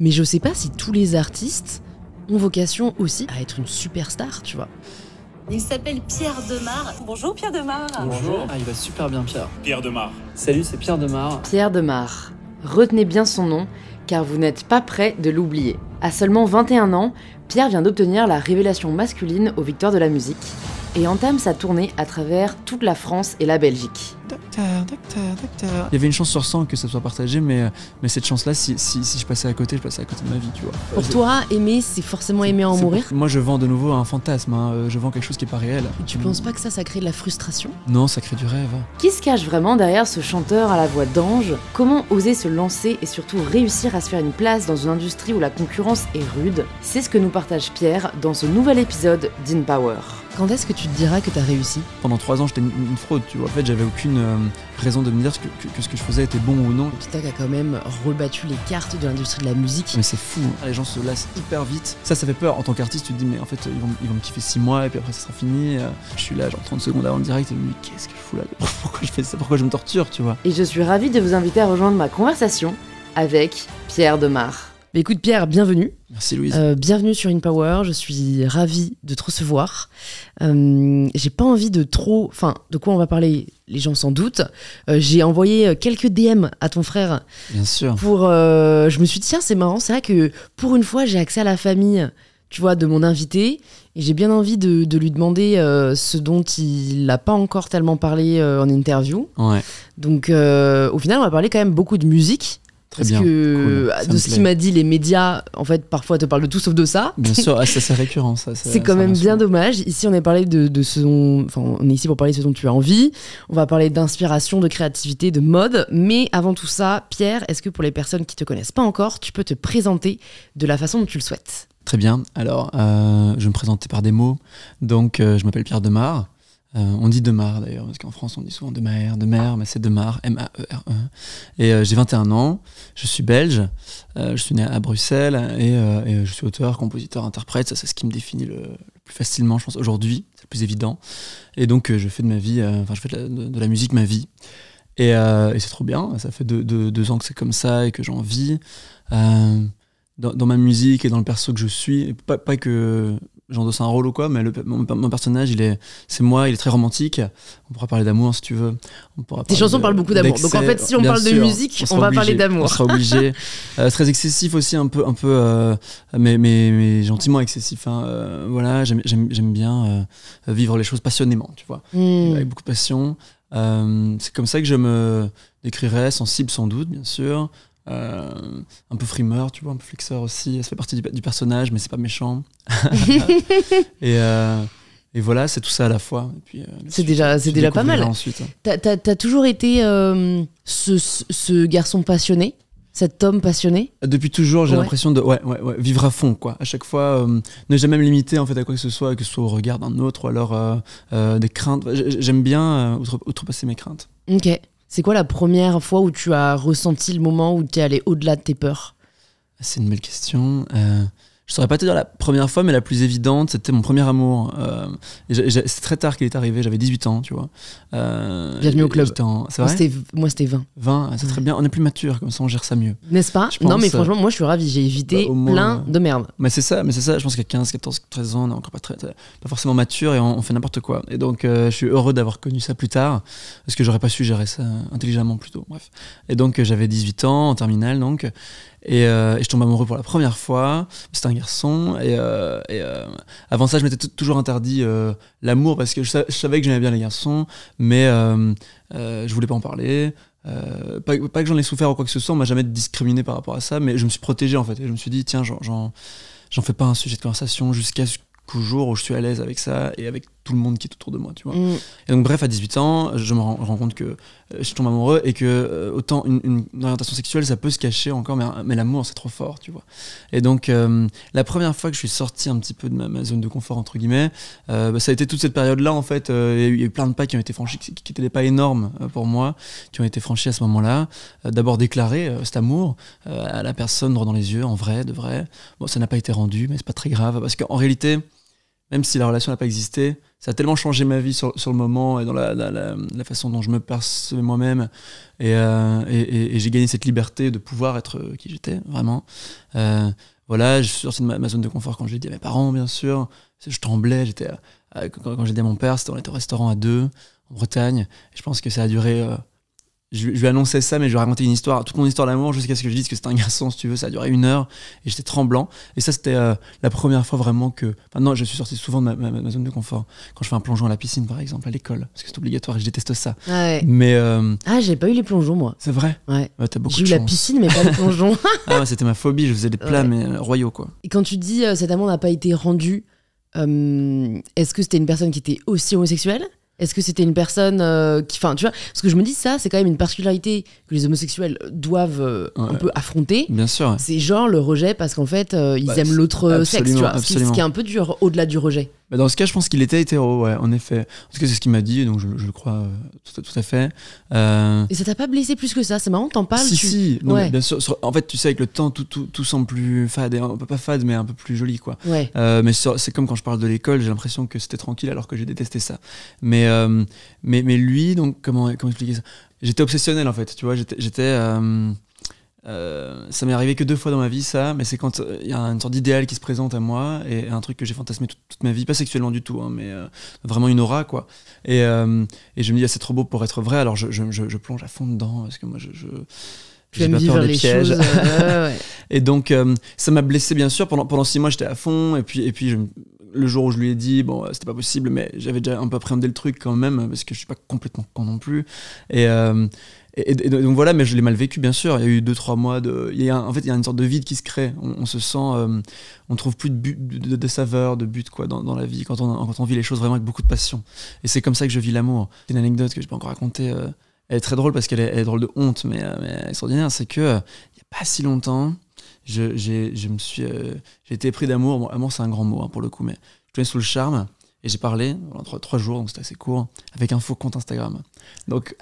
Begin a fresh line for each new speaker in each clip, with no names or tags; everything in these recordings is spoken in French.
Mais je sais pas si tous les artistes ont vocation aussi à être une superstar, tu vois.
Il s'appelle Pierre Demar.
Bonjour Pierre Demar.
Bonjour. Ah, il va super bien Pierre.
Pierre Demar.
Salut, c'est Pierre Demar.
Pierre Demar. Retenez bien son nom, car vous n'êtes pas prêt de l'oublier. À seulement 21 ans, Pierre vient d'obtenir la révélation masculine aux Victoires de la musique et entame sa tournée à travers toute la France et la Belgique.
Docteur. Il y avait une chance sur 100 que ça soit partagé, mais cette chance-là, si je passais à côté, je passais à côté de ma vie, tu vois.
Pour toi, aimer, c'est forcément aimer en mourir ?
Moi, je vends de nouveau un fantasme, hein. Je vends quelque chose qui est pas réel.
Tu penses pas que ça crée de la frustration ?
Non, ça crée du rêve.
Qui se cache vraiment derrière ce chanteur à la voix d'ange ? Comment oser se lancer et surtout réussir à se faire une place dans une industrie où la concurrence est rude ? C'est ce que nous partage Pierre dans ce nouvel épisode d'InPower. Quand est-ce que tu te diras que t'as réussi ?
Pendant 3 ans, j'étais une fraude, tu vois. En fait, j'avais aucune raison de me dire que ce que je faisais était bon ou non.
Pita a quand même rebattu les cartes de l'industrie de la musique.
Mais c'est fou, hein. Les gens se lassent hyper vite. Ça fait peur. En tant qu'artiste, tu te dis, mais en fait, ils vont me kiffer 6 mois et puis après, ça sera fini. Je suis là, genre 30 secondes avant le direct, et je me dis, qu'est-ce que je fous là ? Pourquoi je fais ça ? Pourquoi je me torture, tu vois ?
Et je suis ravie de vous inviter à rejoindre ma conversation avec Pierre Demar. Mais écoute Pierre, bienvenue.
Merci Louise.
Bienvenue sur InPower, je suis ravie de te recevoir. J'ai pas envie de trop... Enfin, de quoi on va parler, les gens s'en doutent. J'ai envoyé quelques DM à ton frère.
Bien sûr.
Je me suis dit, tiens, c'est marrant, c'est vrai que pour une fois, j'ai accès à la famille, tu vois, de mon invité. Et j'ai bien envie de lui demander ce dont il n'a pas encore tellement parlé en interview.
Ouais.
Donc, au final, on va parler quand même beaucoup de musique. Parce que
cool.
de ce qu'il m'a dit, les médias, en fait, parfois te parlent de tout sauf de ça.
Bien sûr, ça c'est récurrent. C'est
quand même bien dommage. Ici, on est parlé de ce dont... Enfin, on est ici pour parler de ce dont tu as envie. On va parler d'inspiration, de créativité, de mode. Mais avant tout ça, Pierre, est-ce que pour les personnes qui te connaissent pas encore, tu peux te présenter de la façon dont tu le souhaites ?
Très bien. Alors, je vais me présenter par des mots. Donc, je m'appelle Pierre Demar. On dit Demar d'ailleurs, parce qu'en France on dit souvent Demer, mais c'est Demar, M-A-E-R-E. Et j'ai 21 ans, je suis belge, je suis né à Bruxelles et je suis auteur, compositeur, interprète. Ça c'est ce qui me définit le plus facilement, je pense, aujourd'hui, c'est le plus évident. Et donc je fais de ma vie, je fais de la musique ma vie. Et c'est trop bien, ça fait 2 ans que c'est comme ça et que j'en vis. Dans ma musique et dans le perso que je suis, pas que j'endosse un rôle ou quoi, mais mon personnage, c'est moi, il est très romantique. On pourra parler d'amour si tu veux.
Tes chansons parlent beaucoup d'amour. Donc en fait, si on parle de musique, on va parler d'amour.
On sera obligé. Très excessif aussi, un peu mais gentiment excessif. Hein. Voilà, j'aime bien vivre les choses passionnément, tu vois, avec beaucoup de passion. C'est comme ça que je me décrirais, sensible sans doute, bien sûr. Un peu frimeur, tu vois, un peu flexeur aussi. Ça fait partie du personnage, mais c'est pas méchant. et voilà, c'est tout ça à la fois. Et puis,
c'est déjà pas mal.
Ensuite.
T'as toujours été ce garçon passionné, cet homme passionné.
Depuis toujours, j'ai l'impression de vivre à fond, quoi. À chaque fois, ne jamais me limiter en fait à quoi que ce soit au regard d'un autre ou alors des craintes. J'aime bien outrepasser mes craintes.
Ok. C'est quoi la première fois où tu as ressenti le moment où tu es allé au-delà de tes peurs ?
C'est une belle question. Je saurais pas te dire la première fois, mais la plus évidente, c'était mon premier amour. C'est très tard qu'il est arrivé, j'avais 18 ans, tu vois.
Bienvenue au club.
C'est vrai ?
Moi, c'était 20.
20, c'est très bien. On est plus mature, comme ça, on gère ça mieux.
N'est-ce pas ? Non, mais franchement, moi, je suis ravie. J'ai évité plein de merde.
Mais c'est ça. Je pense qu'à 15, 14, 13 ans, on est encore pas forcément mature et on fait n'importe quoi. Et donc, je suis heureux d'avoir connu ça plus tard, parce que j'aurais pas su gérer ça intelligemment plus tôt. Bref. Et donc, j'avais 18 ans, en terminale, donc. Et je tombe amoureux pour la première fois. C'était un garçon. Et avant ça, je m'étais toujours interdit l'amour parce que je savais que j'aimais bien les garçons, mais je voulais pas en parler. Pas que j'en ai souffert ou quoi que ce soit, on m'a jamais discriminé par rapport à ça, mais je me suis protégé en fait. Et je me suis dit, tiens, j'en fais pas un sujet de conversation jusqu'au jour où je suis à l'aise avec ça et avec tout le monde qui est autour de moi, tu vois. Et donc bref, à 18 ans, je me rends compte que je tombe amoureux et que autant une orientation sexuelle, ça peut se cacher encore, mais l'amour, c'est trop fort, tu vois. Et donc, la première fois que je suis sorti un petit peu de ma zone de confort, entre guillemets, ça a été toute cette période-là, en fait. Il y a eu plein de pas qui ont été franchis, qui étaient des pas énormes pour moi, qui ont été franchis à ce moment-là. D'abord déclarer cet amour à la personne droit dans les yeux, en vrai, de vrai. Bon, ça n'a pas été rendu, mais c'est pas très grave, parce qu'en réalité, même si la relation n'a pas existé, ça a tellement changé ma vie sur le moment et dans la façon dont je me percevais moi-même. Et j'ai gagné cette liberté de pouvoir être qui j'étais, vraiment. Voilà, je suis sorti de ma zone de confort quand j'ai dit à mes parents, bien sûr. Je tremblais, quand j'ai dit à mon père, on était au restaurant à 2, en Bretagne. Et je pense que ça a duré... Je lui annonçais ça, mais je lui racontais une histoire, toute mon histoire d'amour, jusqu'à ce que je dise que c'était un garçon, si tu veux. Ça a duré 1 heure et j'étais tremblant. Et ça, c'était la première fois vraiment que. Maintenant, je suis sorti souvent de ma zone de confort. Quand je fais un plongeon à la piscine, par exemple, à l'école, parce que c'est obligatoire et je déteste ça.
Ah ouais.
Mais.
J'ai pas eu les plongeons, moi.
C'est vrai?
Ouais.
T'as beaucoup
J'ai
de
eu la
chance.
piscine, mais pas le plongeon.
C'était ma phobie, je faisais des plats,
Ouais.
mais royaux, quoi.
Et quand tu dis cet amour n'a pas été rendu, est-ce que c'était une personne qui était aussi homosexuelle ? Est-ce que c'était une personne qui... Enfin, tu vois, parce que je me dis ça, c'est quand même une particularité que les homosexuels doivent un peu affronter.
Bien sûr.
C'est genre le rejet parce qu'en fait, ils aiment l'autre sexe,
absolument,
tu vois. Ce
absolument.
qui est un peu dur au-delà du rejet.
Bah, dans ce cas, je pense qu'il était hétéro, ouais, en effet. En tout cas, c'est ce qu'il m'a dit, donc je le crois tout à fait.
Et ça t'a pas blessé plus que ça? C'est marrant, t'en parles.
Si, non,
Ouais.
mais bien sûr. En fait, tu sais, avec le temps, tout semble plus fade, pas fade, mais un peu plus joli, quoi.
Ouais.
Mais c'est comme quand je parle de l'école, j'ai l'impression que c'était tranquille alors que j'ai détesté ça. Mais lui, donc, comment expliquer ça? J'étais obsessionnel, en fait, tu vois, ça m'est arrivé que 2 fois dans ma vie, ça, mais c'est quand il y a une sorte d'idéal qui se présente à moi et un truc que j'ai fantasmé toute ma vie, pas sexuellement du tout, hein, mais vraiment une aura, quoi. Et je me dis, c'est trop beau pour être vrai, alors je plonge à fond dedans parce que moi,
Tu
j'ai
aimes
pas
vivre
peur des
les
pièges.
choses. Ouais.
Et donc, ça m'a blessé, bien sûr. Pendant 6 mois, j'étais à fond. Et puis le jour où je lui ai dit, bon, c'était pas possible, mais j'avais déjà un peu appréhendé le truc quand même, parce que je suis pas complètement con non plus. Et donc voilà, mais je l'ai mal vécu, bien sûr. Il y a eu 2-3 mois en fait, il y a une sorte de vide qui se crée. On se sent, on trouve plus de but, de saveur, de but, quoi, dans la vie, quand on vit les choses vraiment avec beaucoup de passion. Et c'est comme ça que je vis l'amour. C'est une anecdote que je peux encore raconter. Elle est très drôle parce qu'elle est drôle de honte, mais extraordinaire. C'est que il y a pas si longtemps, j'ai été pris d'amour. Bon, amour, c'est un grand mot, hein, pour le coup, mais je tombais sous le charme et j'ai parlé pendant 3 jours, donc c'était assez court, avec un faux compte Instagram. Donc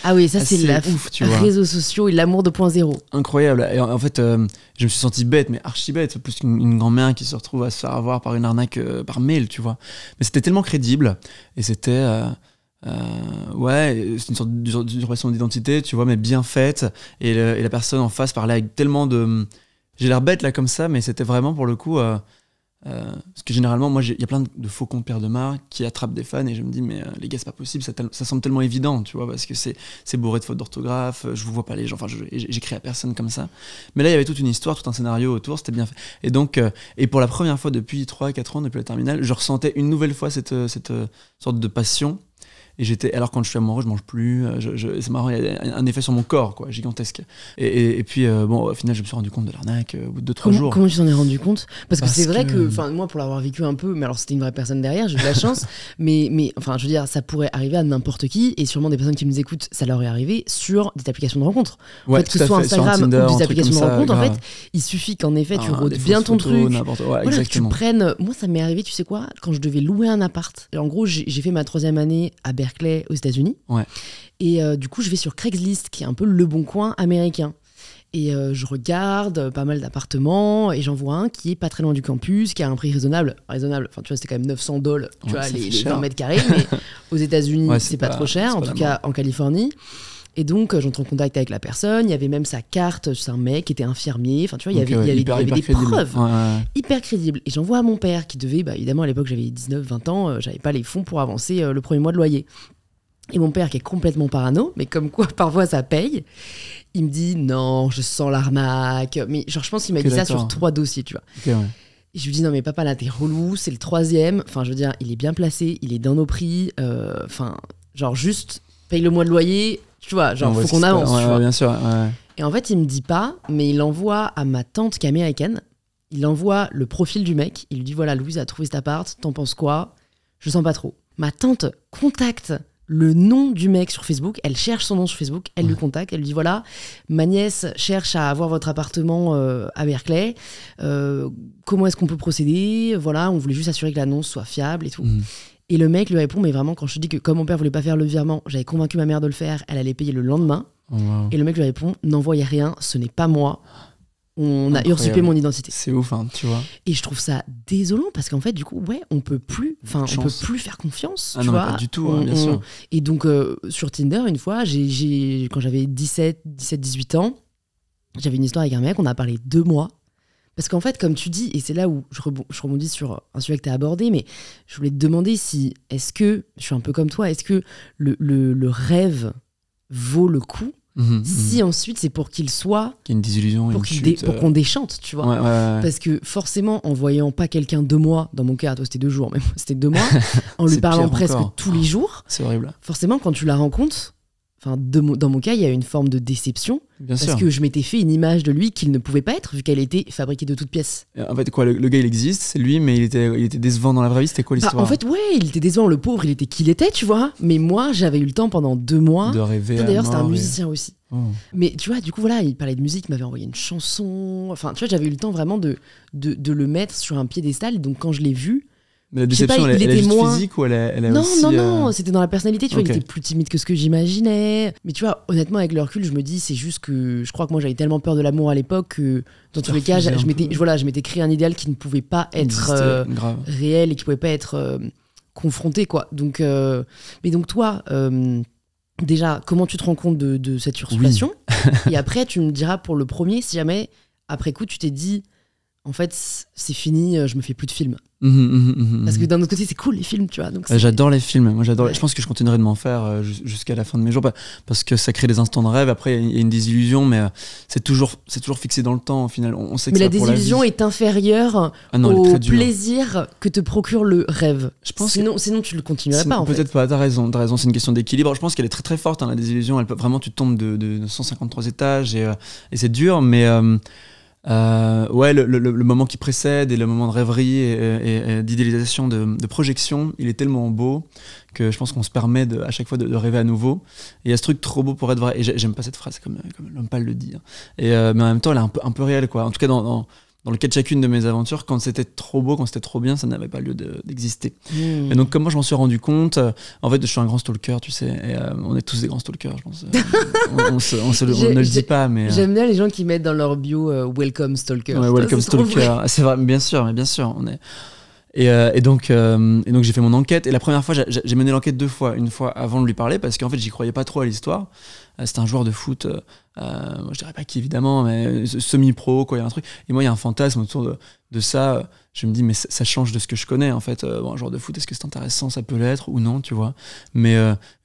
Ah oui, ça c'est la
ouf, tu vois.
réseaux sociaux et l'amour 2.0.
Incroyable. Et en fait, je me suis senti bête, mais archi bête, plus qu'une grand-mère qui se retrouve à se faire avoir par une arnaque par mail, tu vois. Mais c'était tellement crédible et c'était c'est une sorte d'usurpation d'identité, tu vois, mais bien faite. Et la personne en face parlait avec tellement de... J'ai l'air bête là comme ça, mais c'était vraiment pour le coup... parce que généralement, moi, il y a plein de faux comptes Pierre Demar qui attrapent des fans et je me dis, mais les gars, c'est pas possible, ça semble tellement évident, tu vois, parce que c'est bourré de fautes d'orthographe, je vous vois pas les gens, enfin, j'écris à personne comme ça. Mais là, il y avait toute une histoire, tout un scénario autour, c'était bien fait. Et donc, et pour la première fois depuis 3-4 ans, depuis la terminale, je ressentais une nouvelle fois cette sorte de passion. Et alors quand je suis amoureux, je mange plus. C'est marrant, il y a un effet sur mon corps, quoi, gigantesque. Et puis, bon, au final, je me suis rendu compte de l'arnaque au bout de 2-3 jours.
Comment tu t'en es rendu compte? Parce que c'est vrai
que-
que, enfin, moi, pour l'avoir vécu un peu, mais alors c'était une vraie personne derrière, j'ai eu de la chance, mais, enfin, je veux dire, ça pourrait arriver à n'importe qui, et sûrement des personnes qui nous écoutent, ça leur est arrivé sur des applications de rencontres.
Ouais,
en fait, que
tout
ce
à
soit
fait, sur
Instagram
Tinder,
ou
un
des
truc
applications de
comme ça,
rencontres, en
grave.
fait, il suffit qu'en effet, tu rôdes
Des
bien
fausses
ton
photos,
truc.
n'importe- ouais,
Voilà, que tu
exactement.
prennes. Moi, ça m'est arrivé, tu sais quoi, quand je devais louer un appart. Et en gros, j'ai fait ma 3e année à Berkeley, aux États-Unis.
Ouais.
Et du coup, je vais sur Craigslist, qui est un peu le bon coin américain. Et je regarde pas mal d'appartements et j'en vois un qui est pas très loin du campus, qui a un prix raisonnable. Enfin, tu vois, c'était quand même $900, tu
Ouais,
vois,
ça fait
les
cher.
20 mètres carrés. Mais aux États-Unis,
Ouais,
c'est pas trop cher,
c'est
en
pas
tout
la
cas en Californie. Et donc, j'entre en contact avec la personne. Il y avait même sa carte. C'est un mec qui était infirmier. Enfin, tu vois, il y avait
hyper
des
crédible.
preuves
Ouais.
hyper crédibles. Et j'envoie à mon père qui devait, évidemment, à l'époque, j'avais 19-20 ans, j'avais pas les fonds pour avancer le premier mois de loyer. Et mon père, qui est complètement parano, mais comme quoi parfois ça paye, il me dit non, je sens l'arnaque. Mais genre, je pense qu'il m'a
Ok,
dit ça
d'accord.
sur 3 dossiers, tu vois.
Ok, ouais.
Et je lui dis non, mais papa, là, t'es relou, c'est le 3e. Enfin, je veux dire, il est bien placé, il est dans nos prix. Enfin, genre, juste paye le mois de loyer, tu vois, genre,
On voit
faut
ce qui
qu'on
se
avance,
passe.
tu
Ouais,
vois.
bien sûr. Ouais.
Et en fait, il me dit pas, mais il envoie à ma tante qui est américaine. Il envoie le profil du mec. Il lui dit voilà, Louise a trouvé cet appart, t'en penses quoi? Je sens pas trop. Ma tante contacte le nom du mec sur Facebook. Elle cherche son nom sur Facebook. Elle lui contacte. Elle lui dit voilà, ma nièce cherche à avoir votre appartement à Berkeley. Comment est-ce qu'on peut procéder? Voilà, on voulait juste assurer que l'annonce soit fiable et tout. Et le mec lui répond mais vraiment, quand je te dis que comme mon père voulait pas faire le virement, j'avais convaincu ma mère de le faire. Elle allait payer le lendemain.
Oh, wow.
Et le mec lui répond n'envoyez rien, ce n'est pas moi. on a
Incroyable.
usurpé mon identité.
C'est ouf, hein, tu vois.
Et je trouve ça désolant parce qu'en fait, du coup, on peut plus faire confiance.
Ah
tu
non, mais
vois.
pas du tout, bien sûr.
Et donc, sur Tinder, une fois, quand j'avais 17-18 ans, j'avais une histoire avec un mec, on a parlé 2 mois. Parce qu'en fait, comme tu dis, et c'est là où je rebondis sur un sujet que tu as abordé, mais je voulais te demander est-ce que, je suis un peu comme toi, est-ce que le rêve vaut le coup si ensuite c'est pour qu'il soit...
Qu'il y ait une désillusion,
pour qu'on déchante, tu vois.
Ouais.
Parce que forcément, en voyant pas quelqu'un 2 mois, dans mon cas, toi c'était 2 jours, mais moi c'était 2 mois, en lui
C'est
parlant
pire
presque
encore.
tous les jours,
C'est horrible.
forcément quand tu la rencontres, dans mon cas, il y a une forme de déception.
Bien
Parce
sûr.
que je m'étais fait une image de lui qu'il ne pouvait pas être, vu qu'elle était fabriquée de toutes pièces.
En fait, quoi, le gars, il existe, c'est lui, mais il était décevant dans la vraie vie. C'était quoi l'histoire?
En fait, ouais, il était décevant, le pauvre, il était qui il était, tu vois. Mais moi, j'avais eu le temps pendant 2 mois.
De rêver.
D'ailleurs, c'était un musicien aussi.
Oh.
Mais tu vois, du coup, voilà, il parlait de musique, il m'avait envoyé une chanson. Enfin, tu vois, j'avais eu le temps vraiment de le mettre sur un piédestal. Et donc, quand je l'ai vu,
Mais la
je sais pas,
déception,
il
elle est
était
juste
moins...
physique ou elle est
Non,
aussi...
non, c'était dans la personnalité, tu vois,
Ok.
il était plus timide que ce que j'imaginais. Mais tu vois, honnêtement, avec le recul, je me dis, c'est juste que je crois que moi, j'avais tellement peur de l'amour à l'époque que, dans tous les cas,
refusais un
je m'étais créé un idéal qui ne pouvait pas être
grave.
réel et qui pouvait pas être confronté, quoi. Donc, mais donc toi, déjà, comment tu te rends compte de cette usurpation? Et après, tu me diras pour le premier, si jamais, après coup, tu t'es dit, en fait, c'est fini, je me fais plus de films. Parce que d'un autre côté, c'est cool les films, tu vois. Donc
J'adore les films. Moi, j'adore.
Ouais.
Je pense que je continuerai de m'en faire jusqu'à la fin de mes jours, parce que ça crée des instants de rêve. Après, il y a une désillusion, mais c'est toujours fixé dans le temps. Au final, on sait que
mais la
c'est pour la
désillusion
vie.
est inférieure
Ah non, elle est
au
très dure.
plaisir que te procure le rêve.
Je pense
sinon tu le continuerais pas, en fait.
Peut-être pas, t'as raison, c'est une question d'équilibre. Je pense qu'elle est très très forte, hein, la désillusion. Vraiment, tu tombes de 153 étages et c'est dur, mais ouais, le moment qui précède et le moment de rêverie et d'idéalisation, de projection, il est tellement beau que je pense qu'on se permet à chaque fois de rêver à nouveau. Et il y a ce truc trop beau pour être vrai. Et j'aime pas cette phrase, comme l'homme pâle le dit. Hein. Mais en même temps, elle est un peu réelle, quoi. En tout cas, dans le cas de chacune de mes aventures, quand c'était trop beau, quand c'était trop bien, ça n'avait pas lieu d'exister. Et donc, comme moi, je m'en suis rendu compte, en fait, je suis un grand stalker, tu sais, et on est tous des grands stalkers, je pense. On ne le dit pas, mais...
J'aime bien les gens qui mettent dans leur bio Welcome Stalker.
Ouais, Welcome
C'est trop
Stalker.
vrai.
C'est vrai, mais bien sûr, on est... Et donc j'ai fait mon enquête. Et la première fois, j'ai mené l'enquête 2 fois. Une fois avant de lui parler, parce qu'en fait, j'y croyais pas trop à l'histoire. C'était un joueur de foot, je dirais pas qui évidemment, mais semi-pro, quoi. Il y a un truc. Et moi, il y a un fantasme autour de ça. Je me dis, mais ça change de ce que je connais, en fait. Bon, un joueur de foot, est-ce que c'est intéressant? Ça peut l'être ou non, tu vois. Mais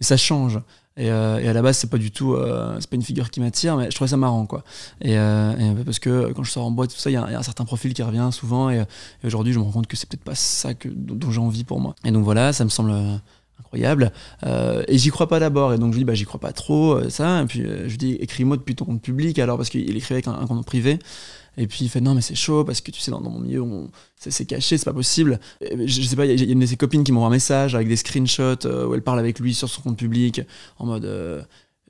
ça change. Et à la base, c'est pas du tout, c'est pas une figure qui m'attire, mais je trouvais ça marrant, quoi. Et parce que quand je sors en boîte, tout ça, il y a un certain profil qui revient souvent, et aujourd'hui, je me rends compte que c'est peut-être pas ça dont j'ai envie pour moi. Et donc voilà, ça me semble incroyable. Et j'y crois pas d'abord, et donc je lui dis, j'y crois pas trop, ça. Et puis je lui dis, écris-moi depuis ton compte public, alors, parce qu'il écrivait avec un compte privé. Et puis il fait non mais c'est chaud parce que tu sais dans mon milieu c'est caché, c'est pas possible. Et je sais pas, il y a une de ses copines qui m'envoie un message avec des screenshots où elle parle avec lui sur son compte public en mode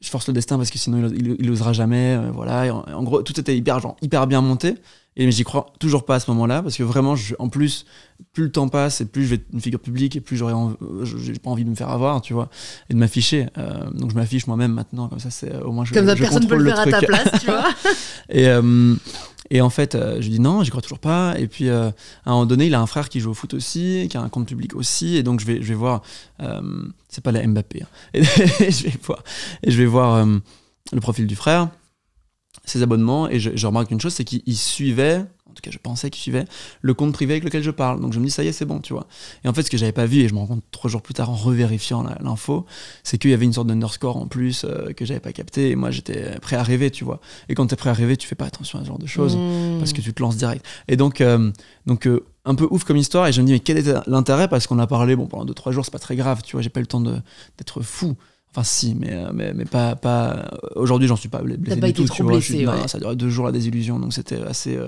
je force le destin parce que sinon il osera jamais, voilà. Et en gros tout était hyper bien monté. Et mais j'y crois toujours pas à ce moment-là parce que vraiment en plus plus le temps passe et plus je vais être une figure publique et plus j'ai pas envie de me faire avoir, tu vois, et de m'afficher. Donc je m'affiche moi-même maintenant, comme ça c'est au moins
comme ça personne peut le faire à ta place, tu vois.
Et en fait, je dis non, j'y crois toujours pas. Et puis, à un moment donné, il a un frère qui joue au foot aussi, qui a un compte public aussi. Et donc, je vais voir. C'est pas la Mbappé. Hein. Et je vais voir le profil du frère, ses abonnements. Et je remarque une chose, c'est qu'il suivait. En tout cas, je pensais qu'il suivait le compte privé avec lequel je parle. Donc je me dis, ça y est, c'est bon, tu vois. Et en fait, ce que j'avais pas vu, et je me rends compte 3 jours plus tard en revérifiant l'info, c'est qu'il y avait une sorte d'underscore en plus que j'avais pas capté. Et moi, j'étais prêt à rêver, tu vois. Et quand t'es prêt à rêver, tu fais pas attention à ce genre de choses parce que tu te lances direct. Et donc un peu ouf comme histoire. Et je me dis, mais quel était l'intérêt? Parce qu'on a parlé, pendant 2-3 jours, c'est pas très grave, tu vois. J'ai pas eu le temps d'être fou. Enfin si, mais pas aujourd'hui, j'en suis pas blessé.
T'as pas été trop blessé, ouais.
Non, ça a duré 2 jours la désillusion, donc c'était assez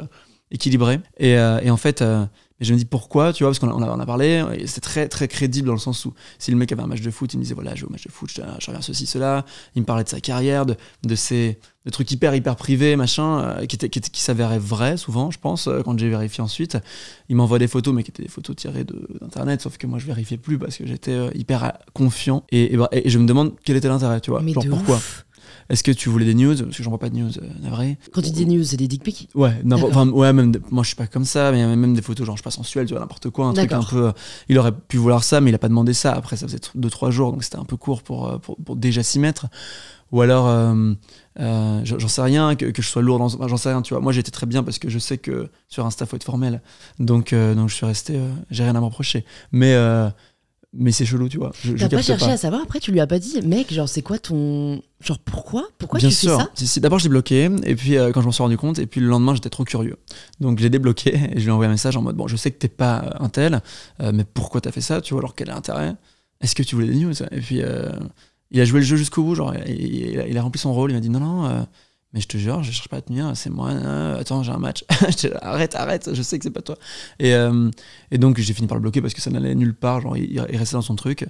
équilibré. Et en fait, je me dis pourquoi, tu vois, parce qu'on a parlé, et c'est très très crédible dans le sens où si le mec avait un match de foot, il me disait voilà, je joue au match de foot, je reviens ceci, cela, il me parlait de sa carrière, de trucs hyper privés, machin, qui s'avéraient vrais souvent, je pense, quand j'ai vérifié ensuite. Il m'envoie des photos, mais qui étaient des photos tirées d'internet, sauf que moi je vérifiais plus parce que j'étais hyper confiant, et je me demande quel était l'intérêt, tu vois,
Mais
genre pourquoi. Est-ce que tu voulais des news? Parce que j'envoie pas de news, navré.
Quand tu dis news, c'est des dick pics?
Ouais, même moi je suis pas comme ça, mais il y a même des photos genre je passe sensuel, tu vois, n'importe quoi, un truc un peu. Il aurait pu vouloir ça, mais il a pas demandé ça. Après, ça faisait 2-3 jours, donc c'était un peu court pour déjà s'y mettre. Ou alors, j'en sais rien, que je sois lourd, j'en sais rien, tu vois. Moi, j'étais très bien parce que je sais que sur Insta, faut être formel. Donc je suis resté, j'ai rien à me reprocher. Mais c'est chelou, tu vois.
T'as pas cherché à savoir, après tu lui as pas dit, mec, genre c'est quoi ton... Genre pourquoi
Bien
tu
sûr.
fais ça?
D'abord je l'ai bloqué, et puis quand je m'en suis rendu compte, et puis le lendemain j'étais trop curieux. Donc je l'ai débloqué, et je lui ai envoyé un message en mode, bon je sais que t'es pas un tel, mais pourquoi t'as fait ça, tu vois, alors quel est l'intérêt? Est-ce que tu voulais des news? Et puis il a joué le jeu jusqu'au bout, genre il a rempli son rôle, il m'a dit non, mais je te jure, je cherche pas à te nuire, c'est moi, attends, j'ai un match. Arrête, je sais que c'est pas toi. Et donc j'ai fini par le bloquer parce que ça n'allait nulle part, genre il restait dans son truc.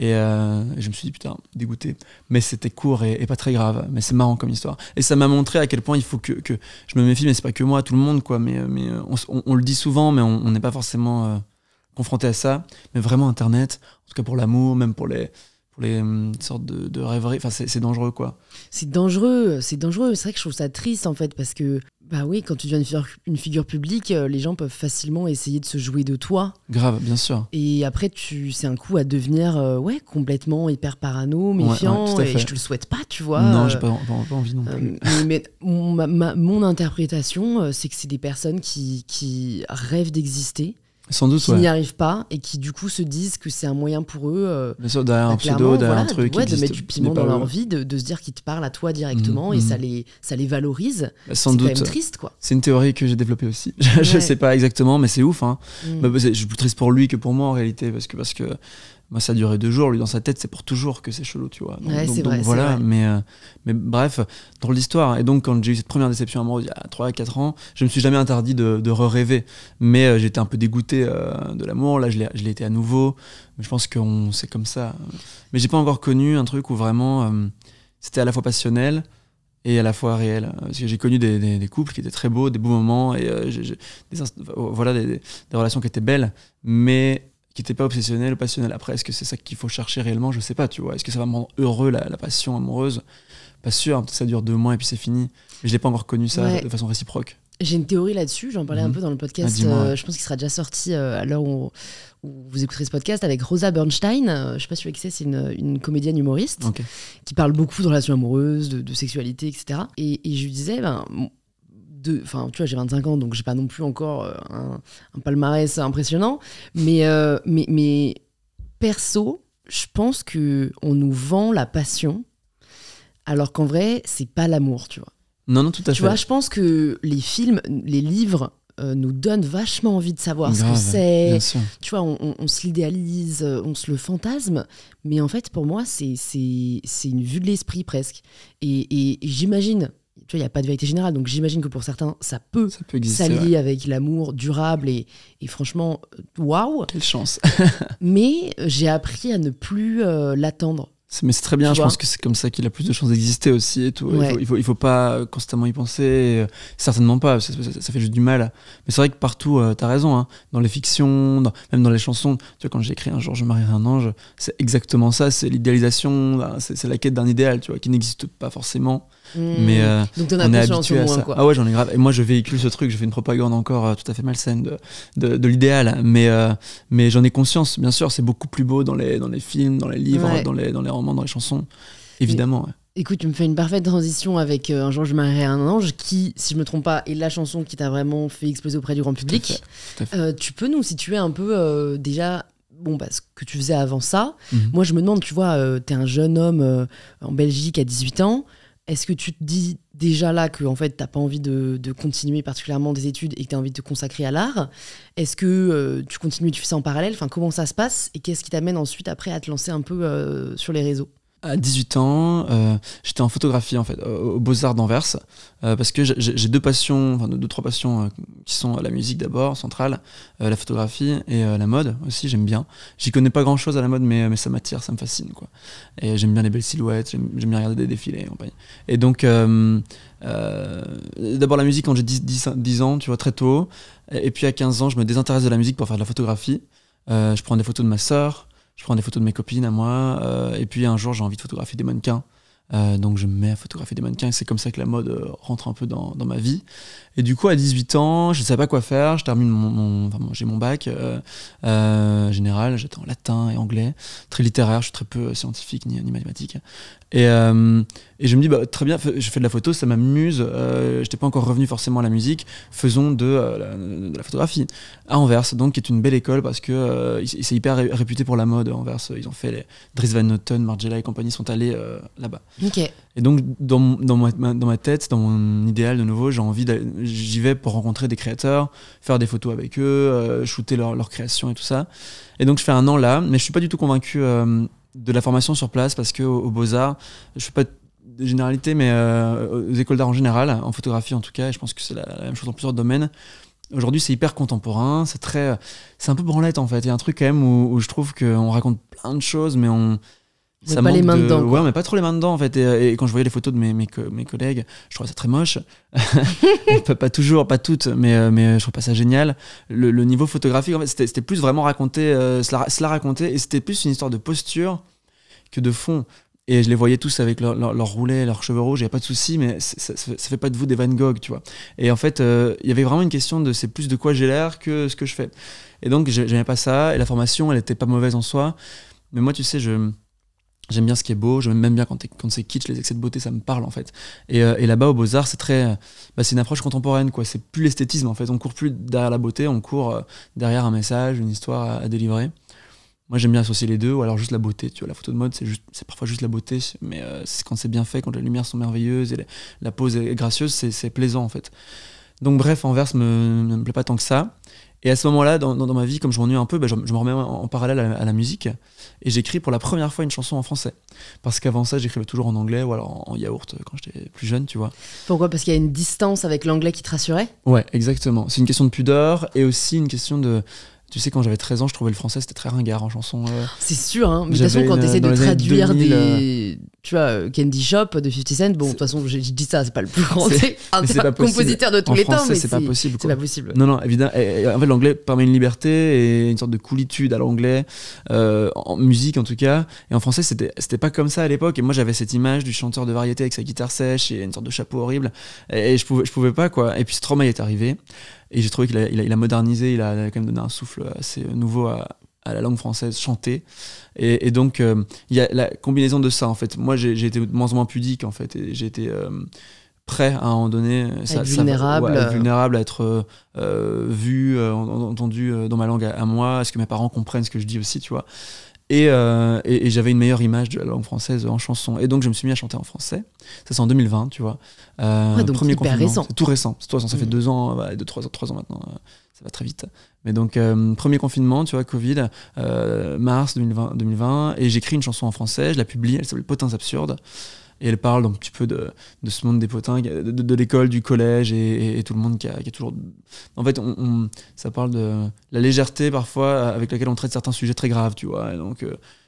Et je me suis dit, putain, dégoûté. Mais c'était court et pas très grave. Mais c'est marrant comme histoire. Et ça m'a montré à quel point il faut que je me méfie, mais c'est pas que moi, tout le monde, quoi. Mais on le dit souvent, mais on n'est pas forcément confronté à ça. Mais vraiment, Internet, en tout cas pour l'amour, même pour les sortes de rêveries, enfin c'est dangereux, quoi.
C'est dangereux. C'est vrai que je trouve ça triste, en fait, parce que, bah oui, quand tu deviens une figure publique, les gens peuvent facilement essayer de se jouer de toi.
Grave, bien sûr.
Et après, c'est un coup à devenir complètement hyper parano, méfiant,
ouais,
et je te le souhaite pas, tu vois.
Non, j'ai pas envie non plus.
Mais mon interprétation, c'est que c'est des personnes qui rêvent d'exister,
sans doute,
qui n'y arrivent pas et qui du coup se disent que c'est un moyen pour eux
bien sûr, derrière un pseudo, derrière un truc
de mettre du piment dans leur vie, de se dire qu'ils te parlent à toi directement, et ça les valorise.
Sans
c'est
doute,
quand même triste, quoi.
C'est une théorie que j'ai développée aussi. Je sais pas exactement, mais c'est ouf, hein. Je suis plus triste pour lui que pour moi en réalité, parce que moi ça a duré 2 jours, lui dans sa tête c'est pour toujours que c'est chelou, tu vois. Donc voilà, mais bref, drôle d'histoire. Et donc quand j'ai eu cette première déception amoureuse il y a 3-4 ans, je me suis jamais interdit de re-rêver, mais j'étais un peu dégoûté de l'amour. Là je l'ai été à nouveau, mais je pense que c'est comme ça. Mais j'ai pas encore connu un truc où vraiment c'était à la fois passionnel et à la fois réel, parce que j'ai connu des couples qui étaient très beaux, des beaux moments, et des relations qui étaient belles, mais qui n'était pas obsessionnel ou passionnel. Après, est-ce que c'est ça qu'il faut chercher réellement? Je sais pas, tu vois. Est-ce que ça va me rendre heureux, la passion amoureuse? Pas sûr, peut-être ça dure 2 mois et puis c'est fini. Mais je l'ai pas encore connu ça de façon réciproque.
J'ai une théorie là-dessus, j'en parlais un peu dans le podcast, je pense qu'il sera déjà sorti à l'heure où vous écouterez ce podcast, avec Rosa Bernstein. Je sais pas si tu vois qui c'est une comédienne humoriste qui parle beaucoup de relations amoureuses, de sexualité, etc. Et je lui disais, tu vois, j'ai 25 ans, donc j'ai pas non plus encore un palmarès impressionnant, mais perso, je pense qu'on nous vend la passion, alors qu'en vrai, c'est pas l'amour, tu vois.
Non, tout à fait.
Tu vois, je pense que les films, les livres nous donnent vachement envie de savoir ce que c'est. Tu vois, on se l'idéalise, on se le fantasme, mais en fait, pour moi, c'est une vue de l'esprit presque. Et j'imagine... Tu vois, il n'y a pas de vérité générale, donc j'imagine que pour certains, ça peut s'allier avec l'amour durable et franchement, waouh.
Quelle chance.
Mais j'ai appris à ne plus l'attendre.
Mais c'est très bien, je pense que c'est comme ça qu'il a plus de chances d'exister aussi et tout. Ouais. Il faut pas constamment y penser, certainement pas, ça fait juste du mal. Mais c'est vrai que partout, t'as raison, hein, dans les fictions, même dans les chansons, tu vois, quand j'ai écrit Un jour je marierai un ange, c'est exactement ça, c'est l'idéalisation, c'est la quête d'un idéal, tu vois, qui n'existe pas forcément. Mais
donc t'en as
on est
conscience
habitué
au
à
moins,
ça.
quoi.
Ah ouais, j'en ai grave. Et moi je véhicule ce truc, je fais une propagande encore tout à fait malsaine de l'idéal, mais j'en ai conscience, bien sûr, c'est beaucoup plus beau dans les films, dans les livres, dans les romans, dans les chansons, évidemment. Ouais.
Écoute, tu me fais une parfaite transition avec Un jour je marierai un ange, qui, si je me trompe pas, est la chanson qui t'a vraiment fait exploser auprès du grand public.
Tout à fait.
Tu peux nous situer un peu déjà ce que tu faisais avant ça. Moi je me demande, tu vois, t'es un jeune homme en Belgique à 18 ans. Est-ce que tu te dis déjà là que en fait, t'as pas envie de continuer particulièrement des études et que t'as envie de te consacrer à l'art? Est-ce que tu continues, tu fais ça en parallèle? Enfin, comment ça se passe? Et qu'est-ce qui t'amène ensuite après à te lancer un peu sur les réseaux?
À 18 ans, j'étais en photographie en fait, aux Beaux-Arts d'Anvers, parce que j'ai 2 passions, enfin 2-3 passions qui sont la musique d'abord, centrale, la photographie et la mode aussi, j'aime bien. J'y connais pas grand-chose à la mode, mais ça m'attire, ça me fascine, quoi. Et j'aime bien les belles silhouettes, j'aime bien regarder des défilés et compagnie. Et donc, d'abord la musique quand j'ai 10 ans, tu vois, très tôt. Et puis à 15 ans, je me désintéresse de la musique pour faire de la photographie. Je prends des photos de ma sœur, je prends des photos de mes copines à moi, et puis un jour j'ai envie de photographier des mannequins. Donc je me mets à photographier des mannequins et c'est comme ça que la mode rentre un peu dans ma vie. Et du coup à 18 ans, je ne savais pas quoi faire, je termine j'ai mon bac général, j'étais en latin et anglais, très littéraire, je suis très peu scientifique ni mathématique. Et je me dis très bien, je fais de la photo, ça m'amuse, je n'étais pas encore revenu forcément à la musique, faisons de la photographie à Anvers, donc qui est une belle école parce que c'est hyper réputé pour la mode. Anvers, ils ont fait les Dries Van Noten, Margiela et compagnie sont allés là-bas.
Okay.
Et donc dans ma tête, dans mon idéal de nouveau, j'y vais pour rencontrer des créateurs, faire des photos avec eux, shooter leur création et tout ça. Et donc je fais 1 an là, mais je suis pas du tout convaincu de la formation sur place parce que aux Beaux-Arts, je fais pas de généralité, mais aux écoles d'art en général, en photographie en tout cas, et je pense que c'est la même chose dans plusieurs domaines. Aujourd'hui, c'est hyper contemporain, c'est un peu branlette en fait. Il y a un truc quand même où je trouve qu'on raconte plein de choses, mais
ça pas les mains dedans.
Ouais, mais pas trop les mains dedans en fait. Et quand je voyais les photos de mes collègues, je trouvais ça très moche. pas toujours, pas toutes, mais je trouve pas ça génial. Le niveau photographique, en fait, c'était plus vraiment raconter, cela raconter, et c'était plus une histoire de posture que de fond. Et je les voyais tous avec leur roulet, leurs cheveux rouges, il n'y a pas de souci, mais ça fait pas de vous des Van Gogh, tu vois. Et en fait, il y avait vraiment une question de c'est plus de quoi j'ai l'air que ce que je fais. Et donc, j'aimais pas ça, et la formation, elle était pas mauvaise en soi. Mais moi, tu sais, j'aime bien ce qui est beau, j'aime même bien quand c'est kitsch, les excès de beauté, ça me parle en fait. Et là-bas, aux Beaux-Arts, c'est une approche contemporaine, quoi. C'est plus l'esthétisme en fait. On court plus derrière la beauté, on court derrière un message, une histoire à délivrer. Moi, j'aime bien associer les deux, ou alors juste la beauté. Tu vois, la photo de mode, c'est parfois juste la beauté, mais quand c'est bien fait, quand les lumières sont merveilleuses et la pose est gracieuse, c'est plaisant en fait. Donc bref, Anvers ne me plaît pas tant que ça. Et à ce moment-là, dans ma vie, comme je m'ennuie un peu, je me remets en parallèle à la musique et j'écris pour la première fois une chanson en français. Parce qu'avant ça, j'écrivais toujours en anglais ou alors en yaourt quand j'étais plus jeune, tu vois.
Pourquoi ? Parce qu'il y a une distance avec l'anglais qui te rassurait ?
Ouais, exactement. C'est une question de pudeur et aussi une question de... Tu sais, quand j'avais 13 ans, je trouvais le français, c'était très ringard en chanson.
C'est sûr, hein. Mais de toute façon, quand tu essaies de traduire 2000, tu vois, Candy Shop de 50 Cent, bon, de toute façon, je dis ça, c'est pas le plus grand compositeur de tous les temps, mais
c'est pas possible.
C'est pas possible.
Non, évidemment. En fait, l'anglais permet une liberté et une sorte de coolitude à l'anglais, en musique en tout cas. Et en français, c'était pas comme ça à l'époque. Et moi, j'avais cette image du chanteur de variété avec sa guitare sèche et une sorte de chapeau horrible. Et je pouvais pas, quoi. Et puis, Stromae est arrivé. Et j'ai trouvé qu'il a modernisé, il a quand même donné un souffle assez nouveau à la langue française chantée. Et donc, il y a la combinaison de ça, en fait. Moi, j'ai été de moins en moins pudique, en fait. Et j'ai été prêt à un moment donné.
Vulnérable.
Vulnérable, à être vu, entendu dans ma langue à moi, à ce que mes parents comprennent ce que je dis aussi, tu vois. Et j'avais une meilleure image de la langue française en chanson. Et donc, je me suis mis à chanter en français. Ça, c'est en 2020, tu vois.
Donc
premier
hyper récent.
C'est tout récent. Ça fait 2 ans, 3 ans maintenant. Ça va très vite. Mais donc, premier confinement, tu vois, Covid, mars 2020. Et j'écris une chanson en français. Je la publie. Elle s'appelle Potins Absurdes. Et elle parle donc un petit peu de ce monde des potins, de l'école, du collège et tout le monde qui a toujours... En fait, ça parle de la légèreté parfois avec laquelle on traite certains sujets très graves, tu vois. Et donc,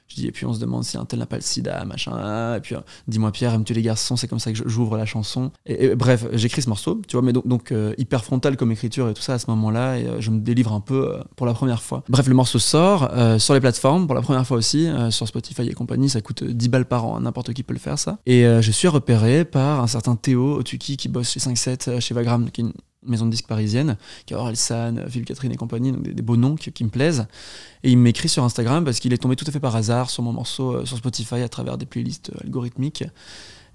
je dis, et puis on se demande si un tel n'a pas le sida, machin. Et puis, dis-moi Pierre, aimes-tu les garçons ? C'est comme ça que j'ouvre la chanson. Et bref, j'écris ce morceau, tu vois, mais donc hyper frontal comme écriture et tout ça à ce moment-là. Et je me délivre un peu pour la première fois. Bref, le morceau sort sur les plateformes pour la première fois aussi, sur Spotify et compagnie. Ça coûte 10 balles par an, n'importe qui peut le faire, ça. Et je suis repéré par un certain Théo Otuki qui bosse chez 5-7, chez Vagram, qui est une maison de disques parisienne, qui a Orelsan, Philippe Catherine et compagnie, donc des beaux noms qui me plaisent. Et il m'écrit sur Instagram parce qu'il est tombé tout à fait par hasard sur mon morceau sur Spotify à travers des playlists algorithmiques.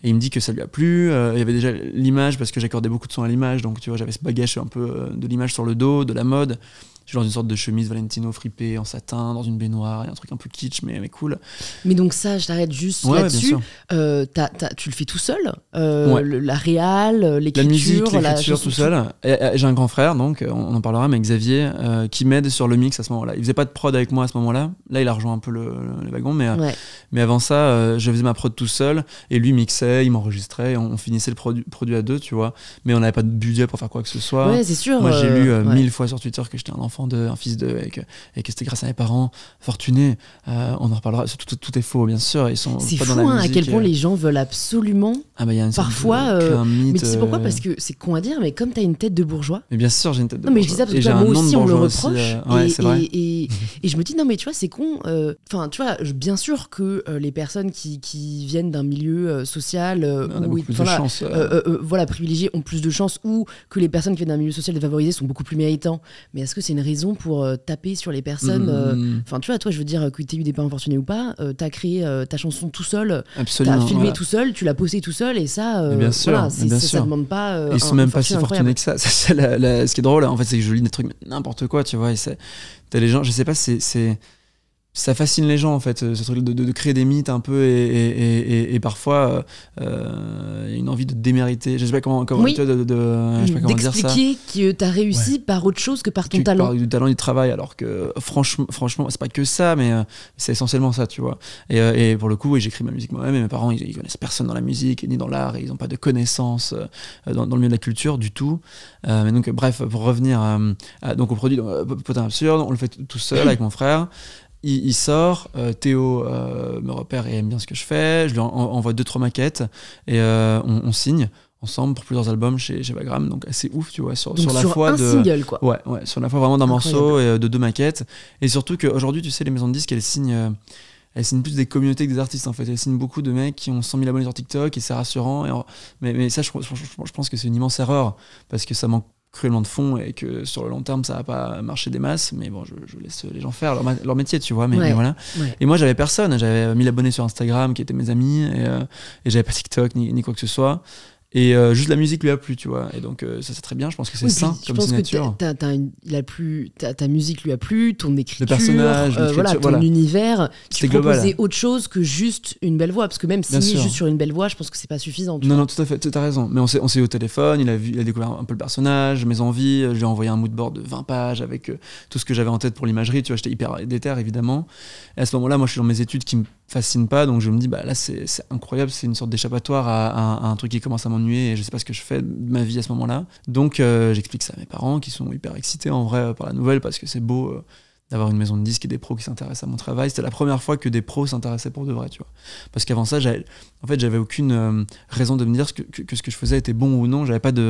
Et il me dit que ça lui a plu. Il y avait déjà l'image parce que j'accordais beaucoup de son à l'image, donc tu vois, j'avais ce bagage un peu de l'image sur le dos, de la mode. Je suis dans une sorte de chemise Valentino fripée en satin, dans une baignoire, il y a un truc un peu kitsch mais cool.
Mais donc ça, je t'arrête juste là-dessus. Tu le fais tout seul, la réal, l'écriture,
l'écriture tout seul. Et j'ai un grand frère, donc on en parlera, mais Xavier, qui m'aide sur le mix à ce moment-là. Il faisait pas de prod avec moi à ce moment-là. Là, il a rejoint un peu le wagon, mais avant ça, je faisais ma prod tout seul et lui mixait, il m'enregistrait, et on finissait le produit à deux, tu vois. Mais on n'avait pas de budget pour faire quoi que ce soit.
Ouais, c'est sûr.
Moi, j'ai lu 1000 fois sur Twitter que j'étais un enfant enfant d'eux, un fils d'eux, et que c'était grâce à mes parents fortunés. On en reparlera. Tout est faux, bien sûr. Ils sont
C'est
pas
fou
dans la musique,
à quel point les gens veulent absolument.
Ah bah il y a une sorte
Parfois,
un mythe,
mais tu sais pourquoi? Parce que c'est con à dire, mais comme t'as une tête de bourgeois.
Mais bien sûr, j'ai une tête de
Non, mais
bourgeois.
je dis ça parce
Et
que
j'ai
toi,
un
moi
nom de
aussi, on me le
bourgeois aussi,
reproche.
ouais, c'est vrai.
Et je me dis, non, mais tu vois, c'est con. Enfin, tu vois, bien sûr que les personnes qui viennent d'un milieu social
On a beaucoup plus de chance.
voilà, privilégiés ont plus de chance, ou que les personnes qui viennent d'un milieu social défavorisé sont beaucoup plus méritants. Mais est-ce que c'est une raison pour taper sur les personnes? Enfin, tu vois, toi, je veux dire, que tu aies eu des parents fortunés ou pas, t'as créé ta chanson tout seul,
Absolument,
t'as filmé
voilà.
tout seul, tu l'as posté tout seul, et ça,
Mais bien sûr,
voilà,
mais bien
ça
sûr.
demande pas.
Ils sont même pas si fortunés que ça. C'est ce qui est drôle, en fait, c'est que je lis des trucs n'importe quoi, tu vois. Et t'as les gens, je sais pas, ça fascine les gens, en fait, ce truc de créer des mythes un peu, et parfois il y a une envie de démériter. Je sais pas comment
Oui.
je sais pas comment dire ça.
D'expliquer que t'as réussi par autre chose que par ton talent.
Du talent et du travail, alors que franchement, c'est pas que ça, mais c'est essentiellement ça, tu vois. Et pour le coup, j'écris ma musique moi-même, et mes parents, ils connaissent personne dans la musique, ni dans l'art, et ils ont pas de connaissances dans le milieu de la culture du tout. Mais donc, bref, pour revenir donc au produit Potin Absurde, on le fait tout seul avec mon frère. Il sort, Théo me repère et aime bien ce que je fais, je lui envoie 2-3 maquettes, et on signe ensemble pour plusieurs albums chez Vagram, donc assez ouf, tu vois, sur la foi
un single, quoi.
Ouais, sur la foi vraiment d'un
Incroyable.
morceau et de 2 maquettes. Et surtout qu'aujourd'hui, tu sais, les maisons de disques, elles signent plus des communautés que des artistes, en fait. Elles signent beaucoup de mecs qui ont 100 000 abonnés sur TikTok, et c'est rassurant. Mais ça, je pense que c'est une immense erreur, parce que ça manque cruellement de fond, et que sur le long terme ça va pas marcher des masses. Mais bon, je laisse les gens faire leur métier, tu vois. Mais voilà.
Ouais.
Et moi, j'avais personne, j'avais 1000 abonnés sur Instagram qui étaient mes amis, et j'avais pas TikTok ni quoi que ce soit. Et juste la musique lui a plu, tu vois. Et donc ça, c'est très bien. Je pense que c'est sain comme signature.
Je pense que ta musique lui a plu, ton écriture,
le personnage,
ton univers. Tu
global.
proposais autre chose que juste une belle voix, parce que même signer juste sur une belle voix, je pense que c'est pas suffisant.
Non, tout à fait, t'as raison. Mais on s'est eu au téléphone, il a découvert un peu le personnage, mes envies. Je lui ai envoyé un moodboard de 20 pages avec tout ce que j'avais en tête pour l'imagerie. Tu vois, j'étais hyper déter, évidemment. Et à ce moment-là, moi, je suis dans mes études qui me fascinent pas, donc je me dis, bah là, c'est incroyable, c'est une sorte d'échappatoire à un truc qui commence à m'ennuyer, et je sais pas ce que je fais de ma vie à ce moment-là. Donc j'explique ça à mes parents, qui sont hyper excités en vrai par la nouvelle, parce que c'est beau d'avoir une maison de disques et des pros qui s'intéressent à mon travail. C'était la première fois que des pros s'intéressaient pour de vrai, tu vois. Parce qu'avant ça, j'avais aucune raison de me dire que ce que je faisais était bon ou non. Je savais pas dire,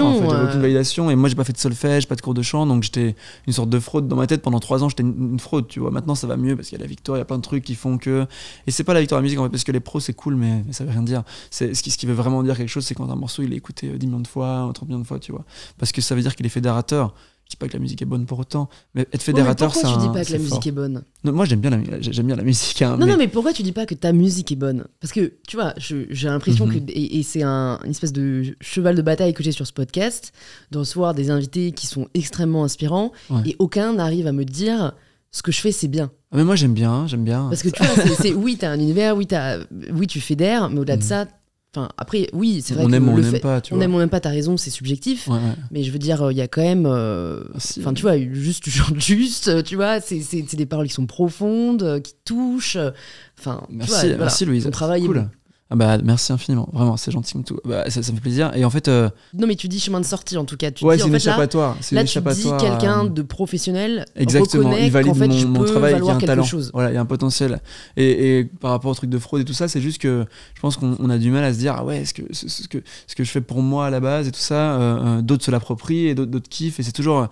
en fait. J'avais aucune validation, et moi j'ai pas fait de solfège, pas de cours de chant, donc j'étais une sorte de fraude dans ma tête. Pendant 3 ans, j'étais une fraude, tu vois. Maintenant ça va mieux, parce qu'il y a la victoire, il y a plein de trucs qui font que... Et c'est pas la victoire de la musique, en fait, parce que les pros c'est cool, mais ça veut rien dire. Ce qui veut vraiment dire quelque chose, c'est quand un morceau il est écouté 10 millions de fois, 30 millions de fois, tu vois. Parce que ça veut dire qu'il est fédérateur. Je dis pas que la musique est bonne pour autant, mais être fédérateur,
pourquoi tu dis pas que la musique est bonne?
Non, moi j'aime bien la musique. Hein,
non, mais pourquoi tu dis pas que ta musique est bonne? Parce que tu vois, j'ai l'impression que, et c'est une espèce de cheval de bataille que j'ai sur ce podcast, de recevoir des invités qui sont extrêmement inspirants, et aucun n'arrive à me dire ce que je fais c'est bien.
Ah, mais moi j'aime bien. Parce
que tu vois, oui, t'as un univers, oui, tu fédères, mais au-delà de ça. Enfin, après, oui, c'est vrai
on
que
aime, on n'aime pas, tu vois.
On aime, on n'aime pas, t'as raison, c'est subjectif.
Ouais.
Mais je veux dire, il y a quand même... Enfin, tu vois, tu chantes juste, tu vois, c'est des paroles qui sont profondes, qui touchent. Enfin,
merci Louise.
Ton travail
cool.
est bon.
Ah bah, merci infiniment, vraiment, c'est gentil comme tout. Bah, ça me fait plaisir. Et en fait...
Non, mais tu dis chemin de sortie, en tout cas.
C'est une échappatoire.
Là, tu dis quelqu'un de professionnel reconnaît
il valide
qu'en fait,
mon travail,
valoir
qu'il y a un
quelque
talent.
chose.
Voilà, il y a un potentiel. Et par rapport au truc de fraude et tout ça, c'est juste que je pense qu'on a du mal à se dire, ah ouais, ce que je fais pour moi à la base et tout ça, d'autres se l'approprient et d'autres kiffent. Et c'est toujours...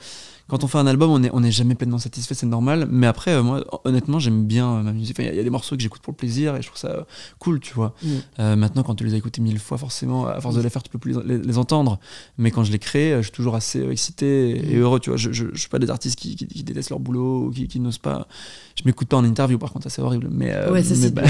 Quand on fait un album, on n'est jamais pleinement satisfait, c'est normal. Mais après, moi, honnêtement, j'aime bien ma musique. Il y a des morceaux que j'écoute pour le plaisir, et je trouve ça cool, tu vois. Maintenant, quand tu les as écoutés 1000 fois, forcément, à force de les faire, tu peux plus les entendre. Mais quand je les crée, je suis toujours assez excité et heureux, tu vois. Je suis pas des artistes qui détestent leur boulot, ou qui n'osent pas. Je m'écoute pas en interview, par contre, ça c'est horrible. Mais,
c'est dur.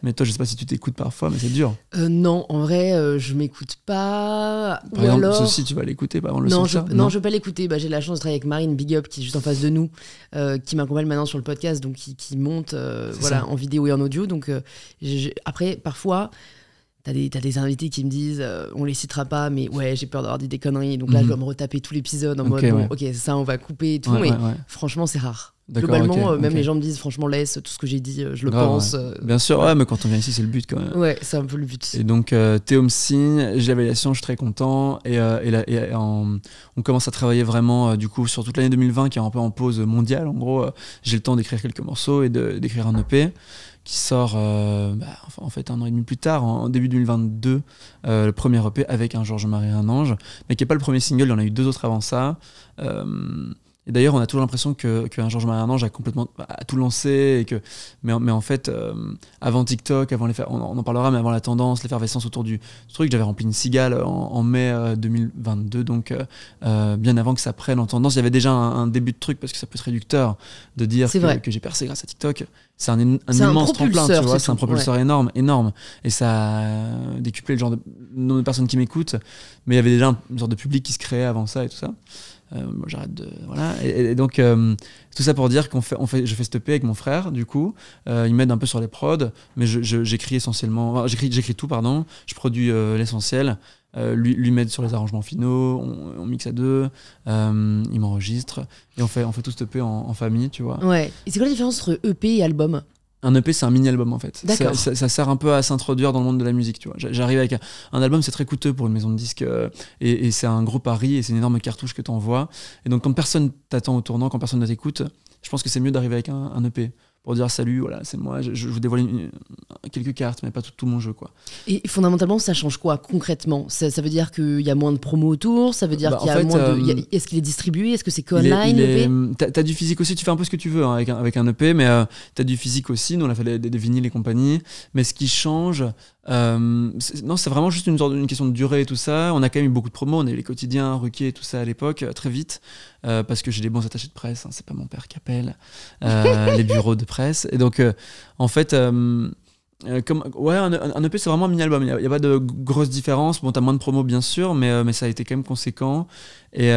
Mais toi, je sais pas si tu t'écoutes parfois, mais c'est dur.
Non, en vrai, je m'écoute pas.
Par exemple, ceci, tu vas l'écouter avant le sortir.
Non, je vais pas l'écouter. J'ai la chance de travailler avec Marine Big Up, qui est juste en face de nous, qui m'accompagne maintenant sur le podcast, donc qui monte en vidéo et en audio. Donc après, parfois, t'as des invités qui me disent on les citera pas, mais ouais, j'ai peur d'avoir dit des conneries, donc là je dois me retaper tout l'épisode en mode bon, ok, ça on va couper et tout, mais franchement c'est rare. Globalement, même les gens me disent franchement laisse tout ce que j'ai dit, je le pense.
Bien sûr, ouais, mais quand on vient ici c'est le but quand même.
Ouais, c'est un peu le but.
Et donc Théo me signe, j'ai l'évaluation, je suis très content on commence à travailler vraiment du coup sur toute l'année 2020 qui est un peu en pause mondiale. En gros, j'ai le temps d'écrire quelques morceaux et d'écrire un EP qui sort en fait 1 an et demi plus tard, en début 2022, le premier EP avec un Georges Marie et un ange, mais qui n'est pas le premier single, il y en a eu 2 autres avant ça. Et d'ailleurs, on a toujours l'impression qu'un Georges Marie et un ange a complètement tout lancé, mais en fait, avant TikTok, avant on en parlera, mais avant la tendance, l'effervescence autour du truc, j'avais rempli une cigale en mai 2022, donc bien avant que ça prenne en tendance. Il y avait déjà un début de truc, parce que ça peut être réducteur de dire que j'ai percé grâce à TikTok. C'est un immense tremplin, tu vois, c'est un propulseur énorme. Et ça a décuplé le genre de nombre de personnes qui m'écoutent, mais il y avait déjà une sorte de public qui se créait avant ça et tout ça. Moi j'arrête de voilà et donc tout ça pour dire je fais cette EP avec mon frère, du coup il m'aide un peu sur les prods, mais j'écris essentiellement, j'écris tout, pardon, je produis l'essentiel, lui m'aide sur les arrangements finaux, on mixe à 2, il m'enregistre et on fait tout cette EP en famille, tu vois.
Ouais. Et c'est quoi la différence entre EP et album?
Un EP, c'est un mini-album en fait.
D'accord.
Ça sert un peu à s'introduire dans le monde de la musique, tu vois. J'arrive avec un album, c'est très coûteux pour une maison de disques et c'est un gros pari et c'est une énorme cartouche que t'envoies. Et donc quand personne t'attend au tournant, quand personne ne t'écoute, je pense que c'est mieux d'arriver avec un EP pour dire salut, voilà, c'est moi, je vous dévoile quelques cartes, mais pas tout mon jeu, quoi. Et
fondamentalement, ça change quoi concrètement? Ça veut dire qu'il y a moins de promos autour, ça veut dire qu'il y a moins de... Est-ce qu'il est distribué? Est-ce que c'est qu'online?
T'as du physique aussi, tu fais un peu ce que tu veux hein, avec un EP, mais t'as du physique aussi, nous on a fait des vinyles et compagnie, mais ce qui change... c'est vraiment juste une question de durée et tout ça. On a quand même eu beaucoup de promos, on a eu les quotidiens, Ruquier et tout ça à l'époque, très vite, parce que j'ai des bons attachés de presse, hein, c'est pas mon père qui appelle, les bureaux de presse. Et donc, en fait, un EP c'est vraiment un mini-album, il n'y a pas de grosse différence. Bon, t'as moins de promos bien sûr, mais ça a été quand même conséquent. Et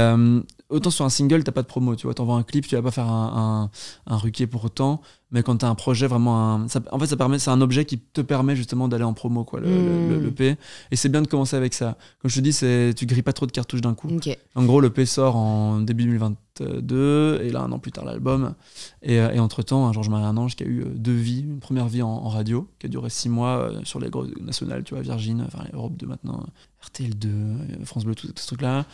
autant sur un single, t'as pas de promo, tu vois, t'envoies un clip, tu vas pas faire un Ruquier pour autant. Mais quand t'as un projet vraiment, en fait, c'est un objet qui te permet justement d'aller en promo, quoi, le P. Et c'est bien de commencer avec ça. Comme je te dis, tu grilles pas trop de cartouches d'un coup.
Okay.
En gros, le P sort en début 2022, et là, 1 an plus tard, l'album. Et entre-temps, un Georges Marie et un ange qui a eu 2 vies, une première vie en radio, qui a duré 6 mois sur les grosses nationales, tu vois, Virgin, enfin, Europe 2 maintenant, RTL2, France Bleu, tout ce truc-là,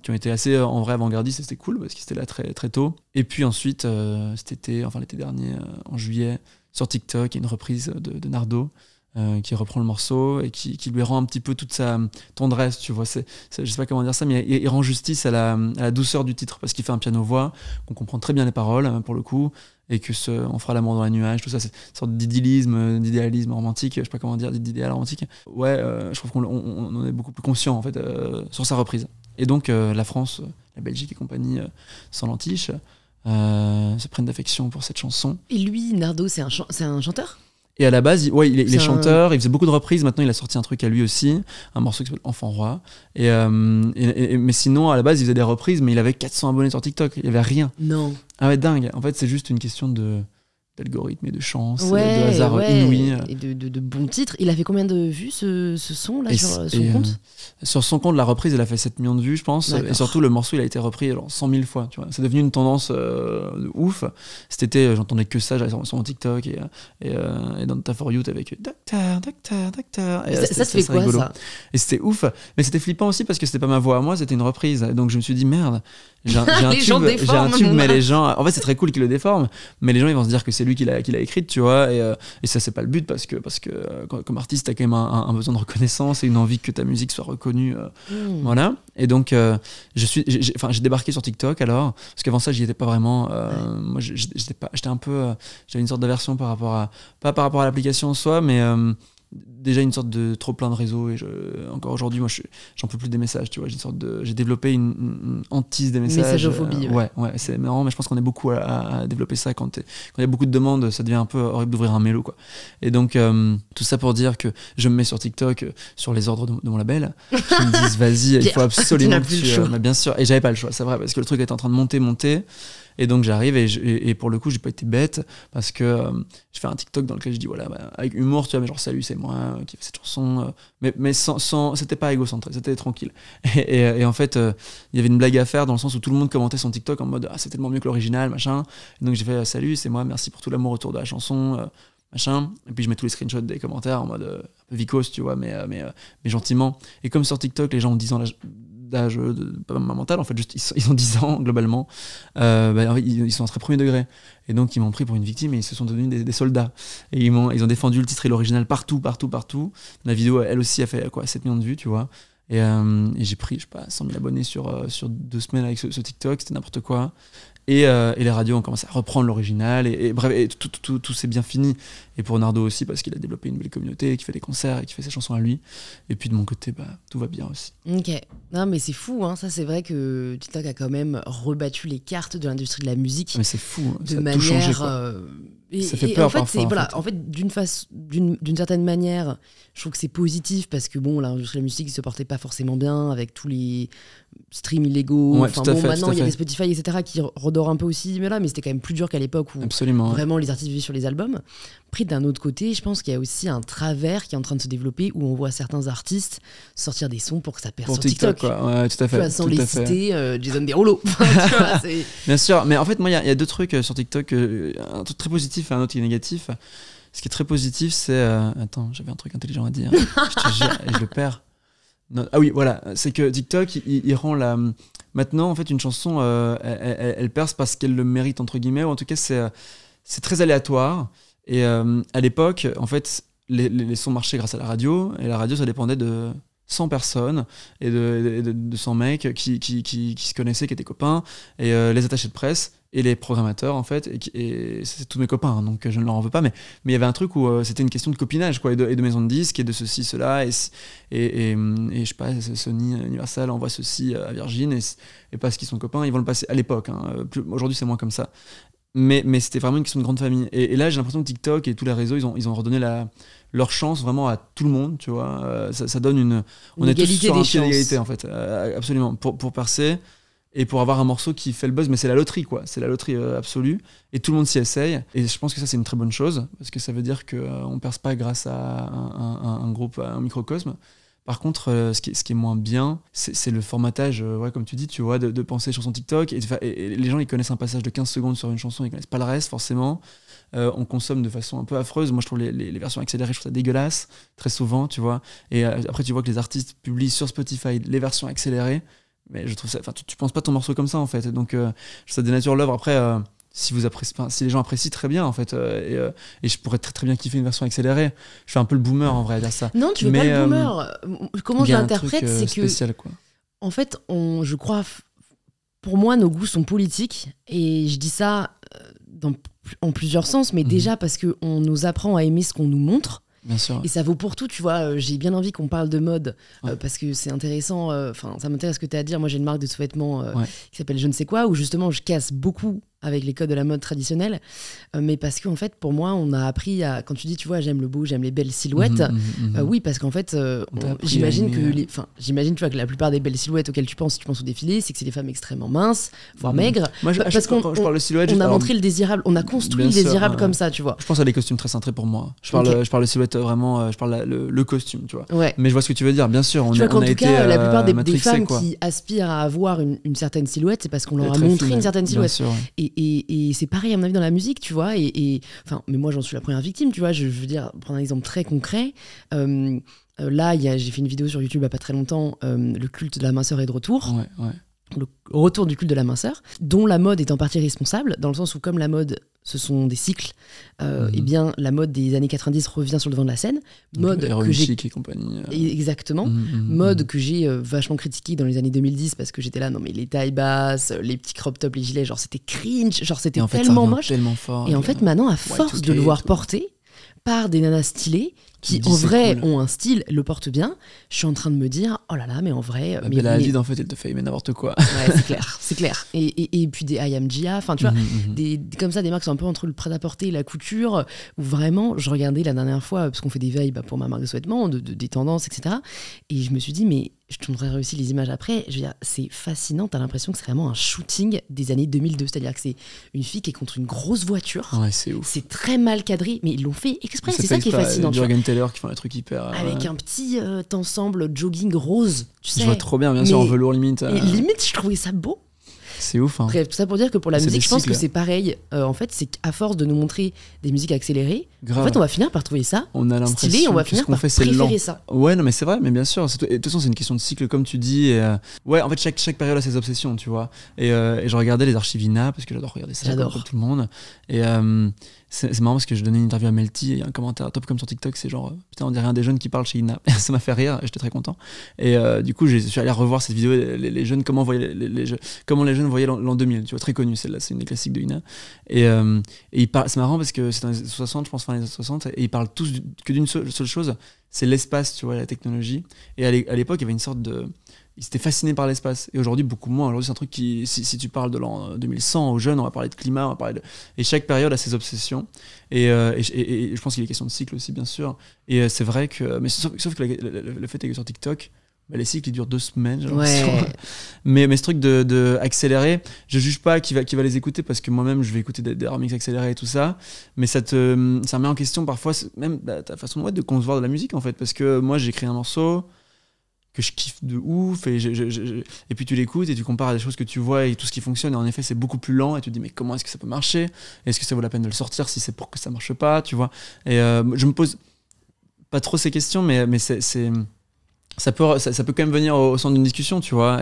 qui ont été assez en vrai avant-gardistes, et c'était cool parce qu'ils étaient là très, très tôt. Et puis ensuite, l'été dernier, en juillet, sur TikTok, il y a une reprise de Nardo qui reprend le morceau et qui lui rend un petit peu toute sa tendresse, tu vois. Je sais pas comment dire ça, mais il rend justice à la douceur du titre parce qu'il fait un piano-voix, qu'on comprend très bien les paroles pour le coup, et que on fera l'amour dans les nuages, tout ça, c'est une sorte d'idéalisme romantique, je sais pas comment dire, d'idéal romantique. Ouais, je trouve qu'on en est beaucoup plus conscient en fait sur sa reprise. Et donc la France, la Belgique et compagnie sans l'entiche se prennent d'affection pour cette chanson.
Et lui, Nardo, c'est un chanteur ?
Et à la base, il est chanteur, il faisait beaucoup de reprises, maintenant il a sorti un truc à lui aussi, un morceau qui s'appelle Enfant Roi. Mais sinon, à la base, il faisait des reprises, mais il avait 400 abonnés sur TikTok, il n'y avait rien.
Non.
Ah ouais, dingue. En fait, c'est juste une question d'algorithme et de chance, de hasard inouï.
Et de bons titres. Il a fait combien de vues ce son là sur son compte
Sur son compte, la reprise, elle a fait 7 millions de vues, je pense. D'accord. Et surtout, le morceau, il a été repris genre 100 000 fois. Tu vois. C'est devenu une tendance de ouf. Cet été, j'entendais que ça, j'allais sur mon TikTok et dans ta For You, avec Docteur.
Ça te fait quoi, rigolo. Ça
et c'était ouf. Mais c'était flippant aussi parce que c'était pas ma voix à moi, c'était une reprise. Donc je me suis dit, merde, j'ai un tube, mais les gens. En fait, c'est très cool qu'ils le déforment, mais les gens, ils vont se dire que c'est lui qui l'a écrite, tu vois. Et ça, c'est pas le but parce que comme artiste, t'as quand même un besoin de reconnaissance et une envie que ta musique soit reconnue. Voilà. Et donc, j'ai débarqué sur TikTok alors, parce qu'avant ça, j'y étais pas vraiment. Moi, j'étais un peu. J'avais une sorte d'aversion pas par rapport à l'application en soi, mais. Déjà une sorte de trop plein de réseaux et encore aujourd'hui moi j'en peux plus des messages, tu vois, j'ai développé une hantise des messages,
messageophobie.
Ouais, c'est marrant, mais je pense qu'on est beaucoup à développer ça quand il y a beaucoup de demandes, ça devient un peu horrible d'ouvrir un mélo, quoi. Et donc tout ça pour dire que je me mets sur TikTok sur les ordres de mon label, qui me disent vas-y, il faut absolument que tu... bien sûr, et j'avais pas le choix, c'est vrai, parce que le truc était en train de monter, Et donc j'arrive et pour le coup j'ai pas été bête parce que je fais un TikTok dans lequel je dis voilà avec humour tu vois mais genre salut c'est moi qui fais cette chanson mais sans c'était pas égocentré, c'était tranquille et en fait il y avait une blague à faire dans le sens où tout le monde commentait son TikTok en mode ah c'est tellement mieux que l'original machin et donc j'ai fait salut c'est moi merci pour tout l'amour autour de la chanson machin et puis je mets tous les screenshots des commentaires en mode un peu vicose tu vois mais gentiment et comme sur TikTok les gens ont 10 ans d'âge pas mental en fait juste ils ont 10 ans globalement ils sont à très premier degré et donc ils m'ont pris pour une victime et ils se sont devenus des soldats et ils ont défendu le titre et l'original partout la vidéo elle aussi a fait quoi 7 millions de vues tu vois et j'ai pris je sais pas 100 000 abonnés sur 2 semaines avec ce TikTok c'était n'importe quoi et les radios ont commencé à reprendre l'original et bref et tout s'est bien fini et pour Nardo aussi parce qu'il a développé une belle communauté qui fait des concerts et qui fait ses chansons à lui et puis de mon côté tout va bien aussi.
Ok, non mais c'est fou hein. Ça c'est vrai que TikTok a quand même rebattu les cartes de l'industrie de la musique
mais c'est fou
de
ça a
manière
tout changé, quoi. Ça fait peur
en fait,
parfois,
en fait d'une certaine manière je trouve que c'est positif parce que bon l'industrie de la musique se portait pas forcément bien avec tous les streams illégaux maintenant il y a des Spotify etc qui redorent un peu aussi mais c'était quand même plus dur qu'à l'époque où
absolument
vraiment les artistes vivaient sur les albums. Après d'un autre côté je pense qu'il y a aussi un travers qui est en train de se développer où on voit certains artistes sortir des sons pour que ça perce sur TikTok
quoi. Ouais, tout à fait,
sans les citer Jason Derulo
bien sûr mais en fait moi il y a deux trucs sur TikTok un truc très positif et un autre qui est négatif. Ce qui est très positif c'est attends j'avais un truc intelligent à dire je te jure et je le perds. Non, ah oui voilà c'est que TikTok il rend maintenant en fait une chanson elle perce parce qu'elle le mérite entre guillemets ou en tout cas c'est très aléatoire et à l'époque en fait les sons marchaient grâce à la radio et la radio ça dépendait de 100 personnes et de 100 mecs qui se connaissaient, qui étaient copains et les attachés de presse et les programmateurs en fait et c'est tous mes copains hein, donc je ne leur en veux pas mais il y avait un truc où c'était une question de copinage quoi et de maison de disques et de ceci cela et je sais pas Sony Universal envoie ceci à Virgin et parce qu'ils sont copains ils vont le passer à l'époque hein. Aujourd'hui c'est moins comme ça mais c'était vraiment une question de grande famille et là j'ai l'impression que TikTok et tous les réseaux ils ont redonné leur chance vraiment à tout le monde tu vois ça donne on est tous sur un pied d'égalité en fait absolument pour percer et pour avoir un morceau qui fait le buzz mais c'est la loterie quoi c'est la loterie absolue et tout le monde s'y essaye et je pense que ça c'est une très bonne chose parce que ça veut dire qu'on perce pas grâce à un groupe à un microcosme. Par contre, ce qui est moins bien, c'est le formatage, comme tu dis, tu vois, de penser chanson TikTok. Et les gens, ils connaissent un passage de 15 secondes sur une chanson, ils connaissent pas le reste, forcément. On consomme de façon un peu affreuse. Moi, je trouve les versions accélérées, je trouve ça dégueulasse, très souvent, tu vois. Et après, tu vois que les artistes publient sur Spotify les versions accélérées. Mais je trouve ça... Enfin, tu penses pas ton morceau comme ça, en fait. Donc, ça dénature l'œuvre. Après... si les gens apprécient très bien en fait et je pourrais très très bien kiffer une version accélérée. Je fais un peu le boomer en vrai à dire ça.
Non tu fais pas le boomer. Comment je l'interprète c'est
spécial, quoi.
En fait je crois pour moi nos goûts sont politiques et je dis ça en plusieurs sens mais déjà parce qu'on nous apprend à aimer ce qu'on nous montre.
Bien sûr.
Et ça vaut pour tout, tu vois. J'ai bien envie qu'on parle de mode parce que c'est intéressant. Ça m'intéresse ce que tu as à dire. Moi, j'ai une marque de sous-vêtements qui s'appelle Je ne sais quoi, où justement je casse beaucoup avec les codes de la mode traditionnelle, mais parce qu'en fait, pour moi, on a appris à... Quand tu dis, tu vois, j'aime le beau, j'aime les belles silhouettes, oui, parce qu'en fait, j'imagine tu vois, que la plupart des belles silhouettes auxquelles tu penses au défilé, c'est que c'est des femmes extrêmement minces, voire maigres.
Moi, quand je parle de silhouette,
on a montré le désirable, on a construit le désirable comme ça, tu vois.
Je pense à des costumes très cintrés pour moi. Je parle de silhouette vraiment, je parle le costume, tu vois.
Ouais.
Mais je vois ce que tu veux dire, bien sûr.
Tu vois qu'en tout cas, la plupart des femmes qui aspirent à avoir une certaine silhouette, c'est parce qu'on leur a montré une certaine silhouette. Et c'est pareil à mon avis dans la musique, tu vois. Mais moi, j'en suis la première victime, tu vois. Je veux dire, prendre un exemple très concret. Là, j'ai fait une vidéo sur YouTube il n'y a pas très longtemps. Le culte de la minceur est de retour.
Ouais.
Le retour du culte de la minceur, dont la mode est en partie responsable, dans le sens où comme la mode, ce sont des cycles, et bien la mode des années 90 revient sur le devant de la scène. Mode que j'ai...
et compagnie.
Exactement. Mode que j'ai vachement critiqué dans les années 2010 parce que j'étais là, non mais les tailles basses, les petits crop tops, les gilets, genre c'était cringe, genre c'était tellement moche.
Tellement fort.
Et en fait maintenant, à force de le voir porter par des nanas stylées, qui
dis,
en
c'est
vrai
cool.
ont un style, le portent bien, je suis en train de me dire, oh là là, mais en vrai...
La
mais,
Bella Hadid, en fait, elle te fait aimer n'importe quoi.
Ouais, c'est clair. Et puis des I Am Gia, enfin tu vois,
Mhm.
comme ça, des marques sont un peu entre le prêt-à-porter et la couture, où vraiment, je regardais la dernière fois, parce qu'on fait des veilles pour ma marque de sous-vêtements, des tendances, etc. Et je me suis dit, mais je te montrerai aussi les images après, je veux dire, c'est fascinant, t'as l'impression que c'est vraiment un shooting des années 2002, c'est-à-dire que c'est une fille qui est contre une grosse voiture,
Ouais, c'est ouf.
c'est très mal cadré, mais ils l'ont fait exprès, c'est
fait
ça qui est
exprès,
fascinant. tu vois.
Jürgen Teller qui font des trucs hyper.
Avec un petit ensemble jogging rose, tu sais.
Je vois trop bien, bien sûr, en
Mais-
velours limite.
Et limite, je trouvais ça beau.
C'est ouf. Hein.
Bref, tout ça pour dire que pour la
C'est
musique,
des
je pense
cycles.
que c'est pareil. En fait, c'est qu'à force de nous montrer des musiques accélérées,
Grave.
en fait, on va finir par trouver ça
On a l'impression
stylé et on va
que
finir
ce qu'on
par
fait, c'est lent.
préférer ça.
Ouais, non, mais c'est vrai, mais bien sûr. Et de toute façon, c'est une question de cycle, comme tu dis. Et, ouais, en fait, chaque période a ses obsessions, tu vois. Et je regardais les archives INA, parce que j'adore regarder ça,
J'adore.
comme tout le monde. Et c'est marrant parce que je donnais une interview à Melty, et il y a un commentaire top comme sur TikTok, c'est genre, putain, on dirait un des jeunes qui parle chez INA. Ça m'a fait rire, et j'étais très content. Et du coup, je suis allé revoir cette vidéo, les jeunes, comment les jeunes voyaient l'an 2000, tu vois, très connu, celle-là, c'est une des classiques de INA. Et c'est marrant parce que c'est dans les années 60, je pense, fin des années 60, et ils parlent tous que d'une seule chose, c'est l'espace, tu vois, la technologie. Et à l'époque, il y avait une sorte de... Ils étaient fascinés par l'espace. Et aujourd'hui, beaucoup moins. Aujourd'hui, c'est un truc qui... Si tu parles de l'an 2100 aux jeunes, on va parler de climat, on va parler de... Et chaque période a ses obsessions. Et je pense qu'il est question de cycle aussi, bien sûr. Et c'est vrai que... Mais sauf que le fait est que sur TikTok, bah, les cycles, ils durent 2 semaines, j'ai l'impression.
Ouais.
Mais ce truc de accélérer, je juge pas qui va les écouter parce que moi-même je vais écouter des remixes accélérés et tout ça, mais ça remet en question parfois même ta façon de concevoir de la musique en fait, parce que moi j'ai écrit un morceau que je kiffe de ouf et puis tu l'écoutes et tu compares à des choses que tu vois et tout ce qui fonctionne, et en effet c'est beaucoup plus lent et tu te dis mais comment est-ce que ça peut marcher, est-ce que ça vaut la peine de le sortir si c'est pour que ça marche pas, tu vois. Et je me pose pas trop ces questions, mais ça peut quand même venir au centre d'une discussion, tu vois,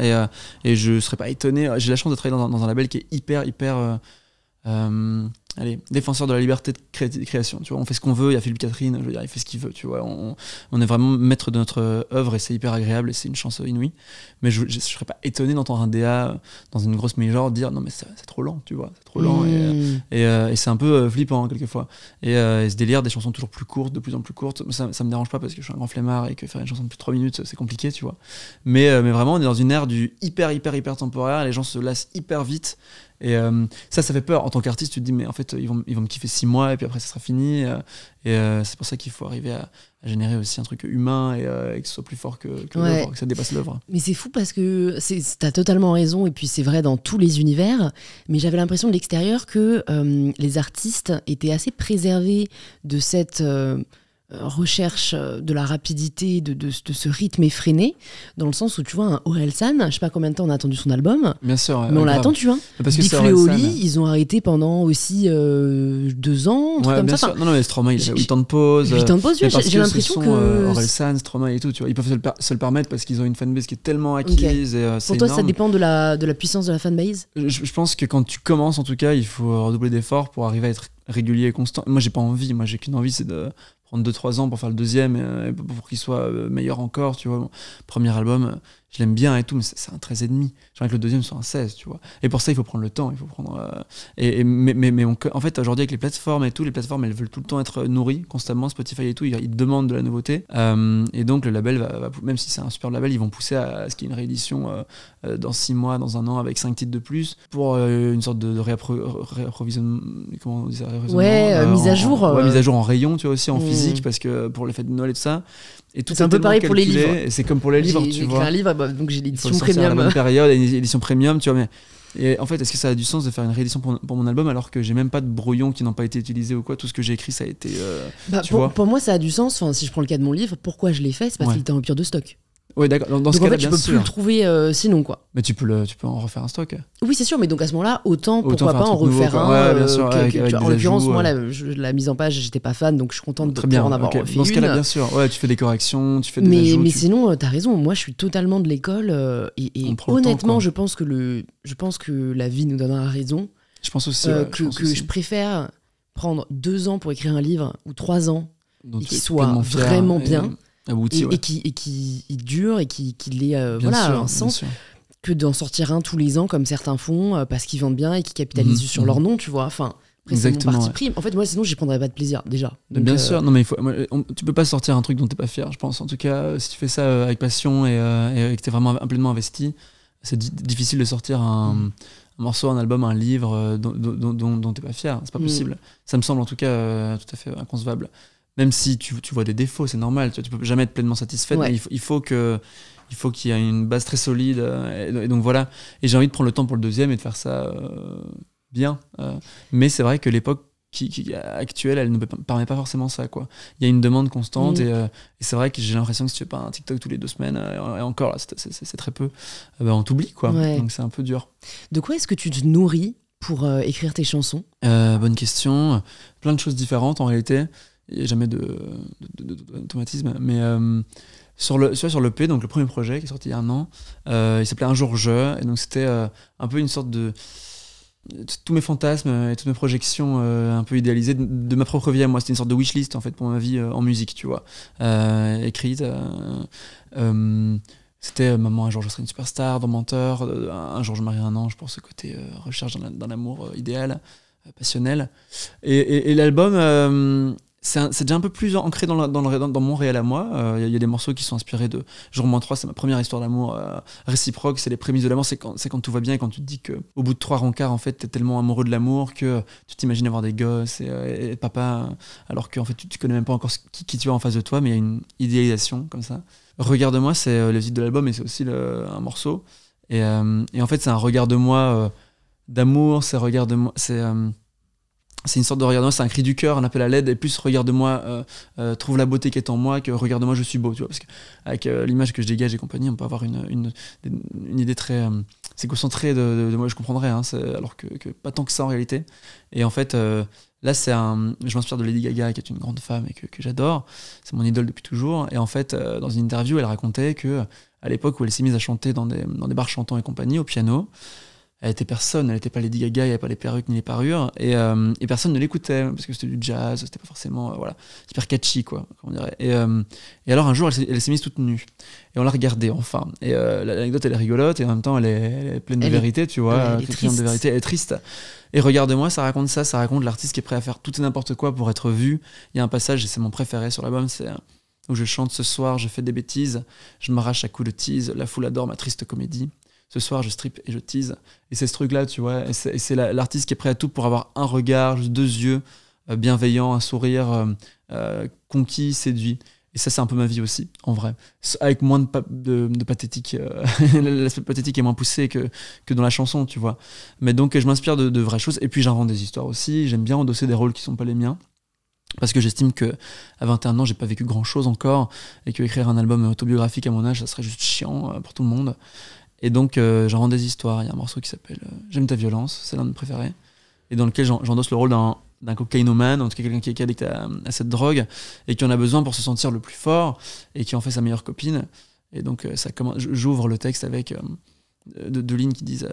et je serais pas étonné. J'ai la chance de travailler dans un label qui est hyper défenseur de la liberté de création, tu vois. On fait ce qu'on veut, il y a Philippe Catherine, je veux dire, il fait ce qu'il veut, tu vois. On est vraiment maître de notre œuvre et c'est hyper agréable et c'est une chance inouïe. Mais je serais pas étonné d'entendre un DA dans une grosse major dire non mais c'est trop lent, tu vois, c'est trop lent. Et c'est un peu flippant hein, quelquefois. Et ce délire des chansons toujours plus courtes, de plus en plus courtes, ça me dérange pas parce que je suis un grand flemmard et que faire une chanson de plus de 3 minutes c'est compliqué, tu vois. Mais vraiment on est dans une ère du hyper temporaire, les gens se lassent hyper vite. Et ça fait peur. En tant qu'artiste, tu te dis, mais en fait, ils vont me kiffer 6 mois et puis après, ça sera fini. C'est pour ça qu'il faut arriver à générer aussi un truc humain et que ce soit plus fort que
Ouais.
l'œuvre, que ça dépasse l'œuvre.
Mais c'est fou parce que t'as totalement raison, et puis c'est vrai dans tous les univers, mais j'avais l'impression de l'extérieur que les artistes étaient assez préservés de cette recherche de la rapidité, de ce rythme effréné, dans le sens où tu vois un Orelsan, je sais pas combien de temps on a attendu son album,
Bien sûr.
mais on l'a
grave.
attendu, hein.
Parce que
Big
c'est
Flo et
Orelsan.
Oli, ils ont arrêté pendant aussi 2 ans, un truc
Ouais,
comme
bien
ça.
sûr. Non, mais Stromae, il a
j'ai-
8 ans de pause.
8 ans de pause,
Mais parce
j'ai
que
l'impression
ce sont,
que...
Orelsan, Stromae et tout, tu vois. Ils peuvent se le permettre parce qu'ils ont une fanbase qui est tellement acquise. Et, c'est
Pour toi,
énorme.
ça dépend de la puissance de la fanbase?
Je pense que quand tu commences, en tout cas, il faut redoubler d'efforts pour arriver à être régulier et constant. Moi, j'ai pas envie. Moi, j'ai qu'une envie, c'est de prendre 2-3 ans pour faire le deuxième et pour qu'il soit meilleur encore, tu vois. Mon premier album, je l'aime bien et tout, mais c'est un 13,5. J'aimerais que le deuxième soit un 16, tu vois. Et pour ça, il faut prendre le temps. Il faut prendre. Mais en fait, aujourd'hui, avec les plateformes et tout, les plateformes, elles veulent tout le temps être nourries constamment. Spotify et tout, ils demandent de la nouveauté. Et donc, le label même si c'est un super label, ils vont pousser à ce qu'il y ait une réédition dans 6 mois, dans 1 an, avec 5 titres de plus, pour une sorte de réapprovisionnement. Comment on dit ça,
Ouais, mise à jour.
Ouais, mise à jour en rayon, tu vois, aussi en physique, parce que pour les fêtes de Noël et tout ça. Et tout
C'est un peu pareil pour les livres.
Et c'est comme pour les livres,
J'ai
tu
écrit
vois.
un livre, donc j'ai
Il faut
l'édition
le sortir à la
premium.
bonne période, une édition premium, tu vois. Et en fait, est-ce que ça a du sens de faire une réédition pour mon album alors que j'ai même pas de brouillons qui n'ont pas été utilisés ou quoi? Tout ce que j'ai écrit, ça a été. Tu vois.
Pour moi, ça a du sens. Enfin, si je prends le cas de mon livre, pourquoi je l'ai fait? C'est parce
Ouais.
qu'il était en rupture de stock.
Ouais, d'accord. Dans ce
Donc en
cas-là,
fait, tu
bien
peux plus
sûr.
le trouver sinon, quoi.
Mais tu peux en refaire un stock.
Oui, c'est sûr, mais donc à ce moment-là, autant pourquoi
faire
pas
un
en
truc nouveau,
refaire
quoi.
un.
Ouais, bien sûr, avec
en
des
l'occurrence,
ajouts,
moi, la mise en page, j'étais pas fan, donc je suis contente de
Très bien.
pouvoir en avoir
Ok.
refait
Dans ce cas-là,
une.
bien sûr. Ouais, tu fais des corrections, tu fais des
Mais
ajouts.
sinon, t'as raison. Moi, je suis totalement de l'école. Et
On prend le temps,
honnêtement,
quoi.
je pense que la vie nous donnera raison.
Je pense aussi.
Je préfère prendre 2 ans pour écrire un livre ou 3 ans
Donc,
et qu'il
t'es
soit
pleinement fier
vraiment
et
bien
abouti, ouais.
et qui dure et qu'il ait
Bien
voilà,
sûr,
un
bien
sens,
sûr.
que d'en sortir un tous les ans comme certains font parce qu'ils vendent bien et qui capitalisent sur leur nom, tu vois. Enfin, Après, c'est mon
Exactement,
parti
ouais.
pris. En fait, moi, sinon, j'y prendrais pas de plaisir, déjà. Donc,
Bien sûr, non mais tu peux pas sortir un truc dont t'es pas fier, je pense. En tout cas, si tu fais ça avec passion et que t'es vraiment pleinement investi, c'est difficile de sortir un morceau, un album, un livre dont t'es pas fier. C'est pas possible. Ça me semble en tout cas tout à fait inconcevable. Même si tu vois des défauts, c'est normal. Tu peux jamais être pleinement satisfait.
Ouais.
Mais il faut qu'il y ait une base très solide. Et donc voilà. Et j'ai envie de prendre le temps pour le deuxième et de faire ça bien. Mais c'est vrai que l'époque qui actuelle, elle ne permet pas forcément ça, quoi. Il y a une demande constante et c'est vrai que j'ai l'impression que si tu fais pas un TikTok tous les 2 semaines et encore là c'est très peu, on t'oublie, quoi.
Ouais.
Donc c'est un peu dur.
De quoi est-ce que tu te nourris pour écrire tes chansons?
Bonne question. Plein de choses différentes en réalité. Il n'y a jamais d'automatisme, mais sur l'EP, donc le premier projet qui est sorti il y a 1 an, il s'appelait Un jour je, et donc c'était un peu une sorte de tous mes fantasmes et toutes mes projections un peu idéalisées de ma propre vie à moi. C'était une sorte de wishlist en fait pour ma vie en musique, tu vois, écrite. C'était maman, un jour je serai une superstar, dans Menteur, un jour je marierai un ange, pour ce côté recherche d'un amour idéal, passionnel. Et l'album, c'est déjà un peu plus ancré dans mon réel à moi. Il y a des morceaux qui sont inspirés de Jour -3, c'est ma première histoire d'amour réciproque, c'est les prémices de l'amour, c'est quand tout va bien et quand tu te dis qu'au bout de 3 rencarts, en fait, t'es tellement amoureux de l'amour que tu t'imagines avoir des gosses et papa, alors qu'en fait, tu connais même pas encore qui tu as en face de toi, mais il y a une idéalisation comme ça. Regarde-moi, c'est le titre de l'album et c'est aussi un morceau. Et en fait, c'est un regard de moi d'amour, c'est une sorte de regarde-moi, c'est un cri du cœur, un appel à l'aide, et plus regarde-moi, trouve la beauté qui est en moi, que regarde-moi, je suis beau, tu vois, parce qu'avec l'image que je dégage et compagnie, on peut avoir une idée très égocentrée de moi, je comprendrais, hein, alors que pas tant que ça en réalité. Et en fait, là, je m'inspire de Lady Gaga, qui est une grande femme et que j'adore, c'est mon idole depuis toujours, et en fait, dans une interview, elle racontait que à l'époque où elle s'est mise à chanter dans des bars chantants et compagnie, au piano, elle était personne, elle était pas Lady Gaga, il n'y avait pas les perruques ni les parures, et personne ne l'écoutait, parce que c'était du jazz, c'était pas forcément hyper catchy, quoi, on dirait. Et alors un jour, elle s'est mise toute nue, et on l'a regardée, enfin. Et l'anecdote, elle est rigolote, et en même temps, elle est pleine de vérité, tu vois,
elle est triste.
de vérité, elle est triste. Et regarde-moi, ça raconte l'artiste qui est prêt à faire tout et n'importe quoi pour être vu. Il y a un passage, et c'est mon préféré sur l'album, c'est où je chante: ce soir, je fais des bêtises, je m'arrache à coups de tease, la foule adore ma triste comédie. Ce soir, je strip et je tease. Et c'est ce truc-là, tu vois. Et c'est l'artiste qui est prêt à tout pour avoir un regard, juste 2 yeux, bienveillants, un sourire conquis, séduit. Et ça, c'est un peu ma vie aussi, en vrai. Avec moins de pathétique. L'aspect pathétique est moins poussé que dans la chanson, tu vois. Mais donc, je m'inspire de vraies choses. Et puis, j'invente des histoires aussi. J'aime bien endosser des rôles qui sont pas les miens. Parce que j'estime qu'à 21 ans, j'ai pas vécu grand-chose encore. Et qu'écrire un album autobiographique à mon âge, ça serait juste chiant pour tout le monde. Et donc, j'en rends des histoires. Il y a un morceau qui s'appelle J'aime ta violence, c'est l'un de mes préférés, et dans lequel j'endosse le rôle d'un cocaïnomane, en tout cas quelqu'un qui est addict à cette drogue, et qui en a besoin pour se sentir le plus fort, et qui en fait sa meilleure copine. Et donc, j'ouvre le texte avec 2 lignes qui disent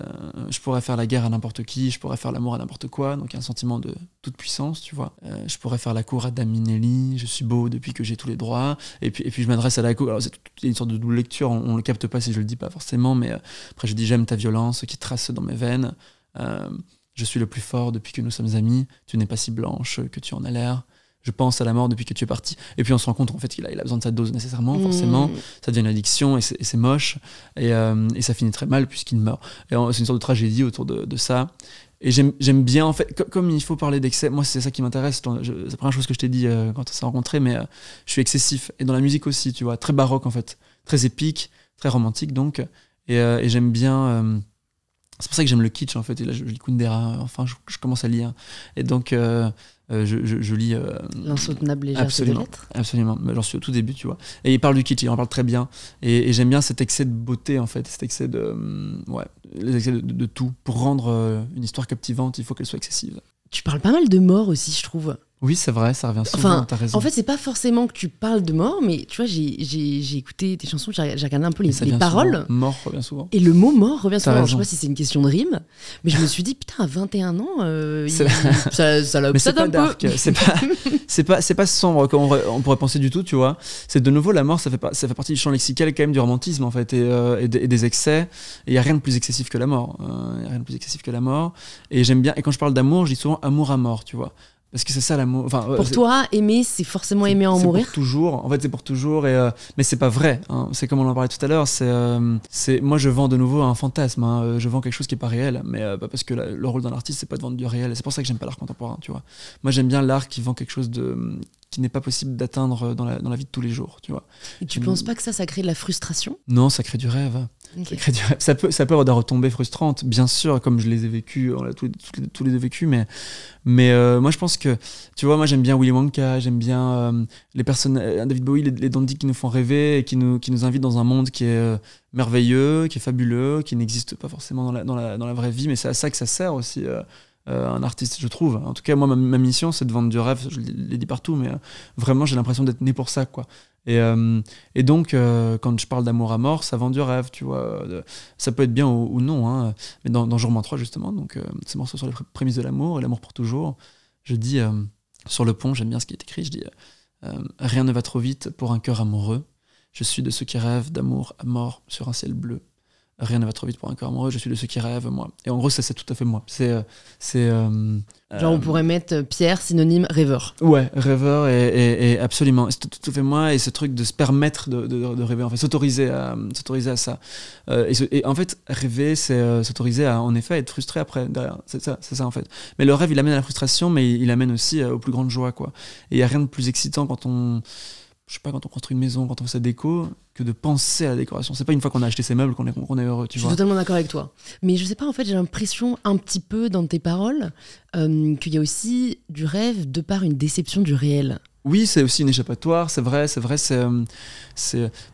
je pourrais faire la guerre à n'importe qui, je pourrais faire l'amour à n'importe quoi, donc un sentiment de toute puissance, tu vois. Je pourrais faire la cour à Dame Minelli, je suis beau depuis que j'ai tous les droits, et puis je m'adresse à la cour. Alors c'est une sorte de double lecture, on le capte pas si je le dis pas forcément, mais après je dis: j'aime ta violence qui trace dans mes veines, je suis le plus fort depuis que nous sommes amis, tu n'es pas si blanche que tu en as l'air, je pense à la mort depuis que tu es parti. Et puis on se rend compte en fait qu'il a besoin de sa dose nécessairement, forcément. Ça devient une addiction et c'est moche. Et ça finit très mal puisqu'il meurt. Et c'est une sorte de tragédie autour de ça. Et j'aime bien, en fait, comme il faut parler d'excès, moi c'est ça qui m'intéresse. C'est la première chose que je t'ai dit quand on s'est rencontrés, mais je suis excessif. Et dans la musique aussi, tu vois, très baroque en fait. Très épique, très romantique donc. Et j'aime bien... c'est pour ça que j'aime le kitsch en fait. Et là je lis Kundera, enfin je commence à lire. Et donc... je lis
L'insoutenable légèreté des lettres.
Absolument, j'en suis au tout début, tu vois. Et il parle du kitsch, il en parle très bien. Et j'aime bien cet excès de beauté, en fait, cet excès les excès de tout. Pour rendre une histoire captivante, il faut qu'elle soit excessive.
Tu parles pas mal de mort aussi, je trouve.
Oui, c'est vrai, ça revient souvent,
Enfin,
t'as raison.
en fait, c'est pas forcément que tu parles de mort, mais tu vois, j'ai écouté tes chansons, j'ai regardé un peu
Mais ça
les
vient
paroles.
souvent. Mort revient souvent.
Et le mot mort revient
T'as
souvent. Je sais
raison.
pas si c'est une question de rime, mais je me suis dit, putain, à 21 ans,
C'est-
ça
Mais c'est
l'obsède
pas
un peu.
dark, c'est pas sombre comme on pourrait penser du tout, tu vois. C'est de nouveau la mort, ça fait partie du champ lexical quand même du romantisme en fait et des excès. Et il y a rien de plus excessif que la mort. Y a rien de plus excessif que la mort. Et j'aime bien. Et quand je parle d'amour, je dis souvent amour à mort, tu vois. Parce que c'est ça l'amour. Enfin,
Pour toi, aimer, c'est forcément aimer en
c'est
mourir.
pour toujours. En fait, c'est pour toujours. Mais c'est pas vrai. Hein. C'est comme on en parlait tout à l'heure. Moi, je vends de nouveau un fantasme. Hein. Je vends quelque chose qui est pas réel. Mais parce que le rôle d'un artiste, c'est pas de vendre du réel. Et c'est pour ça que j'aime pas l'art contemporain. Tu vois. Moi, j'aime bien l'art qui vend quelque chose qui n'est pas possible d'atteindre dans la vie de tous les jours. Tu vois.
Et tu penses pas que ça crée de la frustration?
Non, ça crée du rêve.
Ok.
Ça crée du rêve. Ça peut avoir des retombées frustrantes, bien sûr, comme je les ai vécues. On l'a tous les deux vécues. Mais moi, je pense que, tu vois, moi, j'aime bien Willy Wonka, j'aime bien les personnes, David Bowie, les dandies qui nous font rêver et qui nous invitent dans un monde qui est merveilleux, qui est fabuleux, qui n'existe pas forcément dans la vraie vie, mais c'est à ça que ça sert aussi. Un artiste, je trouve. En tout cas, moi, ma mission, c'est de vendre du rêve. Je l'ai dit partout, mais vraiment, j'ai l'impression d'être né pour ça, quoi. Et donc, quand je parle d'amour à mort, ça vend du rêve, tu vois. Ça peut être bien ou non. Hein. Mais dans Jour -3, justement, donc, ce morceau sur les prémices de l'amour et l'amour pour toujours, je dis, sur le pont, j'aime bien ce qui est écrit, je dis rien ne va trop vite pour un cœur amoureux. Je suis de ceux qui rêvent d'amour à mort sur un ciel bleu. Rien ne va trop vite pour un cœur amoureux, je suis de ceux qui rêvent, moi. Et en gros, ça, c'est tout à fait moi.
Genre, on pourrait mettre Pierre, synonyme rêveur.
Ouais, rêveur, et absolument. C'est tout à fait moi, et ce truc de se permettre de rêver, en fait, s'autoriser à ça. Et en fait, rêver, c'est s'autoriser à, en effet, être frustré après, derrière. C'est ça, en fait. Mais le rêve, il amène à la frustration, mais il amène aussi aux plus grandes joies, quoi. Et il n'y a rien de plus excitant quand on construit une maison, quand on fait sa déco, que de penser à la décoration. C'est pas une fois qu'on a acheté ses meubles qu'on est heureux, tu vois.
Je suis totalement d'accord avec toi. Mais je sais pas, en fait, j'ai l'impression un petit peu dans tes paroles qu'il y a aussi du rêve de par une déception du réel.
Oui, c'est aussi une échappatoire, c'est vrai.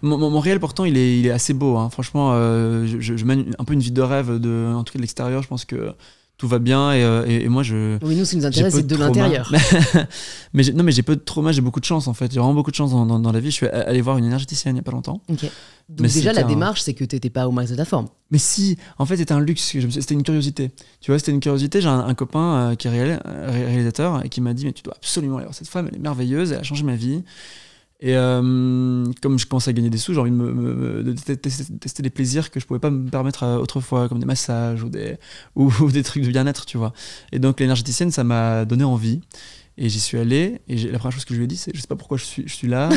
Mon réel, pourtant, il est assez beau. Hein. Franchement, je mène un peu une vie de rêve, en tout cas de l'extérieur. Je pense que tout va bien et moi
Oui, nous, ce qui nous intéresse, c'est de l'intérieur.
mais j'ai peu de trauma, j'ai beaucoup de chance en fait. J'ai vraiment beaucoup de chance dans la vie. Je suis allé voir une énergéticienne il n'y a pas longtemps.
Ok. Donc déjà, la démarche, c'est que tu n'étais pas au max de ta forme.
Mais si, en fait, c'était un luxe. C'était une curiosité. Tu vois, c'était une curiosité. J'ai un copain qui est réalisateur et qui m'a dit mais tu dois absolument aller voir cette femme, elle est merveilleuse, elle a changé ma vie. Et comme je commence à gagner des sous, j'ai envie de tester des plaisirs que je pouvais pas me permettre autrefois, comme des massages ou des trucs de bien-être, tu vois. Et donc l'énergéticienne, ça m'a donné envie. Et j'y suis allé, et la première chose que je lui ai dit, c'est je sais pas pourquoi je suis là.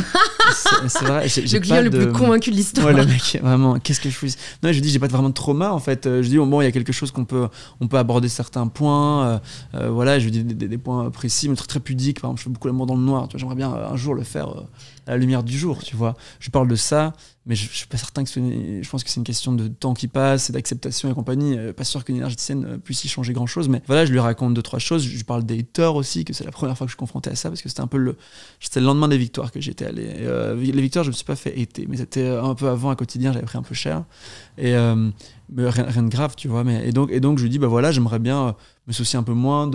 C'est vrai,
le client le plus convaincu de l'histoire.
Ouais, le mec, vraiment, qu'est-ce que je fais? Non, je lui dis, j'ai pas vraiment de trauma en fait. Je dis, bon, il y a quelque chose on peut aborder certains points. Voilà, je lui dis des points précis, mais très pudiques. Par exemple, je fais beaucoup l'amour dans le noir. Tu vois, j'aimerais bien un jour le faire à la lumière du jour, tu vois. Je parle de ça, mais je suis pas certain que je pense que c'est une question de temps qui passe et d'acceptation et compagnie. Pas sûr qu'une énergéticienne puisse y changer grand chose, mais voilà, je lui raconte 2-3 choses. Je lui parle des haters aussi, que c'est la première fois que je suis confronté à ça, parce que c'était un peu c'était le lendemain des victoires que j'étais allé. Les victoires, je me suis pas fait hater, mais c'était un peu avant, à quotidien, j'avais pris un peu cher. Et mais rien de grave, tu vois. Et donc je lui dis, bah voilà, j'aimerais bien me soucier un peu moins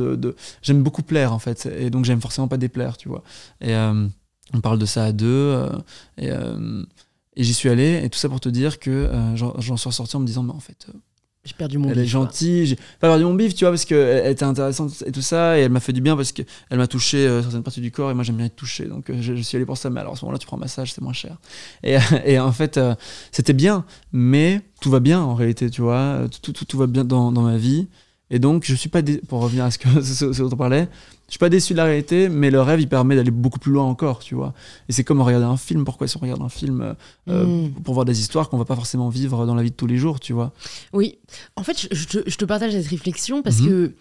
j'aime beaucoup plaire en fait, et donc j'aime forcément pas déplaire, tu vois. Et on parle de ça à deux, et j'y suis allé, et tout ça pour te dire que j'en suis ressorti en me disant, mais en fait,
j'ai perdu mon bif.
Elle est gentille, j'ai pas perdu mon bif, tu vois, parce qu'elle était intéressante et tout ça, et elle m'a fait du bien parce qu'elle m'a touché certaines parties du corps, et moi j'aime bien être touché, donc je suis allé pour ça. Mais alors à ce moment-là, tu prends un massage, c'est moins cher. Et en fait, c'était bien, mais tout va bien en réalité, tu vois, tout va bien dans ma vie. Et donc, je suis pas pour revenir à ce dont on parlait, je suis pas déçu de la réalité, mais le rêve, il permet d'aller beaucoup plus loin encore, tu vois. Et c'est comme regarder un film. Pourquoi si on regarde un film pour voir des histoires qu'on va pas forcément vivre dans la vie de tous les jours, tu vois.
Oui. En fait, je te partage cette réflexion parce que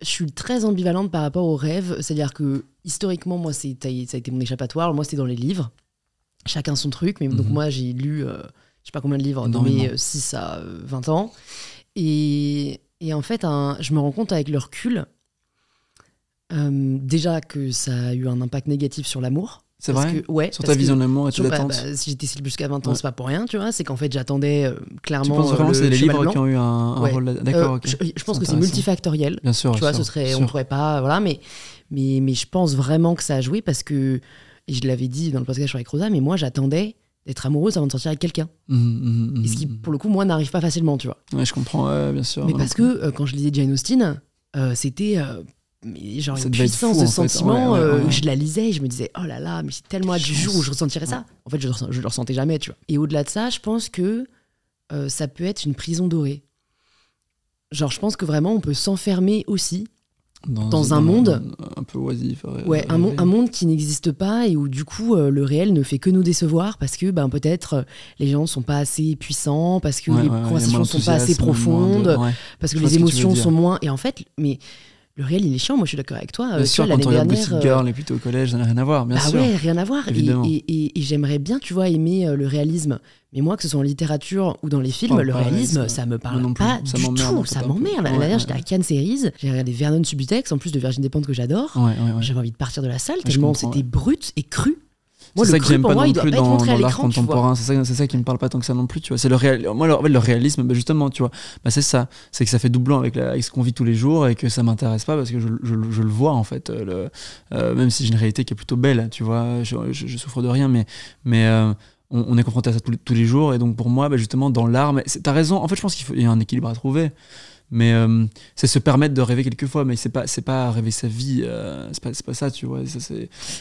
je suis très ambivalente par rapport au rêve. C'est-à-dire que, historiquement, moi, ça a été mon échappatoire. Moi, c'était dans les livres. Chacun son truc. Mais donc, moi, j'ai lu, je sais pas combien de livres, dans mes 6 à 20 ans. Et en fait, je me rends compte avec le recul, déjà que ça a eu un impact négatif sur l'amour.
C'est
Parce
vrai
que, ouais,
Sur
parce
ta vision
que-
de l'amour et tes
sur- bah,
attentes.
si j'étais célib jusqu'à 20 ans,
Ouais.
c'est pas pour rien, tu vois. C'est qu'en fait, j'attendais
Tu
clairement.
penses vraiment que c'est les
cheval
livres
blanc.
qui ont eu un
Ouais.
rôle là. D'accord, ok.
Je pense que c'est
intéressant.
multifactoriel.
Bien sûr,
Tu vois,
sûr,
ce serait,
sûr.
on pourrait pas, voilà, mais je pense vraiment que ça a joué parce que, et je l'avais dit dans le podcast avec Rosa, mais moi, j'attendais d'être amoureuse avant de sortir avec quelqu'un. Et ce qui, pour le coup, moi, n'arrive pas facilement, tu vois.
Ouais, je comprends, bien sûr.
Mais
moi
parce
non plus.
que quand je lisais Jane Austen, c'était mais genre
Ça
une
devait être
puissance
fou,
de
en fait.
sentiment.
Ouais, ouais, ouais.
Je la lisais et je me disais, oh là là, mais j'ai tellement hâte du jour où je ressentirais ça. En fait, je le ressentais jamais, tu vois. Et au-delà de ça, je pense que ça peut être une prison dorée. Genre, je pense que vraiment, on peut s'enfermer aussi dans un monde
un peu oisif.
Ouais, un monde qui n'existe pas et où du coup le réel ne fait que nous décevoir parce que peut-être les gens sont pas assez puissants, parce que les conversations sont pas assez profondes, parce que les émotions sont moins. Et en fait, mais le réel il est chiant, moi je suis d'accord avec toi.
Bien sûr, quand on regarde Gossip Girl et plutôt au collège, ça n'a rien à voir, bien sûr.
Ouais, rien à voir.
Évidemment.
Et j'aimerais bien, tu vois, aimer le réalisme. Mais moi, que ce soit en littérature ou dans les films, le réalisme, ça me parle pas du tout. Ça m'emmerde. D'ailleurs, j'étais à Cannes Series, j'ai regardé Vernon Subutex, en plus de Virginie Despentes que j'adore. J'avais envie de partir de la salle tellement c'était brut et cru. Moi,
c'est ça que j'aime pas non plus dans l'art
l'écran,
contemporain. C'est ça qui me parle pas tant que ça non plus. Tu vois, c'est le réel. Moi, le réalisme, justement, tu vois, c'est ça. C'est que ça fait doublant avec ce qu'on vit tous les jours et que ça m'intéresse pas parce que je le vois en fait. Même si j'ai une réalité qui est plutôt belle, tu vois, je souffre de rien, mais on est confronté à ça tous les jours et donc pour moi, justement, dans l'art, t'as raison. En fait, je pense qu'il y a un équilibre à trouver. Mais c'est se permettre de rêver quelquefois, mais c'est pas rêver sa vie, c'est pas ça, tu vois.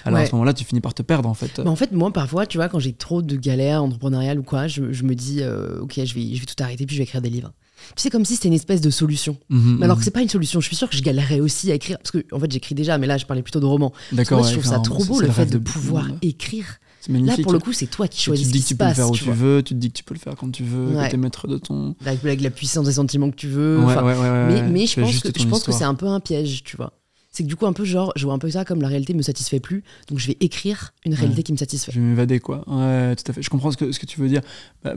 Alors à ce moment-là, tu finis par te perdre en fait.
En fait, moi parfois, tu vois, quand j'ai trop de galères entrepreneuriales ou quoi, je me dis, ok, je vais tout arrêter puis je vais écrire des livres. Puis c'est comme si c'était une espèce de solution. Mais alors que c'est pas une solution. Je suis sûre que je galérerais aussi à écrire, parce que en fait j'écris déjà, mais là je parlais plutôt de romans.
D'accord.
Moi, je trouve ça trop beau le fait de pouvoir écrire.
Magnifique.
Là, pour le coup, c'est toi qui choisis.
Tu te dis que tu peux le faire où
tu
tu veux, tu te dis que tu peux le faire quand tu veux, que t'es maître de ton.
Avec la puissance des sentiments que tu veux. Mais je pense que c'est un peu un piège, tu vois. C'est que du coup, un peu genre, je vois un peu ça comme la réalité me satisfait plus, donc je vais écrire une réalité qui me satisfait.
Je vais m'évader, quoi. Ouais, tout à fait. Je comprends ce que tu veux dire.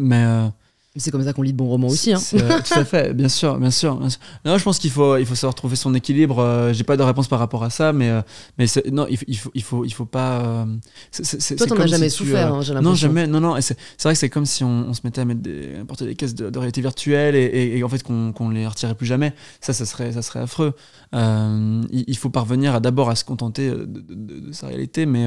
Mais.
C'est comme ça qu'on lit de bons romans aussi.
Tout à fait, bien sûr. Non, je pense qu'il faut savoir trouver son équilibre. J'ai pas de réponse par rapport à ça, mais non, il faut pas.
Toi, t'en as jamais souffert, j'ai l'impression.
Non, jamais. Non. Et c'est vrai que c'est comme si on se mettait à porter des caisses de réalité virtuelle et en fait qu'on les retirait plus jamais. Ça serait affreux. Il faut parvenir d'abord à se contenter de sa réalité, mais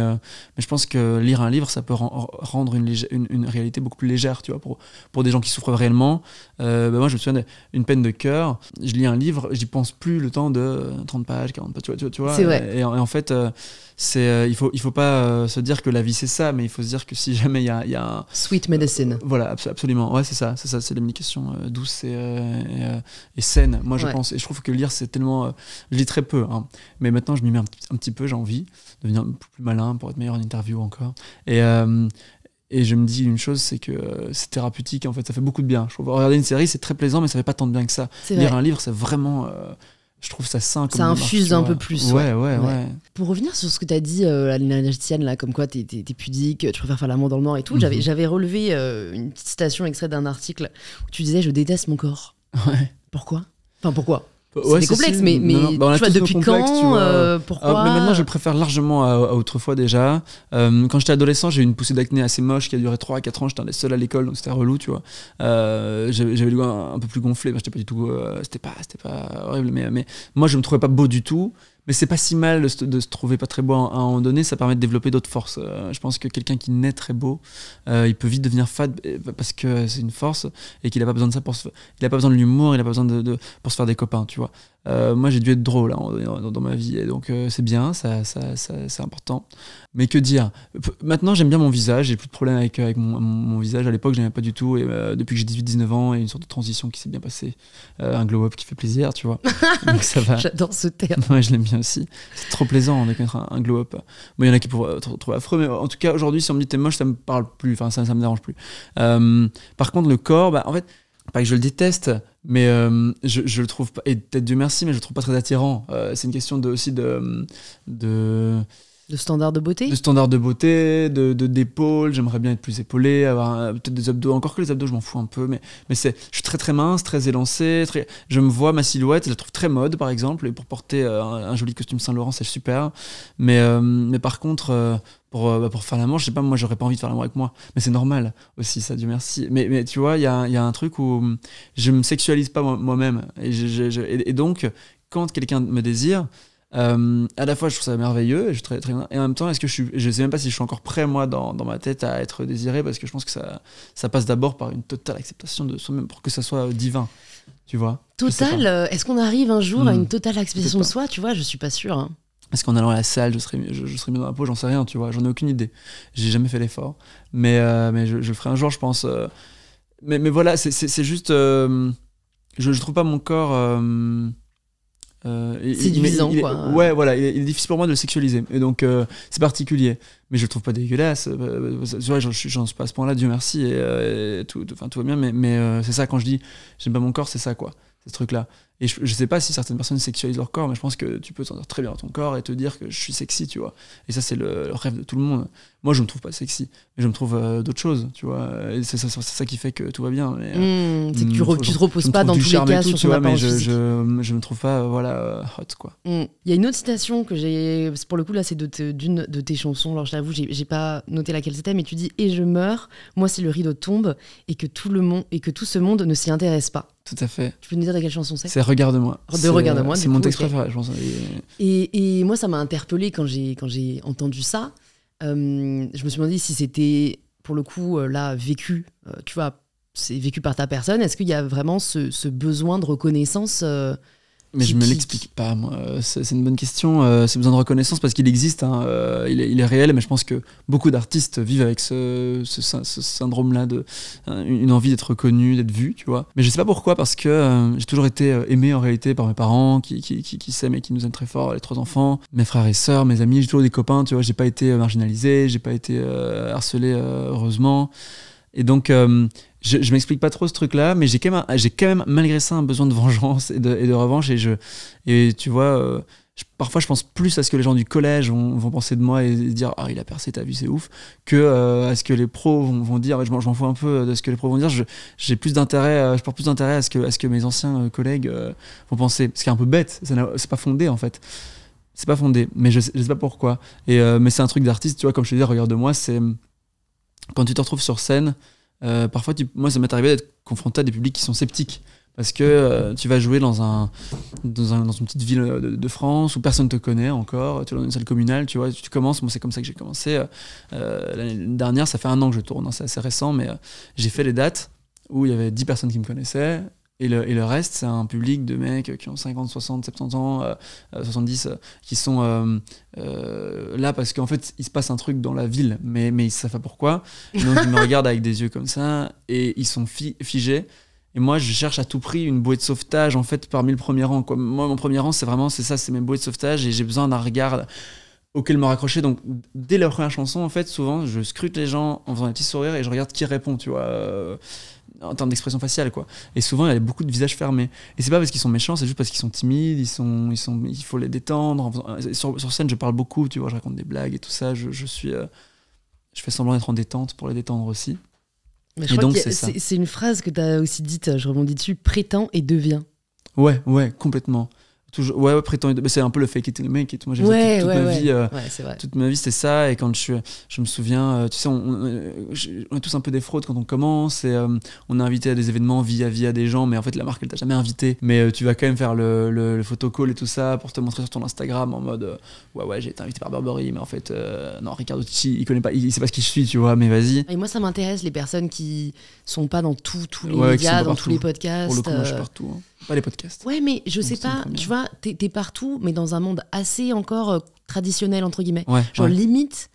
je pense que lire un livre, ça peut rendre une réalité beaucoup plus légère, tu vois, pour des gens qui souffrent réellement. Moi, je me souviens d'une peine de cœur. Je lis un livre, j'y pense plus le temps de 30 pages, 40 pages, tu vois.
C'est vrai.
Et en fait, il faut pas se dire que la vie c'est ça, mais il faut se dire que si jamais il y a un...
Sweet medicine.
Voilà, absolument. Ouais, c'est ça, c'est la médication douce et saine, moi je pense. Et je trouve que lire, c'est tellement... je lis très peu, hein. Mais maintenant je m'y mets un petit peu, j'ai envie de devenir un peu plus malin pour être meilleur en interview encore. Et je me dis une chose, c'est que c'est thérapeutique, en fait, ça fait beaucoup de bien. Je trouve regarder une série, c'est très plaisant, mais ça fait pas tant de bien que ça. Lire un livre, c'est vraiment... je trouve ça sain.
Ça infuse un peu plus.
Ouais.
Pour revenir sur ce que tu as dit, Tienne, là, comme quoi t'es pudique, tu préfères faire l'amour dans le noir et tout, j'avais relevé une petite citation extraite d'un article où tu disais « Je déteste mon corps ». Pourquoi ? Enfin, pourquoi ? C'est des complexes, mais tu vois, depuis quand, pourquoi
mais maintenant, je préfère largement à autrefois déjà. Quand j'étais adolescent, j'ai eu une poussée d'acné assez moche qui a duré 3 à 4 ans. J'étais un des seuls à l'école, donc c'était relou, tu vois. J'avais le doigt un peu plus gonflé. J'étais pas du tout... c'était pas horrible, mais moi, je me trouvais pas beau du tout. Mais c'est pas si mal de se trouver pas très beau à un moment donné, ça permet de développer d'autres forces. Je pense que quelqu'un qui naît très beau, il peut vite devenir fade parce que c'est une force et qu'il a pas besoin de ça il a pas besoin de l'humour, il a pas besoin pour se faire des copains, tu vois. Moi j'ai dû être drôle dans ma vie et donc c'est bien, c'est important. Mais que dire ? Maintenant j'aime bien mon visage, j'ai plus de problème avec mon visage. À l'époque j'aimais pas du tout et depuis que j'ai 18-19 ans, il y a une sorte de transition qui s'est bien passée, un glow-up qui fait plaisir, tu vois. Donc ça va.
J'adore ce terme.
Ouais, je l'aime bien aussi. C'est trop plaisant de connaître un glow-up. Bon, il y en a qui pourraient trouver affreux, mais en tout cas aujourd'hui si on me dit t'es moche, ça me parle plus, enfin ça me dérange plus. Par contre le corps, en fait, pas que je le déteste, mais je le trouve pas, et peut-être Dieu merci, mais je le trouve pas très attirant. C'est une question aussi de
standard de beauté.
De standard de beauté, d'épaules. J'aimerais bien être plus épaulé, avoir peut-être des abdos. Encore que les abdos, je m'en fous un peu, mais je suis très très mince, très élancé. Je me vois ma silhouette, je la trouve très mode par exemple, et pour porter un joli costume Saint-Laurent, c'est super. Mais par contre, pour faire l'amour. Je sais pas, moi j'aurais pas envie de faire l'amour avec moi, mais c'est normal aussi, ça, Dieu merci. Mais tu vois, il y a un truc où je me sexualise pas moi-même, et donc quand quelqu'un me désire, à la fois je trouve ça merveilleux et très, très bien, et en même temps je sais même pas si je suis encore prêt moi dans ma tête à être désiré, parce que je pense que ça passe d'abord par une totale acceptation de soi-même pour que ça soit divin, tu vois.
Total, est-ce qu'on arrive un jour à une totale acceptation de soi, tu vois? Je suis pas sûre, hein.
Est-ce qu'en allant à la salle, je serais mieux dans la peau? J'en sais rien, tu vois. J'en ai aucune idée. J'ai jamais fait l'effort. Mais je le ferai un jour, je pense. Mais voilà, c'est juste... je trouve pas mon corps...
séduisant, quoi.
Ouais, voilà. Il est difficile pour moi de le sexualiser. Et donc, c'est particulier. Mais je le trouve pas dégueulasse. Tu vois, j'en suis pas à ce point-là, Dieu merci. Et tout va bien. Mais c'est ça, quand je dis j'aime pas mon corps, c'est ça, quoi. C'est ce truc-là. Et je sais pas si certaines personnes sexualisent leur corps, mais je pense que tu peux t'en dire très bien dans ton corps et te dire que je suis sexy, tu vois. Et ça, c'est le rêve de tout le monde. Moi, je me trouve pas sexy, mais je me trouve d'autres choses, tu vois. Et c'est ça qui fait que tout va bien.
C'est que tu te reposes pas dans tous les cas sur ton apparence physique.
Je me trouve pas, hot, quoi.
Il y a une autre citation que j'ai, pour le coup, là, c'est d'une de tes chansons. Alors, je t'avoue, j'ai pas noté laquelle c'était, mais tu dis « Et je meurs, moi, si le rideau tombe, et que tout ce monde ne s'y intéresse pas ».
Tout à fait.
Tu peux nous dire de quelle chanson c'est?
C'est Regarde-moi.
Regarde-moi.
C'est mon texte préféré, je pense.
Et moi, ça m'a interpellée quand j'ai entendu ça. Je me suis demandé si c'était, pour le coup, là, vécu, tu vois, c'est vécu par ta personne. Est-ce qu'il y a vraiment ce besoin de reconnaissance
Mais je me l'explique pas, moi. C'est une bonne question. C'est besoin de reconnaissance parce qu'il existe. Hein. Il est réel, mais je pense que beaucoup d'artistes vivent avec ce syndrome-là, une envie d'être reconnu, d'être vu, tu vois. Mais je sais pas pourquoi, parce que j'ai toujours été aimé en réalité par mes parents qui s'aiment et qui nous aiment très fort, les 3 enfants, mes frères et sœurs, mes amis. J'ai toujours des copains, tu vois. J'ai pas été marginalisé, j'ai pas été harcelé, heureusement. Et donc, je m'explique pas trop ce truc-là, mais j'ai quand même malgré ça un besoin de vengeance et de revanche. Et tu vois, parfois je pense plus à ce que les gens du collège vont penser de moi et dire « Ah, il a percé, t'as vu, c'est ouf », que à ce que les pros vont dire. Je m'en fous un peu de ce que les pros vont dire. Je porte plus d'intérêt à ce que mes anciens collègues vont penser. Ce qui est un peu bête, c'est pas fondé en fait. C'est pas fondé, mais je sais pas pourquoi. Mais c'est un truc d'artiste, tu vois, comme je te dis, Regarde-moi, c'est... Quand tu te retrouves sur scène, parfois, moi, ça m'est arrivé d'être confronté à des publics qui sont sceptiques. Parce que tu vas jouer dans une petite ville de France où personne ne te connaît encore, tu es dans une salle communale, tu vois, tu commences, moi c'est comme ça que j'ai commencé. L'année dernière, ça fait 1 an que je tourne, hein, c'est assez récent, mais j'ai fait les dates où il y avait 10 personnes qui me connaissaient. Et le reste, c'est un public de mecs qui ont 50, 60, 70 ans, 70, qui sont là parce qu'en fait, il se passe un truc dans la ville, mais ils ne savent pas pourquoi. Donc, ils me regardent avec des yeux comme ça, et ils sont figés. Et moi, je cherche à tout prix une bouée de sauvetage, en fait, parmi le premier rang, quoi. Moi, mon premier rang, c'est mes bouées de sauvetage, et j'ai besoin d'un regard auquel me raccrocher. Donc, dès la première chanson, en fait, souvent, je scrute les gens en faisant un petit sourire, et je regarde qui répond, tu vois. En termes d'expression faciale, quoi. Et souvent, il y a beaucoup de visages fermés. Et c'est pas parce qu'ils sont méchants, c'est juste parce qu'ils sont timides, il faut les détendre. Sur scène, je parle beaucoup, tu vois, je raconte des blagues et tout ça. Je fais semblant d'être en détente pour les détendre aussi.
Mais je crois que c'est une phrase que tu as aussi dite, je rebondis dessus, prétends et deviens.
Ouais, complètement. Ouais, prétends, c'est un peu le fake it till you make it. Moi, j'ai fait toute ma vie. Toute ma vie, c'était ça. Et quand je me souviens, tu sais, on est tous un peu des fraudes quand on commence. Et on est invité à des événements via des gens, mais en fait, la marque, elle t'a jamais invité. Mais tu vas quand même faire le photocall et tout ça pour te montrer sur ton Instagram en mode ouais, j'ai été invité par Burberry, mais en fait, non, Riccardo Tisci, il connaît pas, il sait pas ce qui je suis, tu vois, mais vas-y.
Et moi, ça m'intéresse, les personnes qui sont pas dans tous les médias, dans tous les podcasts.
Pour le coup, moi, je suis partout. Hein. Pas les podcasts.
Ouais, mais je sais pas, tu vois, t'es partout, mais dans un monde assez encore traditionnel, entre guillemets.
Ouais,
limite,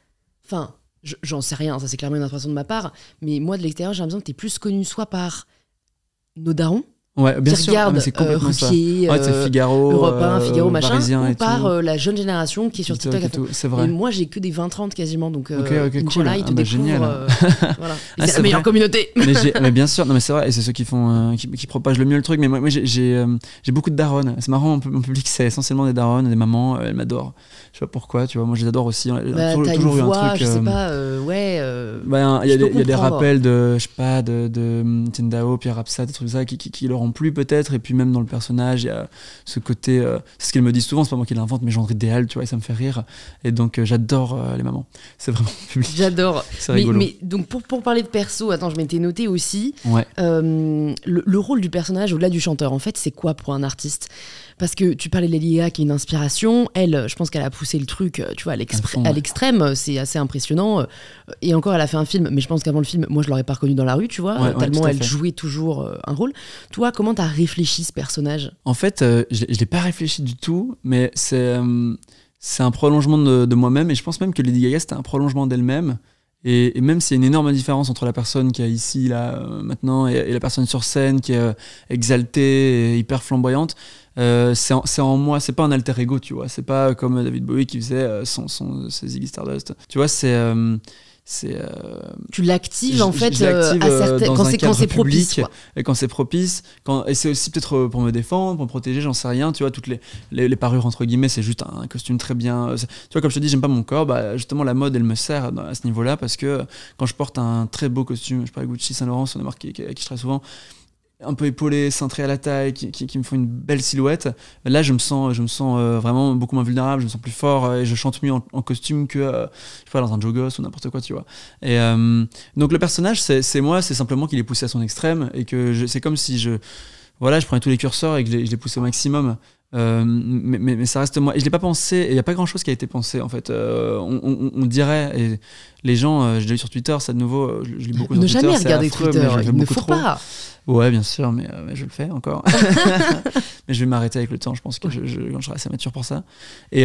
enfin, j'en sais rien, ça c'est clairement une interprétation de ma part, mais moi de l'extérieur, j'ai l'impression que t'es plus connu soit par nos darons,
ouais, bien sûr,
regarde
c'est complètement
Ruquier,
ça. Ouais, c'est Figaro,
Europe 1, Figaro, machin,
Parisien
ou par la jeune génération qui est sur TikTok.
C'est vrai.
Et moi, j'ai que des 20-30 quasiment, donc
Inch'Allah,
cool. Ils te découvrent.
Génial.
Voilà. C'est la meilleure communauté.
mais bien sûr, non mais c'est vrai, et c'est ceux qui font, qui propagent le mieux le truc. Mais moi, j'ai beaucoup de darons. C'est marrant, mon public, c'est essentiellement des darons, des mamans. Elles m'adorent. Je sais pas pourquoi, tu vois. Moi, je les adore aussi.
T'as toujours eu un truc. Je sais pas. Il
y a des rappels de, je sais pas, de Tendao, Pierre Rapsat, des trucs comme ça qui leur ont rend plus peut-être, et puis même dans le personnage, il y a ce côté, c'est ce qu'elle me dit souvent, c'est pas moi qui l'invente, mais genre idéal, tu vois, et ça me fait rire. Et donc j'adore les mamans. C'est vraiment public.
J'adore.
C'est rigolo.
Mais donc pour parler de perso, attends, je m'étais noté aussi,
Ouais.
le rôle du personnage au-delà du chanteur, en fait, c'est quoi pour un artiste ? Parce que tu parlais de Lady Gaga qui est une inspiration, elle, je pense qu'elle a poussé le truc, tu vois, à l'extrême, c'est assez impressionnant. Et encore, elle a fait un film, mais je pense qu'avant le film, moi je l'aurais pas reconnu dans la rue, tu vois, tellement elle jouait toujours un rôle. Toi, comment t'as réfléchi ce personnage ?
En fait, je l'ai pas réfléchi du tout, mais c'est un prolongement de moi-même, et je pense même que Lady Gaga c'était un prolongement d'elle-même. Et même s'il y a une énorme différence entre la personne qui est ici, là, maintenant, et la personne sur scène qui est exaltée et hyper flamboyante, c'est en moi, c'est pas un alter ego, tu vois. C'est pas comme David Bowie qui faisait ses Ziggy Stardust. Tu vois,
tu l'actives en fait
je l'active,
quand c'est propice, quoi.
Et quand c'est propice, et c'est aussi peut-être pour me défendre, pour me protéger, j'en sais rien, tu vois, toutes les parures entre guillemets, c'est juste un costume très bien, tu vois, comme je te dis, j'aime pas mon corps, bah justement la mode elle me sert à ce niveau-là, parce que quand je porte un très beau costume, je sais pas, Gucci, Saint Laurent, c'est une marque avec qui je travaille souvent, un peu épaulé, cintré à la taille, qui me font une belle silhouette. Là, je me sens vraiment beaucoup moins vulnérable, je me sens plus fort, et je chante mieux en costume que je sais pas, dans un joggos ou n'importe quoi, tu vois. Et donc le personnage, c'est moi, c'est simplement qu'il est poussé à son extrême, et que c'est comme si je prenais tous les curseurs et que je les poussais au maximum. Mais ça reste moi, et je l'ai pas pensé, et il y a pas grand chose qui a été pensé en fait. On dirait, et les gens, je l'ai lu sur Twitter, ça de nouveau, je lis beaucoup sur Twitter.
Ne jamais regarder Twitter, il ne faut pas.
Ouais, bien sûr, mais je le fais encore. Mais je vais m'arrêter avec le temps, je pense que quand je serai assez mature pour ça. Et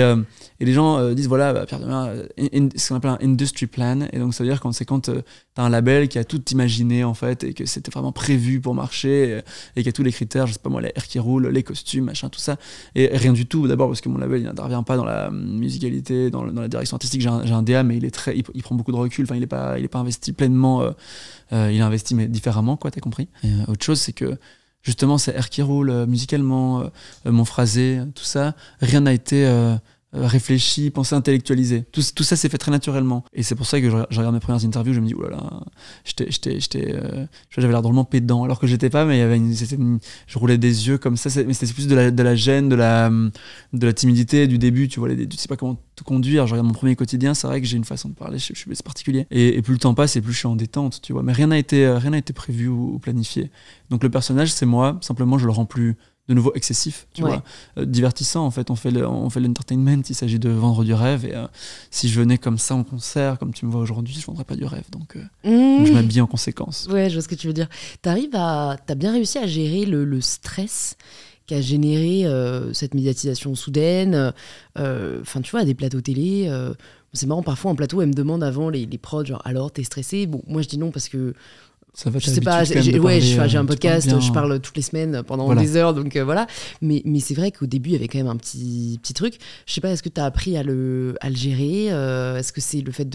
les gens disent, voilà, Pierre Demar, ce qu'on appelle un industry plan, et donc ça veut dire quand t'as un label qui a tout imaginé en fait, et que c'était vraiment prévu pour marcher, et qu'il y a tous les critères, je sais pas moi, les airs qui roulent, les costumes, machin, tout ça, et rien du tout, d'abord parce que mon label il n'intervient pas dans la musicalité, dans la direction artistique, j'ai un DA, mais il prend beaucoup de recul, enfin il est pas investi pleinement, il a investi mais différemment, quoi, t'as compris. Et, autre chose, c'est que justement ces airs qui roulent musicalement, mon phrasé, tout ça, rien n'a été réfléchi, pensé, intellectualisé. Tout ça s'est fait très naturellement. Et c'est pour ça que je regarde mes premières interviews, je me dis, oh là là, j'avais l'air drôlement pédant, alors que j'étais pas, mais je roulais des yeux comme ça, mais c'était plus de la gêne, de la timidité du début, tu vois, tu sais pas comment te conduire. Je regarde mon premier quotidien, c'est vrai que j'ai une façon de parler, c'est particulier. Et plus le temps passe, et plus je suis en détente, tu vois. Mais rien n'a été prévu ou planifié. Donc le personnage, c'est moi, simplement je le rends plus de nouveau excessif, tu vois, divertissant en fait, on fait l'entertainment, il s'agit de vendre du rêve, et si je venais comme ça en concert, comme tu me vois aujourd'hui, je vendrais pas du rêve, donc je m'habille en conséquence.
Ouais, je vois ce que tu veux dire. T'as bien réussi à gérer le stress qui a généré cette médiatisation soudaine, enfin tu vois, à des plateaux télé, c'est marrant, parfois en plateau, elle me demande avant les prods, genre alors t'es stressé? Bon, moi je dis non parce que
ça va,
je sais pas, j'ai un podcast, je parle toutes les semaines pendant des heures, donc voilà. Mais c'est vrai qu'au début, il y avait quand même un petit truc. Je sais pas, est-ce que tu as appris à le gérer? Est-ce que c'est le fait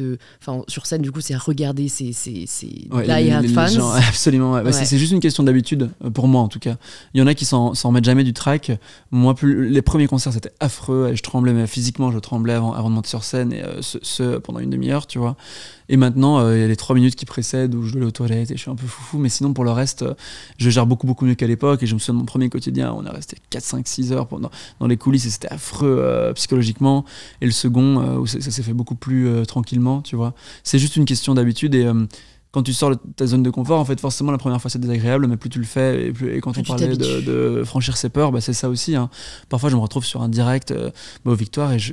sur scène, du coup, c'est à regarder ces die-hard fans?
Gens, absolument, ouais. C'est juste une question d'habitude, pour moi en tout cas. Il y en a qui s'en remettent jamais du track. Moi, les premiers concerts, c'était affreux. Je tremblais, mais physiquement, je tremblais avant de monter sur scène, et ce pendant une demi-heure, tu vois. Et maintenant, il y a les 3 minutes qui précèdent où je dois aller aux toilettes et je suis un peu foufou, mais sinon pour le reste, je gère beaucoup mieux qu'à l'époque. Et je me souviens de mon premier quotidien, on est resté 4, 5, 6 heures dans les coulisses, et c'était affreux psychologiquement. Et le second, où ça s'est fait beaucoup plus tranquillement, tu vois. C'est juste une question d'habitude, et quand tu sors de ta zone de confort, en fait, forcément, la première fois, c'est désagréable, mais plus tu le fais, et quand on parlait de franchir ses peurs, bah, c'est ça aussi, hein. Parfois, je me retrouve sur un direct aux Victoires, et je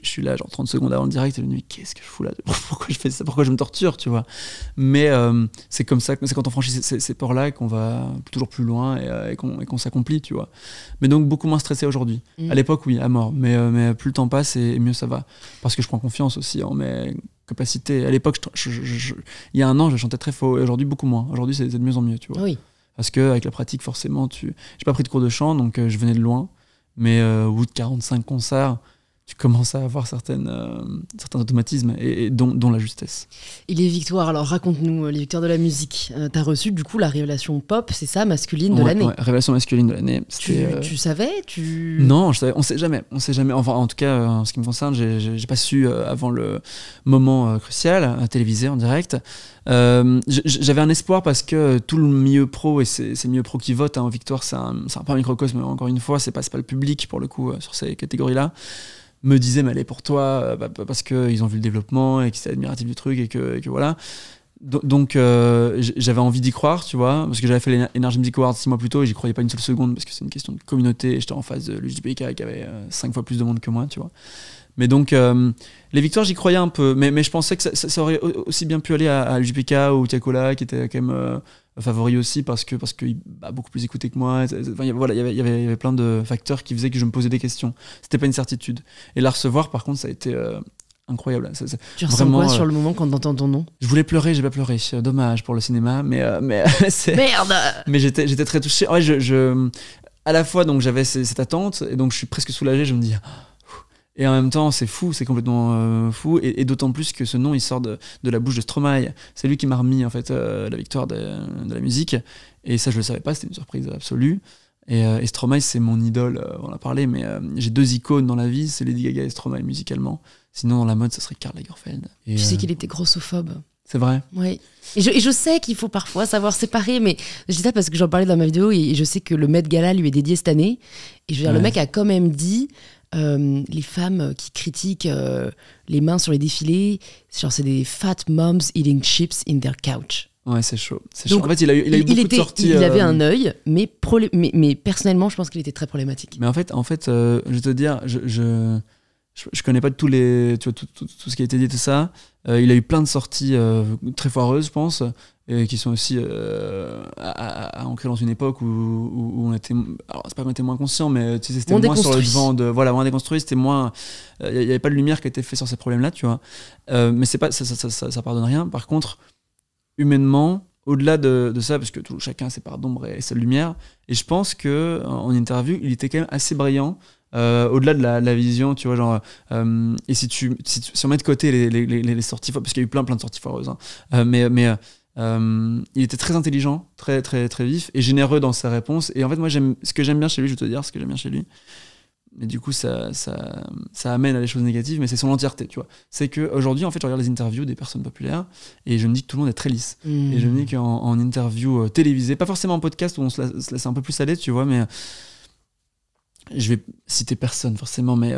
suis là, genre 30 secondes avant le direct, et je me dis, qu'est-ce que je fous là? Pourquoi je fais ça? Pourquoi je me torture, tu vois? Mais c'est comme ça, c'est quand on franchit ces peurs-là qu'on va toujours plus loin, et qu'on s'accomplit, tu vois. Mais donc, beaucoup moins stressé aujourd'hui. À l'époque, oui, à mort, mais plus le temps passe, et mieux ça va. Parce que je prends confiance aussi en mes capacité. À l'époque, il y a un an, je chantais très faux, et aujourd'hui beaucoup moins. Aujourd'hui, c'est de mieux en mieux, tu vois.
Oui.
Parce que avec la pratique, forcément, j'ai pas pris de cours de chant, donc je venais de loin. Mais au bout de 45 concerts, tu commences à avoir certains automatismes, et dont la justesse.
Et les victoires, alors raconte-nous les victoires de la musique. T'as reçu du coup la révélation pop, c'est ça, masculine de l'année.
Ouais, révélation masculine de l'année.
Tu savais
Non, je savais, on sait jamais. Enfin, en tout cas, en ce qui me concerne, j'ai pas su avant le moment crucial, télévisé en direct. J'avais un espoir parce que tout le milieu pro, et c'est le milieu pro qui vote, aux victoires, c'est un peu un microcosme, mais encore une fois, c'est pas le public pour le coup sur ces catégories-là, me disait mais elle est pour toi, parce qu'ils ont vu le développement et qu'ils étaient admiratifs du truc, et que voilà. Donc j'avais envie d'y croire, tu vois, parce que j'avais fait les Energy Music Awards 6 mois plus tôt et j'y croyais pas une seule seconde, parce que c'est une question de communauté et j'étais en face de l'UJPK qui avait 5 fois plus de monde que moi, tu vois. Mais donc les victoires, j'y croyais un peu, mais je pensais que ça aurait aussi bien pu aller à l'UJPK ou Tiakola, qui était quand même favori aussi, parce qu'il a beaucoup plus écouté que moi. Enfin, voilà, il y avait plein de facteurs qui faisaient que je me posais des questions. C'était pas une certitude. Et la recevoir, par contre, ça a été incroyable.
Tu ressens quoi sur le moment quand t'entends ton nom?
Je voulais pleurer, j'ai pas pleuré. Dommage pour le cinéma, mais
merde.
Mais j'étais très touché. Ouais, à la fois, donc j'avais cette attente, et donc je suis presque soulagé. Je me dis. Et en même temps, c'est fou, c'est complètement fou. Et d'autant plus que ce nom, il sort de la bouche de Stromae. C'est lui qui m'a remis en fait la victoire de la musique. Et ça, je le savais pas, c'était une surprise absolue. Et Stromae, c'est mon idole, on en a parlé, mais j'ai 2 icônes dans la vie, c'est Lady Gaga et Stromae musicalement. Sinon, dans la mode, ce serait Karl Lagerfeld.
Tu sais qu'il était grossophobe.
C'est vrai.
Oui. Et je sais qu'il faut parfois savoir séparer, mais je dis ça parce que j'en parlais dans ma vidéo, et je sais que le Met Gala lui est dédié cette année. Et je veux dire, le mec a quand même dit... les femmes qui critiquent les mains sur les défilés, genre c'est des fat moms eating chips in their couch.
Ouais, c'est chaud. Donc, en fait, il a eu beaucoup de sorties.
Il avait un œil, mais personnellement, je pense qu'il était très problématique.
Mais en fait, je vais te dire, je connais pas tout ce qui a été dit, tout ça. Il a eu plein de sorties très foireuses, je pense, et qui sont aussi à ancrer dans une époque où on était, alors c'est pas qu'on était moins conscient, mais tu sais, c'était moins sur le devant moins déconstruit, c'était moins, il y avait pas de lumière qui était faite sur ces problèmes là, tu vois. Mais c'est pas ça pardonne rien. Par contre, humainement, au-delà de ça, parce que chacun a ses parts d'ombre et sa lumière, et je pense que en interview, il était quand même assez brillant. Au-delà de la vision, tu vois, genre, et si on met de côté les sorties, parce qu'il y a eu plein de sorties foireuses, mais il était très intelligent, très, très, très vif et généreux dans ses réponses. Et en fait, moi, ce que j'aime bien chez lui, je vais te dire ce que j'aime bien chez lui. Mais du coup, ça amène à des choses négatives, mais c'est son entièreté, tu vois. C'est qu'aujourd'hui, en fait, je regarde les interviews des personnes populaires et je me dis que tout le monde est très lisse. Et je me dis qu'en interview télévisée, pas forcément en podcast où on se laisse un peu plus aller, tu vois, mais je vais citer personne forcément, mais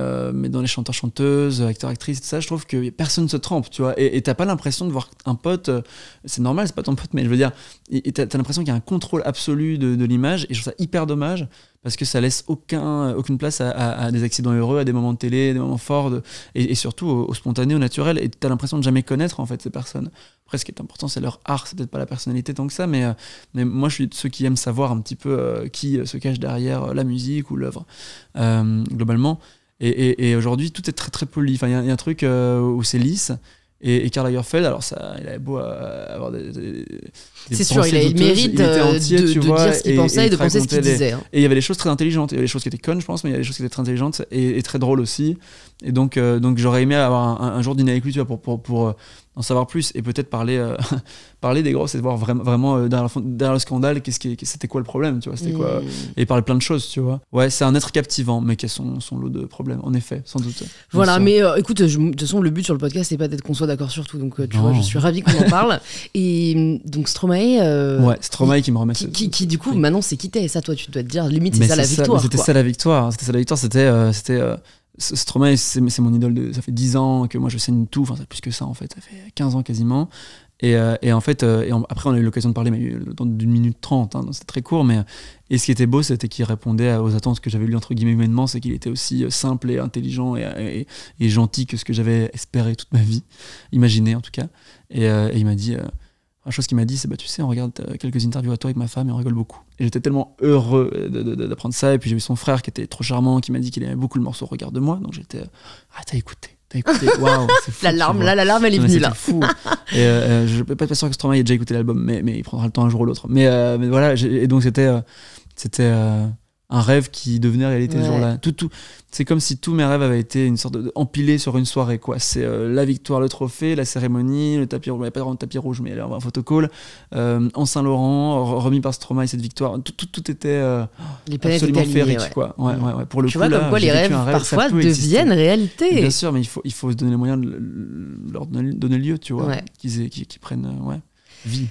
dans les chanteurs-chanteuses, acteurs-actrices, tout ça, je trouve que personne se trempe, tu vois, et t'as pas l'impression de voir un pote, c'est normal, c'est pas ton pote, mais je veux dire, et t'as l'impression qu'il y a un contrôle absolu de l'image, et je trouve ça hyper dommage, parce que ça laisse aucune place à des accidents heureux, à des moments de télé, des moments forts, et surtout au spontané, au naturel, et t'as l'impression de jamais connaître en fait ces personnes. Après, ce qui est important, c'est leur art, c'est peut-être pas la personnalité tant que ça, mais moi je suis de ceux qui aiment savoir un petit peu qui se cache derrière la musique ou l'œuvre, globalement. Et aujourd'hui, tout est très très poli. Enfin, il y a un truc où c'est lisse. Et Karl Lagerfeld, alors ça, il avait beau avoir des
c'est sûr, il a eu le mérite de dire ce qu'il pensait et de penser ce qu'il disait.
Et il y avait des choses très intelligentes. Il y avait des choses qui étaient connes, je pense, mais il y avait des choses qui étaient très intelligentes et très drôles aussi. Et donc j'aurais aimé avoir un jour dîner avec lui, tu vois, pour en savoir plus et peut-être parler des grosses et voir vraiment derrière le scandale, c'était quoi le problème, tu vois, c'était quoi, et parler plein de choses, tu vois. Ouais, c'est un être captivant, mais qui a son lot de problèmes, en effet, sans doute.
Voilà, mais écoute, de toute façon, le but sur le podcast, c'est pas d'être qu'on soit d'accord sur tout, donc tu vois, je suis ravie qu'on en parle. Et donc Stromae.
Ouais, Stromae qui me remet.
Qui du coup, maintenant, c'est quitté, ça, toi, tu dois te dire, limite, c'est ça la victoire.
C'était ça la victoire, c'était. Stromae, c'est mon idole, ça fait 10 ans que moi je saigne tout, enfin ça fait plus que ça en fait, ça fait 15 ans quasiment. Et en fait, après on a eu l'occasion de parler, mais dans d'une minute 30, donc c'était très court. Et ce qui était beau, c'était qu'il répondait aux attentes que j'avais lues entre guillemets humainement, c'est qu'il était aussi simple et intelligent et gentil que ce que j'avais espéré toute ma vie, imaginé en tout cas. Et il m'a dit. La chose qu'il m'a dit, c'est tu sais, on regarde quelques interviews à toi avec ma femme et on rigole beaucoup. Et j'étais tellement heureux d'apprendre ça. Et puis j'ai eu son frère qui était trop charmant, qui m'a dit qu'il aimait beaucoup le morceau Regarde-moi. Donc j'étais t'as écouté, waouh, c'est fou.
L'alarme, elle est venue là.
C'est fou. Et je peux pas être sûr que Stromae ait déjà écouté l'album, mais il prendra le temps un jour ou l'autre. Mais voilà, et donc c'était un rêve qui devenait réalité ce jour-là. Tout, c'est comme si tous mes rêves avaient été une sorte empilés sur une soirée, quoi. C'est la victoire, le trophée, la cérémonie, le tapis rouge, il n'y avait pas vraiment de tapis rouge, mais un photocall, en Saint-Laurent, remis par Stromae, cette victoire, tout était absolument féerique, quoi. Ouais. Pour le
tu
coup,
vois,
là,
comme quoi les rêves parfois deviennent réalité.
Bien sûr, mais il faut se donner les moyens de leur donner lieu, tu vois, qu'ils prennent vie.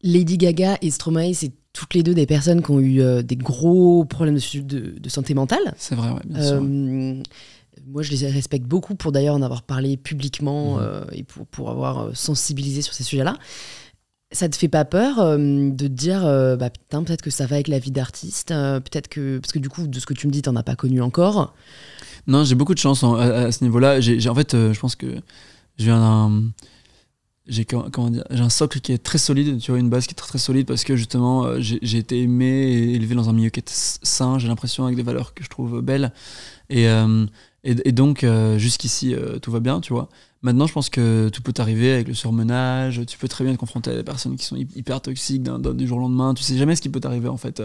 Lady Gaga et Stromae, c'est toutes les deux des personnes qui ont eu des gros problèmes de santé mentale.
C'est vrai, bien sûr.
Moi, je les respecte beaucoup pour d'ailleurs en avoir parlé publiquement et pour avoir sensibilisé sur ces sujets-là. Ça te fait pas peur de te dire putain, peut-être que ça va avec la vie d'artiste, peut-être que... Parce que du coup, de ce que tu me dis, t'en as pas connu encore.
Non, j'ai beaucoup de chance à ce niveau-là. En fait, je pense que j'ai un socle qui est très solide, tu vois, une base qui est très très solide parce que justement j'ai été aimé et élevé dans un milieu qui est sain, j'ai l'impression, avec des valeurs que je trouve belles et donc jusqu'ici tout va bien, tu vois. Maintenant je pense que tout peut t'arriver avec le surmenage, tu peux très bien te confronter à des personnes qui sont hyper toxiques du jour au lendemain, tu sais jamais ce qui peut t'arriver en fait.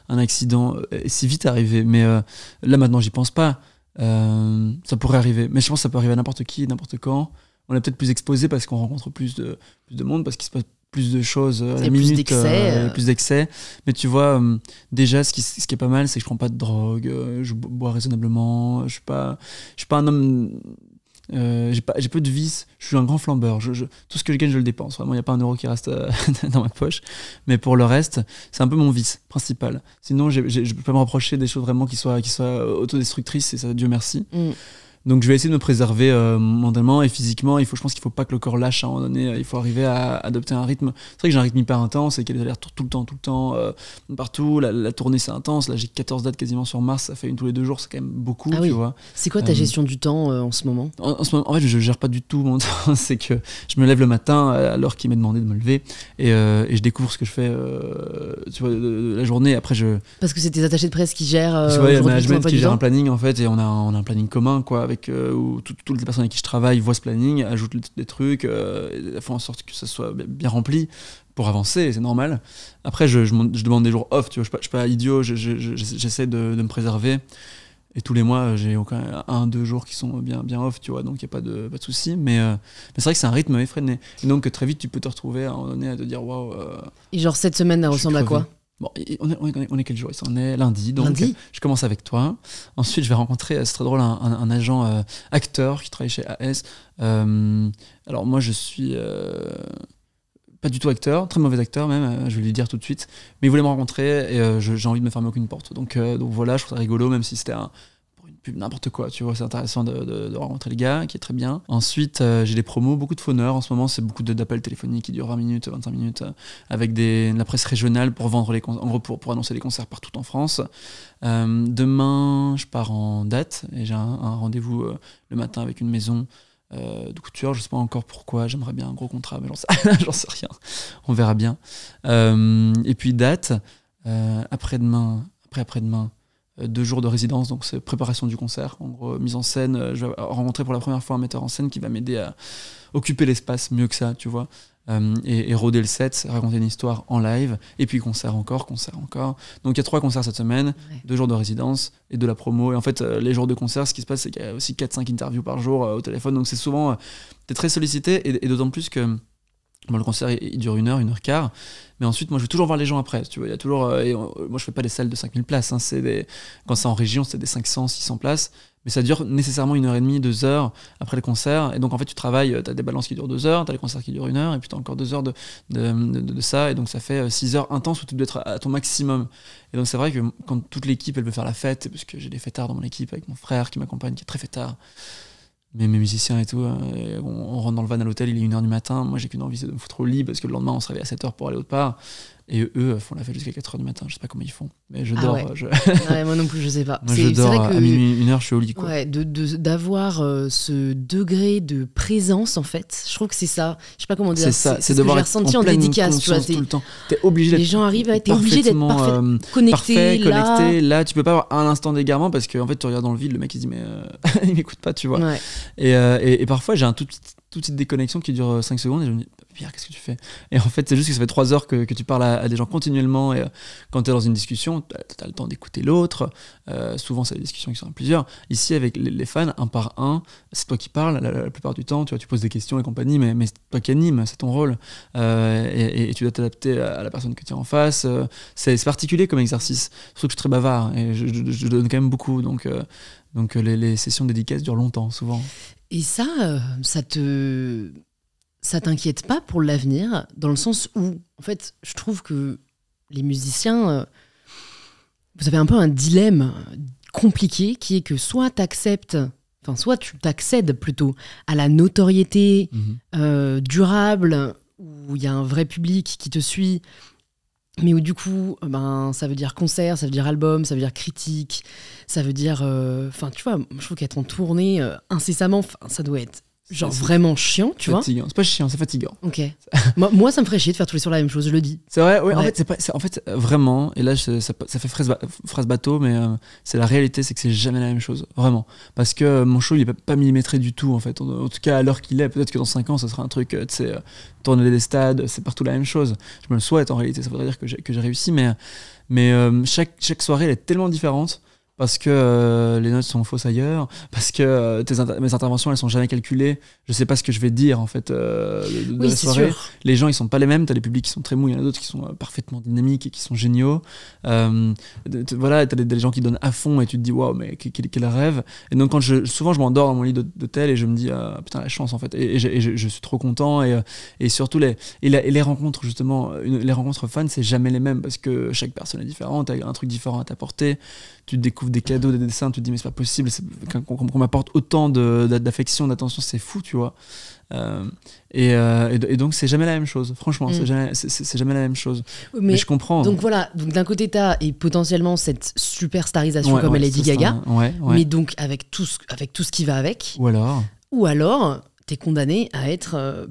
Un accident est si vite arrivé, mais là maintenant j'y pense pas. Ça pourrait arriver, mais je pense que ça peut arriver à n'importe qui, n'importe quand. On est peut-être plus exposé parce qu'on rencontre plus de monde, parce qu'il se passe plus de choses à la minute, plus d'excès. Mais tu vois, déjà, ce qui est pas mal, c'est que je prends pas de drogue, je bois raisonnablement, je suis pas un homme... j'ai peu de vices, je suis un grand flambeur. Tout ce que je gagne, je le dépense. Vraiment, il n'y a pas un euro qui reste dans ma poche. Mais pour le reste, c'est un peu mon vice principal. Sinon, je peux pas me reprocher des choses vraiment qui soient autodestructrices, et ça, Dieu merci. Donc je vais essayer de me préserver mentalement et physiquement. Je pense qu'il ne faut pas que le corps lâche à un moment donné. Il faut arriver à adopter un rythme. C'est vrai que j'ai un rythme hyper intense et qu'il y a des allers-retours tout le temps, partout. La tournée, c'est intense. Là, j'ai 14 dates quasiment sur Mars. Ça fait une tous les 2 jours. C'est quand même beaucoup, tu vois. C'est
quoi ta gestion du temps en ce moment ?
En ce moment, en fait, je ne gère pas du tout mon temps. C'est que je me lève le matin à l'heure qu'il m'est demandé de me lever et je découvre ce que je fais tu vois, de la journée. Après,
Parce que c'est tes attachés de presse qui gèrent
il y a le management qui gère un planning, en fait, et on a un planning commun, quoi, où toutes les personnes avec qui je travaille voient ce planning, ajoutent des trucs, font en sorte que ça soit bien rempli pour avancer, c'est normal. Après, je demande des jours off, tu vois, je suis pas idiot, j'essaie de me préserver. Et tous les mois, j'ai 1-2 jours qui sont bien off, tu vois, donc il n'y a pas de souci. Mais c'est vrai que c'est un rythme effréné. Et donc, très vite, tu peux te retrouver à un moment donné à te dire waouh.
Et genre, cette semaine, elle ressemble à quoi ?
Bon, on est quel jour ? On est lundi, donc je commence avec toi. Ensuite, je vais rencontrer, c'est très drôle, un agent acteur qui travaille chez AS. Alors moi, je suis pas du tout acteur, très mauvais acteur même, je vais lui dire tout de suite. Mais il voulait me rencontrer et j'ai envie de me fermer aucune porte. Donc voilà, je trouve ça rigolo, même si c'était pour une pub, n'importe quoi. Tu vois, c'est intéressant de rencontrer le gars, qui est très bien. Ensuite, j'ai des promos, beaucoup de phoneurs. En ce moment, c'est beaucoup d'appels téléphoniques qui durent 20 minutes, 25 minutes, avec la presse régionale pour vendre en gros, pour annoncer les concerts partout en France. Demain, je pars en date et j'ai un rendez-vous le matin avec une maison de couture, je sais pas encore pourquoi, j'aimerais bien un gros contrat, mais j'en sais rien, on verra bien. Et puis date, après-demain, 2 jours de résidence, donc c'est préparation du concert, en gros mise en scène. Je vais rencontrer pour la première fois un metteur en scène qui va m'aider à occuper l'espace mieux que ça, tu vois. Et rôder le set, raconter une histoire en live, et puis concert encore. Donc il y a 3 concerts cette semaine, 2 jours de résidence et de la promo. Et en fait, les jours de concert, ce qui se passe, c'est qu'il y a aussi 4-5 interviews par jour au téléphone. Donc c'est souvent, t'es très sollicité, et d'autant plus que le concert il dure 1 heure, 1h15. Mais ensuite, moi je veux toujours voir les gens après. Tu vois, il y a toujours, moi je fais pas des salles de 5000 places. Hein, quand c'est en région, c'est des 500, 600 places. Mais ça dure nécessairement 1h30, 2 heures après le concert. Et donc en fait, tu travailles, t'as des balances qui durent 2 heures, t'as les concerts qui durent 1 heure, et puis t'as encore 2 heures de ça. Et donc ça fait 6 heures intenses où tu dois être à ton maximum. Et donc c'est vrai que quand toute l'équipe, elle veut faire la fête, parce que j'ai des fêtards dans mon équipe avec mon frère qui m'accompagne, qui est très fêtard, mes musiciens et tout, on rentre dans le van à l'hôtel, il est 1h du matin. Moi j'ai qu'une envie, c'est de me foutre au lit, parce que le lendemain on se réveille à 7h pour aller autre part. Et eux font la fête jusqu'à 4h du matin, je sais pas comment ils font. Mais je dors.
Ouais, moi non plus, je sais pas.
Moi je dors vrai que, à minuit, 1h, je suis au lit, quoi.
Ouais, d'avoir ce degré de présence, en fait, je trouve que c'est ça. Je sais pas comment dire.
C'est ça, c'est de voir
j'ai ressenti en dédicace, tu vois.
Tout le temps. T'es obligé d'être.
Les gens arrivent, t'es obligé d'être connecté.
Là, tu peux pas avoir un instant d'égarement parce qu'en fait, tu regardes dans le vide, le mec il dit mais il m'écoute pas, tu vois. Ouais. Et parfois, j'ai un tout petit toute petite déconnexion qui dure 5 secondes et je me dis Pierre, qu'est-ce que tu fais? Et en fait c'est juste que ça fait 3 heures que tu parles à des gens continuellement, et quand tu es dans une discussion tu as le temps d'écouter l'autre, souvent c'est des discussions qui sont à plusieurs. Ici avec les fans, un par un, c'est toi qui parles la plupart du temps, tu vois, tu poses des questions et compagnie, mais c'est toi qui anime, c'est ton rôle, et tu dois t'adapter à la personne que tu es en face. C'est particulier comme exercice, surtout que je suis très bavard et je donne quand même beaucoup, donc les sessions dédicaces durent longtemps souvent.
Et ça t'inquiète pas pour l'avenir, dans le sens où, en fait, je trouve que les musiciens, vous avez un peu un dilemme compliqué qui est que soit tu t'accèdes plutôt à la notoriété durable, où il y a un vrai public qui te suit, mais où du coup, ça veut dire concert, ça veut dire album, ça veut dire critique, ça veut dire... tu vois, je trouve qu'être en tournée incessamment, ça doit être vraiment chiant, tu vois.
C'est pas chiant, c'est fatigant.
Ok. moi, ça me ferait chier de faire tous les soirs la même chose, je le dis.
C'est vrai, ouais. En fait, vraiment, et là, ça fait phrase bateau, mais c'est la réalité, c'est que c'est jamais la même chose, vraiment. Parce que mon show, il est pas millimétré du tout, en fait. En tout cas, à l'heure qu'il est, peut-être que dans 5 ans, ça sera un truc, tu sais, tourner des stades, c'est partout la même chose. Je me le souhaite, en réalité, ça voudrait dire que j'ai réussi, mais chaque soirée, elle est tellement différente. Parce que les notes sont fausses ailleurs, parce que mes interventions elles sont jamais calculées, je sais pas ce que je vais dire en fait de la soirée.
Sûr.
Les gens ils sont pas les mêmes, t'as des publics qui sont très mous, il y en a d'autres qui sont parfaitement dynamiques et qui sont géniaux. Voilà, t'as des gens qui donnent à fond et tu te dis waouh, mais quel rêve. Et donc souvent je m'endors dans mon lit d'hôtel et je me dis putain la chance en fait, et je suis trop content, et surtout les rencontres justement, les rencontres fans c'est jamais les mêmes parce que chaque personne est différente, a un truc différent à t'apporter. Tu découvres des cadeaux, des dessins, tu te dis mais c'est pas possible qu'on m'apporte autant d'affection, d'attention, c'est fou, tu vois. Et donc c'est jamais la même chose, franchement, c'est jamais la même chose. Mais je comprends.
Donc voilà, donc d'un côté t'as et potentiellement cette superstarisation comme Lady Gaga, mais donc avec tout ce qui va avec. Ou alors t'es condamné à être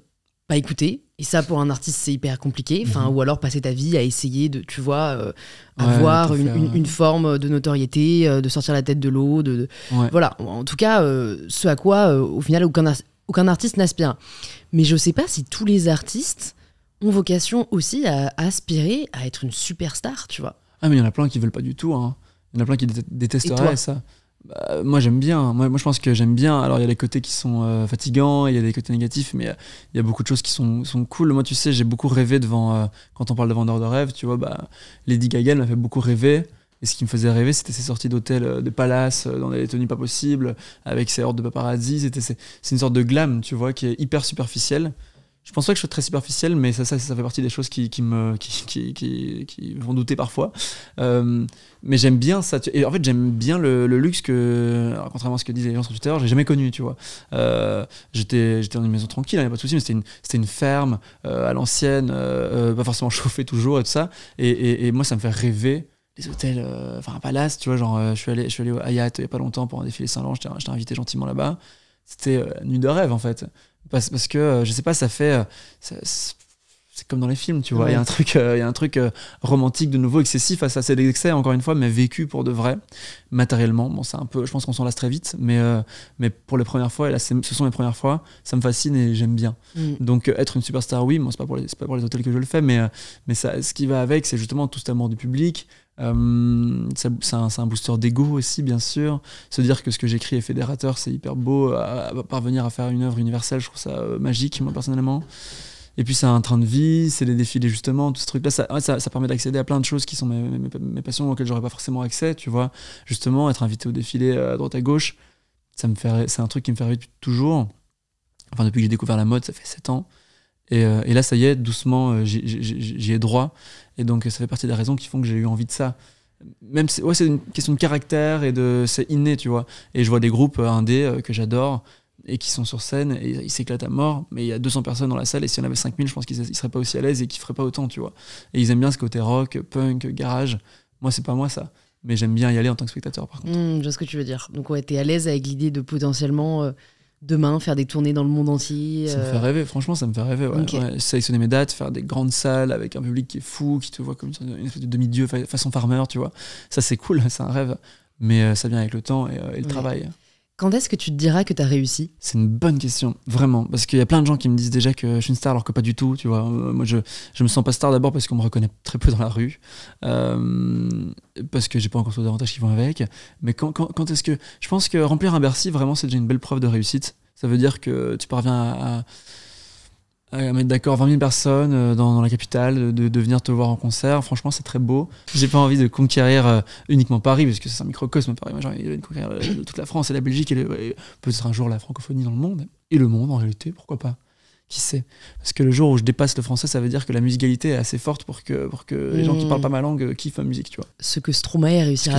pas écouté. Et ça, pour un artiste, c'est hyper compliqué. Ou alors passer ta vie à essayer de, tu vois, avoir une forme de notoriété, de sortir la tête de l'eau. Voilà. En tout cas, ce à quoi, au final, aucun artiste n'aspire. Mais je sais pas si tous les artistes ont vocation aussi à aspirer à être une superstar, tu vois.
Ah, mais il y en a plein qui veulent pas du tout. Hein. Il y en a plein qui détesteraient ça. Moi j'aime bien, moi je pense que j'aime bien. Alors il y a des côtés qui sont fatigants, il y a des côtés négatifs, mais il y a beaucoup de choses qui sont cool. Moi tu sais, j'ai beaucoup rêvé devant, quand on parle de vendeurs de rêves, tu vois, Lady Gaga m'a fait beaucoup rêver. Et ce qui me faisait rêver, c'était ses sorties d'hôtel de palace, dans des tenues pas possibles, avec ses hordes de paparazzi. C'est une sorte de glam, tu vois, qui est hyper superficielle. Je pense pas que je sois très superficiel, mais ça fait partie des choses qui me font douter parfois. Mais j'aime bien ça. Et en fait, j'aime bien le luxe que, alors, contrairement à ce que disent les gens sur Twitter, j'ai jamais connu, tu vois. J'étais dans une maison tranquille, il n'y a pas de souci, mais c'était une ferme à l'ancienne, pas forcément chauffée toujours et tout ça. Et moi, ça me fait rêver. Les hôtels, un palace, tu vois, genre, je suis allé au Hyatt il y a pas longtemps pour un défilé Saint-Laurent, j'étais invité gentiment là-bas. C'était une nuit de rêve en fait. Parce que, je sais pas, ça fait... c'est comme dans les films, tu vois. Il y a un truc romantique de nouveau, excessif, ça c'est l'excès, encore une fois, mais vécu pour de vrai, matériellement. Bon, c'est un peu... Je pense qu'on s'en lasse très vite, mais pour les premières fois, et là, ce sont mes premières fois, ça me fascine et j'aime bien. Donc, être une superstar, oui, moi, c'est pas pour les hôtels que je le fais, mais ça, ce qui va avec, c'est justement tout cet amour du public. C'est un booster d'ego aussi, bien sûr. Se dire que ce que j'écris est fédérateur, c'est hyper beau. À parvenir à faire une œuvre universelle, je trouve ça magique, moi personnellement. Et puis c'est un train de vie, c'est les défilés justement, tout ce truc là, ça permet d'accéder à plein de choses qui sont mes passions auxquelles j'aurais pas forcément accès, tu vois. Justement, être invité au défilé à droite à gauche, c'est un truc qui me fait rêver depuis toujours. Enfin, depuis que j'ai découvert la mode, ça fait 7 ans. Et là, ça y est, doucement, j'y ai droit. Et donc, ça fait partie des raisons qui font que j'ai eu envie de ça. Même c'est une question de caractère et c'est inné, tu vois. Et je vois des groupes indés que j'adore et qui sont sur scène et ils s'éclatent à mort. Mais il y a 200 personnes dans la salle et s'il y en avait 5000, je pense qu'ils seraient pas aussi à l'aise et qu'ils feraient pas autant, tu vois. Et ils aiment bien ce côté rock, punk, garage. Moi, c'est pas moi ça. Mais j'aime bien y aller en tant que spectateur, par contre.
Je vois ce que tu veux dire. Donc, ouais, t'es à l'aise avec l'idée de potentiellement... demain, faire des tournées dans le monde entier.
Ça me fait rêver, franchement, ça me fait rêver. Ouais.
Okay.
Ouais, sélectionner mes dates, faire des grandes salles avec un public qui est fou, qui te voit comme une espèce de demi-dieu façon Farmer, tu vois. Ça, c'est cool, c'est un rêve. Mais ça vient avec le temps et le travail.
Quand est-ce que tu te diras que t'as réussi ?
C'est une bonne question, vraiment. Parce qu'il y a plein de gens qui me disent déjà que je suis une star alors que pas du tout, tu vois. Moi, je me sens pas star d'abord parce qu'on me reconnaît très peu dans la rue. Parce que j'ai pas encore tous les avantages qui vont avec. Mais quand est-ce que... Je pense que remplir un Bercy, vraiment, c'est déjà une belle preuve de réussite. Ça veut dire que tu parviens à mettre d'accord 20 000 personnes dans la capitale, de venir te voir en concert. Franchement, c'est très beau. J'ai pas envie de conquérir uniquement Paris, parce que c'est un microcosme, Paris. Moi, j'ai envie de conquérir toute la France et la Belgique, et peut-être un jour la francophonie dans le monde. Et le monde, en réalité, pourquoi pas ? Qui sait ? Parce que le jour où je dépasse le français, ça veut dire que la musicalité est assez forte pour que les gens qui parlent pas ma langue kiffent ma musique, tu vois.
Ce que Stromae a réussi à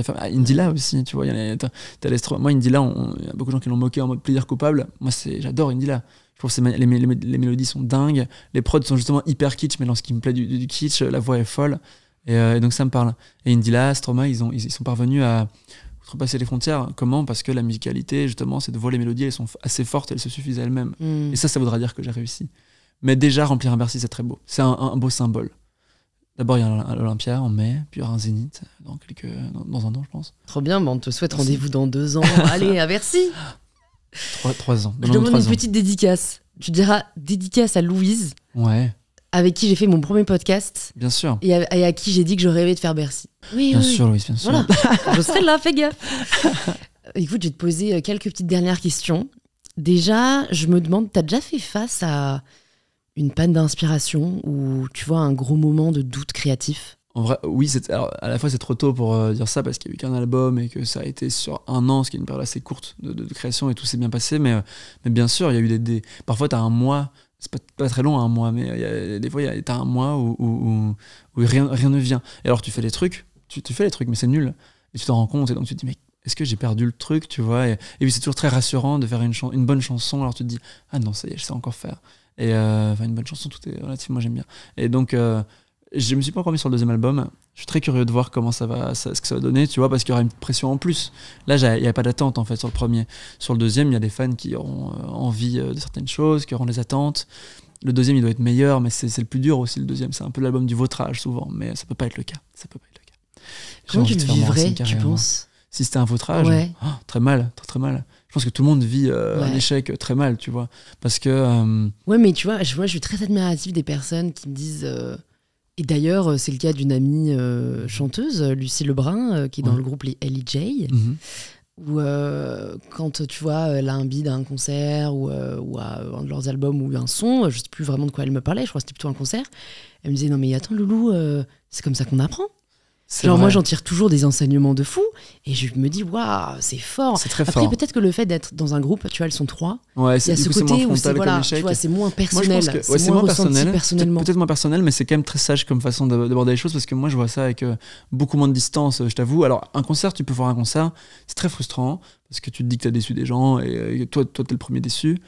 faire.
Indila aussi, tu vois. Moi, Indila, il y a beaucoup de gens qui l'ont moqué en mode plaisir coupable. Moi, j'adore Indila. Je trouve que les mélodies sont dingues. Les prods sont justement hyper kitsch, mais dans ce qui me plaît du kitsch, la voix est folle. Et donc ça me parle. Et Indila, Stromae, ils sont parvenus à outrepasser les frontières. Comment ? Parce que la musicalité, justement, c'est de voir les mélodies, elles sont assez fortes, elles se suffisent à elles-mêmes. Et ça voudra dire que j'ai réussi. Mais déjà, remplir un Bercy, c'est très beau. C'est un beau symbole. D'abord, il y a l'Olympia en mai, puis il y aura un Zénith dans un an, je pense.
Trop bien, on te souhaite rendez-vous dans 2 ans. Allez, à Bercy.
3 ans.
Je demande une petite dédicace. Tu diras dédicace à Louise, avec qui j'ai fait mon premier podcast.
Bien sûr.
Et à qui j'ai dit que je rêvais de faire Bercy.
Bien sûr, Louise, bien sûr.
Voilà. Je serai là, fais gaffe. Écoute, je vais te poser quelques petites dernières questions. Déjà, je me demande, t'as déjà fait face à une panne d'inspiration ou tu vois un gros moment de doute créatif ?
En vrai, oui, alors, à la fois c'est trop tôt pour dire ça parce qu'il n'y a eu qu'un album et que ça a été sur 1 an, ce qui est une période assez courte de création et tout s'est bien passé. Mais bien sûr, il y a eu parfois tu as un mois, c'est pas très long 1 mois, mais des fois tu as 1 mois où rien ne vient. Et alors tu fais les trucs, tu fais les trucs, mais c'est nul. Et tu t'en rends compte et donc tu te dis, mais est-ce que j'ai perdu le truc, tu vois ? Et puis c'est toujours très rassurant de faire une bonne chanson, alors tu te dis, ah non, ça y est, je sais encore faire. Et une bonne chanson, tout est relativement, j'aime bien. Et donc... je me suis pas encore mis sur le 2e album. Je suis très curieux de voir ce que ça va donner, tu vois, parce qu'il y aura une pression en plus. Là, il n'y a pas d'attente en fait sur le premier. Sur le 2e, il y a des fans qui auront envie de certaines choses, qui auront des attentes. Le 2e, il doit être meilleur, mais c'est le plus dur aussi. Le 2e, c'est un peu l'album du vautrage souvent, mais ça peut pas être le cas.
Comment tu le vivrais, tu penses ?
Si c'était un vautrage, très mal, très mal. Je pense que tout le monde vit un échec très mal, tu vois, parce que.
Ouais, mais tu vois, je suis très admirative des personnes qui me disent. Et d'ailleurs, c'est le cas d'une amie chanteuse, Lucie Lebrun, qui est dans le groupe les LEJ, où quand tu vois, elle a un bid à un concert ou à un de leurs albums ou un son, je sais plus vraiment de quoi elle me parlait, je crois que c'était plutôt un concert, elle me disait « Non mais attends Loulou, c'est comme ça qu'on apprend ». Genre moi j'en tire toujours des enseignements de fou et je me dis waouh c'est fort.
C'est très
Après
fort.
peut-être que le fait d'être dans un groupe, tu vois elles sont 3.
Ouais,
il y a ce côté où c'est tu vois, c'est moins personnel,
moi,
c'est moins personnel personnellement.
Peut-être moins personnel, mais c'est quand même très sage comme façon d'aborder les choses parce que moi je vois ça avec beaucoup moins de distance, je t'avoue. Alors un concert, tu peux voir un concert, c'est très frustrant parce que tu te dis que t'as déçu des gens et toi t'es le premier déçu.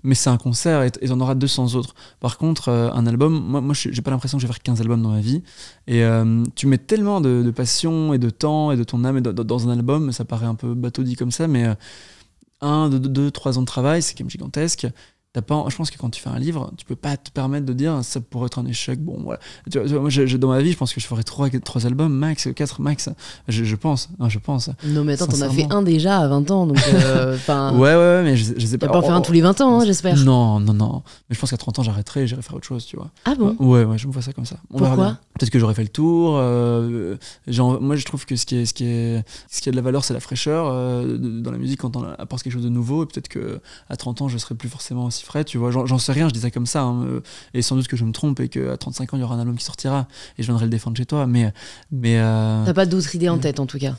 Mais c'est un concert et t'en auras 200 autres. Par contre, un album, moi j'ai pas l'impression que je vais faire 15 albums dans ma vie. Et tu mets tellement de passion et de temps et de ton âme dans un album, ça paraît un peu bateau dit comme ça, mais 1, 2, 3 ans de travail, c'est quand même gigantesque. Je pense que quand tu fais un livre, tu peux pas te permettre de dire ça pourrait être un échec. Bon, voilà. Tu vois, moi, dans ma vie, je pense que je ferais 3 albums max, 4 max. Je pense.
Non, mais attends, t'en as fait un déjà à 20 ans. Donc,
ouais, mais je sais pas.
Tu vas pas en faire un tous les 20 ans, j'espère.
Non. Mais je pense qu'à 30 ans, j'arrêterai et j'irai faire autre chose, tu vois.
Ah bon ?
Ouais, je me vois ça comme ça.
Pourquoi ?
Peut-être que j'aurais fait le tour. Moi, je trouve que ce qui a de la valeur, c'est la fraîcheur dans la musique quand on apporte quelque chose de nouveau. Et peut-être qu'à 30 ans, je serai plus forcément aussi frais, tu vois, j'en sais rien, je dis ça comme ça, hein, et sans doute que je me trompe et qu'à 35 ans il y aura un album qui sortira et je viendrai le défendre chez toi, mais
t'as pas d'autres idées en tête en tout cas?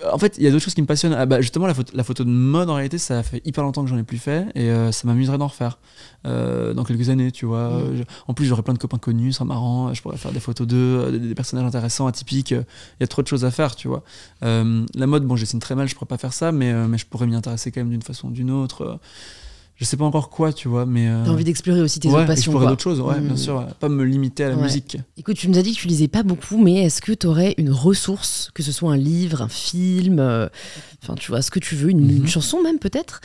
En fait, il y a d'autres choses qui me passionnent. Justement, la photo de mode, en réalité, ça fait hyper longtemps que j'en ai plus fait et ça m'amuserait d'en refaire dans quelques années, tu vois. En plus, j'aurais plein de copains connus, ce serait marrant. Je pourrais faire des photos d'eux, des personnages intéressants, atypiques. Il y a trop de choses à faire, tu vois. La mode, bon, je dessine très mal, je pourrais pas faire ça, mais je pourrais m'y intéresser quand même d'une façon ou d'une autre. Je sais pas encore quoi, tu vois, mais... T'as
envie d'explorer aussi tes autres passions,
explorer d'autres choses, bien sûr. Pas me limiter à la musique.
Écoute, tu nous as dit que tu lisais pas beaucoup, mais est-ce que t'aurais une ressource, que ce soit un livre, un film, enfin, tu vois, ce que tu veux, une chanson même peut-être,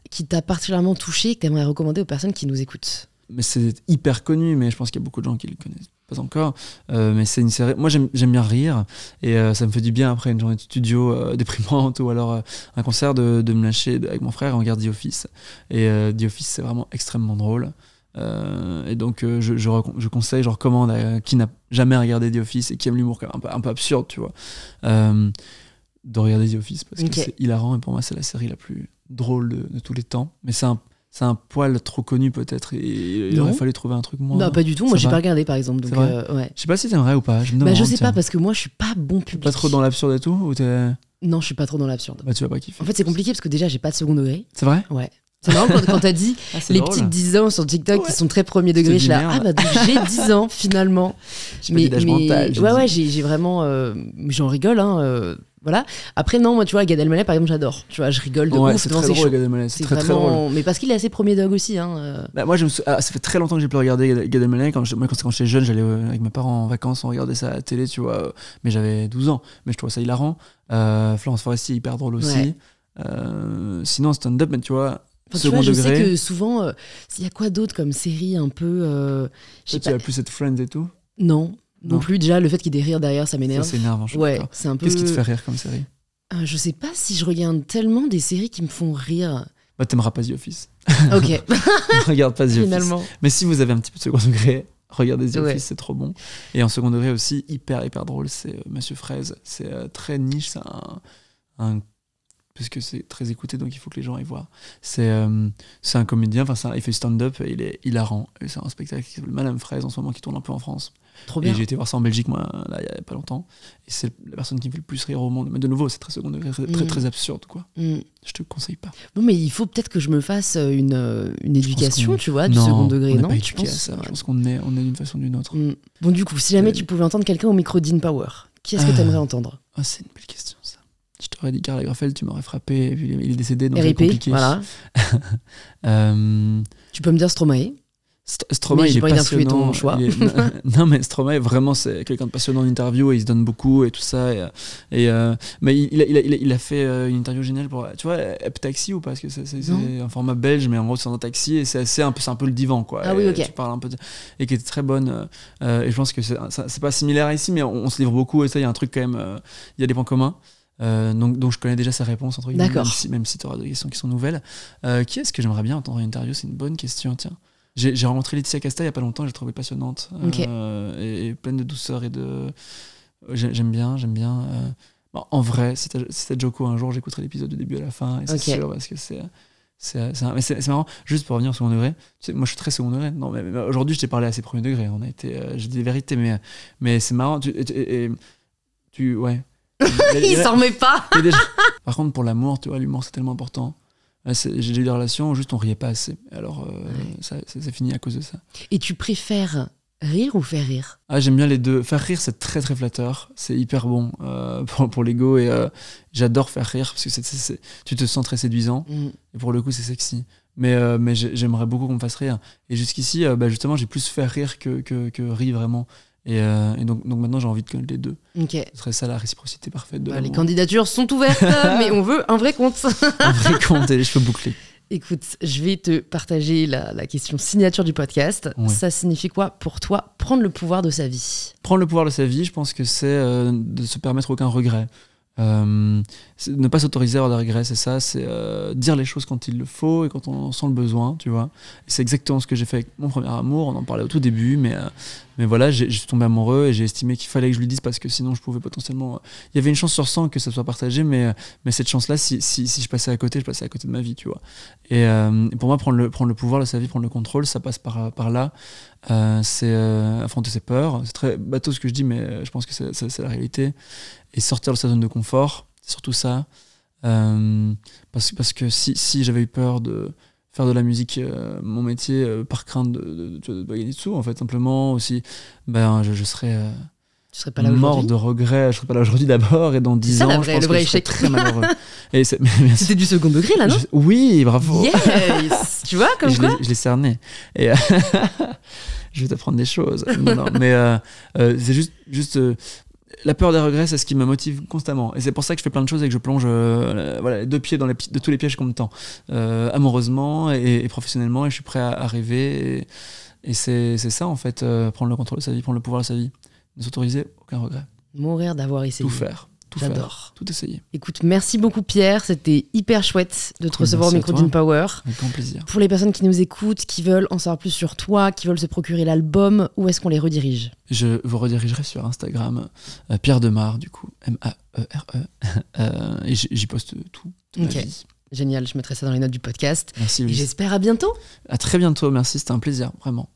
qui t'a particulièrement touché et que t'aimerais recommander aux personnes qui nous écoutent?
Mais c'est hyper connu, mais je pense qu'il y a beaucoup de gens qui le connaissent pas encore. Mais c'est une série. Moi, j'aime bien rire et ça me fait du bien après une journée de studio déprimante ou alors un concert de me lâcher avec mon frère et on regarde The Office. Et The Office, c'est vraiment extrêmement drôle. Et donc, je conseille, je recommande à qui n'a jamais regardé The Office et qui aime l'humour un peu absurde, tu vois, de regarder The Office parce que c'est hilarant et pour moi, c'est la série la plus drôle de tous les temps. Mais c'est un poil trop connu peut-être et il aurait fallu trouver un truc moins.
Non, pas du tout. Moi, j'ai pas regardé par exemple. Donc,
ouais. Je sais pas si t'aimerais ou pas.
Je sais pas parce que moi, je suis pas bon public.
Pas trop dans l'absurde et tout ou t'es...
Non, je suis pas trop dans l'absurde.
Bah, tu vas pas kiffer.
En fait, c'est compliqué parce que déjà, j'ai pas de second degré.
C'est vrai ?
Ouais. C'est marrant quand t'as dit les drôle. Petites 10 ans sur TikTok qui sont très premier degré. Je suis là, donc j'ai 10 ans finalement.
Mais mental,
ouais, j'ai vraiment. J'en rigole, hein. Voilà. Après, non, moi, tu vois, Gad Elmaleh, par exemple, j'adore. Tu vois, je rigole de ouf.
C'est très drôle, Gad Elmaleh. C'est très drôle.
Mais parce qu'il est assez premier dog aussi. Hein.
Bah, moi, ça fait très longtemps que j'ai pu regarder Gad Elmaleh. Quand j'étais jeune, j'allais avec mes parents en vacances, on regardait ça à la télé, tu vois. Mais j'avais 12 ans. Mais je trouvais ça hilarant. Florence Foresti, hyper drôle aussi. Sinon, stand-up, mais tu vois.
Tu vois, je sais que souvent, il y a quoi d'autre comme série un peu.
Tu as plus cette Friends et tout ?
Non plus. Déjà, le fait qu'il y ait des rires derrière, ça m'énerve.
Ça, c'est énervant, je
ouais, c'est un peu...
Qu'est-ce qui te fait rire comme série ?
Je sais pas si je regarde tellement des séries qui me font rire.
Bah, t'aimeras pas The Office.
Ok.
Regarde pas The
Finalement.
Office. Mais si vous avez un petit peu de second degré, regardez The Office, c'est trop bon. Et en second degré aussi, hyper drôle, c'est Monsieur Fraise. C'est très niche, c'est un parce que c'est très écouté, donc il faut que les gens aillent voir. C'est un comédien, il fait stand-up, et il est hilarant. Et c'est un spectacle qui s'appelle Madame Fraise en ce moment, qui tourne un peu en France.
Trop bien.
Et j'ai été voir ça en Belgique, moi, là, il y a pas longtemps. Et c'est la personne qui me fait le plus rire au monde. Mais de nouveau, c'est très second degré, très absurde, quoi. Je te conseille pas.
Non, mais il faut peut-être que je me fasse une éducation, tu vois, du second degré, non?
Je pense qu'on est d'une façon ou d'une autre.
Bon, du coup, si jamais tu pouvais entendre quelqu'un au micro d'InPower, qui est-ce que tu aimerais entendre?
C'est une belle question, ça. Je t'aurais dit Karl Lagerfeld, tu m'aurais frappé, et puis il est décédé, donc
c'est compliqué. Voilà. Tu peux me dire Stromae?
Stromae, il est passionnant.
Ton choix.
Non, mais Stromae, vraiment, c'est quelqu'un de passionnant en interview et il se donne beaucoup et tout ça. Mais il a fait une interview géniale pour, tu vois, Taxi ou pas? Parce que c'est un format belge, mais en gros, c'est un taxi et c'est un peu le divan, quoi.
Ah oui, ok.
Tu parles un peu et qui était très bonne. Et je pense que c'est pas similaire ici, mais on se livre beaucoup et ça, il y a un truc quand même, il y a des points communs. Donc je connais déjà sa réponse, entre guillemets, même si tu auras des questions qui sont nouvelles. Qui est-ce que j'aimerais bien entendre en interview? C'est une bonne question, tiens. J'ai rencontré Laetitia Casta il y a pas longtemps, j'ai trouvé passionnante et pleine de douceur et de... J'aime bien. En vrai, si t'as Joko un jour, j'écouterai l'épisode du début à la fin, et c'est sûr, parce que c'est marrant. Juste pour revenir au second degré, tu sais, moi je suis très second degré. Non, mais aujourd'hui je t'ai parlé assez premier degré, j'ai dit des vérités, mais c'est marrant. Ouais.
Il s'en remet pas.
Par contre, pour l'amour, tu vois, l'humour c'est tellement important. J'ai eu des relations où juste on riait pas assez. Alors ça finit à cause de ça. Et
tu préfères rire ou faire rire?
J'aime bien les deux. Faire rire, c'est très très flatteur. C'est hyper bon pour l'ego et j'adore faire rire parce que tu te sens très séduisant et pour le coup c'est sexy. Mais j'aimerais beaucoup qu'on me fasse rire. Et jusqu'ici, justement, j'ai plus fait rire que rire vraiment. Et donc maintenant j'ai envie de connaître les deux. Ce serait ça la réciprocité parfaite de
les candidatures sont ouvertes, mais on veut un vrai compte.
Un vrai compte et les cheveux bouclés.
Écoute, je vais te partager la question signature du podcast. Ouais. Ça signifie quoi pour toi, prendre le pouvoir de sa vie?
Prendre le pouvoir de sa vie, je pense que c'est de se permettre aucun regret. Ne pas s'autoriser à avoir des regrets, c'est ça, c'est dire les choses quand il le faut et quand on en sent le besoin, tu vois. Et c'est exactement ce que j'ai fait avec mon premier amour, on en parlait au tout début, mais voilà, je suis tombé amoureux et j'ai estimé qu'il fallait que je lui dise parce que sinon je pouvais potentiellement... Il y avait une chance sur 100 que ça soit partagé, mais cette chance-là, si je passais à côté, je passais à côté de ma vie, tu vois. Et pour moi, prendre le pouvoir de sa vie, prendre le contrôle, ça passe par là. C'est affronter ses peurs. C'est très bateau ce que je dis, mais je pense que c'est la réalité. Et sortir de sa zone de confort, c'est surtout ça. Parce que si j'avais eu peur de faire de la musique mon métier par crainte de gagner de sous, en fait, simplement aussi, je serais...
Tu serais pas là
mort de regret, je serais pas là aujourd'hui d'abord, et dans 10 ans, je pense que je serais très malheureux.
C'était du second degré là, non?
Oui, bravo.
Yes. Tu vois, comme quoi?
Je l'ai cerné. Et je vais t'apprendre des choses. Non, mais c'est juste la peur des regrets, c'est ce qui me motive constamment. Et c'est pour ça que je fais plein de choses et que je plonge les deux pieds de tous les pièges qu'on me tend. Amoureusement et professionnellement, et je suis prêt à rêver. Et c'est ça, en fait, prendre le contrôle de sa vie, prendre le pouvoir de sa vie. Ne s'autoriser aucun regret.
Mourir d'avoir essayé.
Tout faire.
J'adore.
Tout essayer.
Écoute, merci beaucoup Pierre, c'était hyper chouette de te recevoir au micro d'InPower.
Avec grand plaisir.
Pour les personnes qui nous écoutent, qui veulent en savoir plus sur toi, qui veulent se procurer l'album, où est-ce qu'on les redirige ?
Je vous redirigerai sur Instagram, Pierre Demar, du coup, M-A-E-R-E. Et j'y poste tout. Ma vie.
Génial, je mettrai ça dans les notes du podcast.
Merci.
Et j'espère à bientôt.
À très bientôt, merci, c'était un plaisir, vraiment.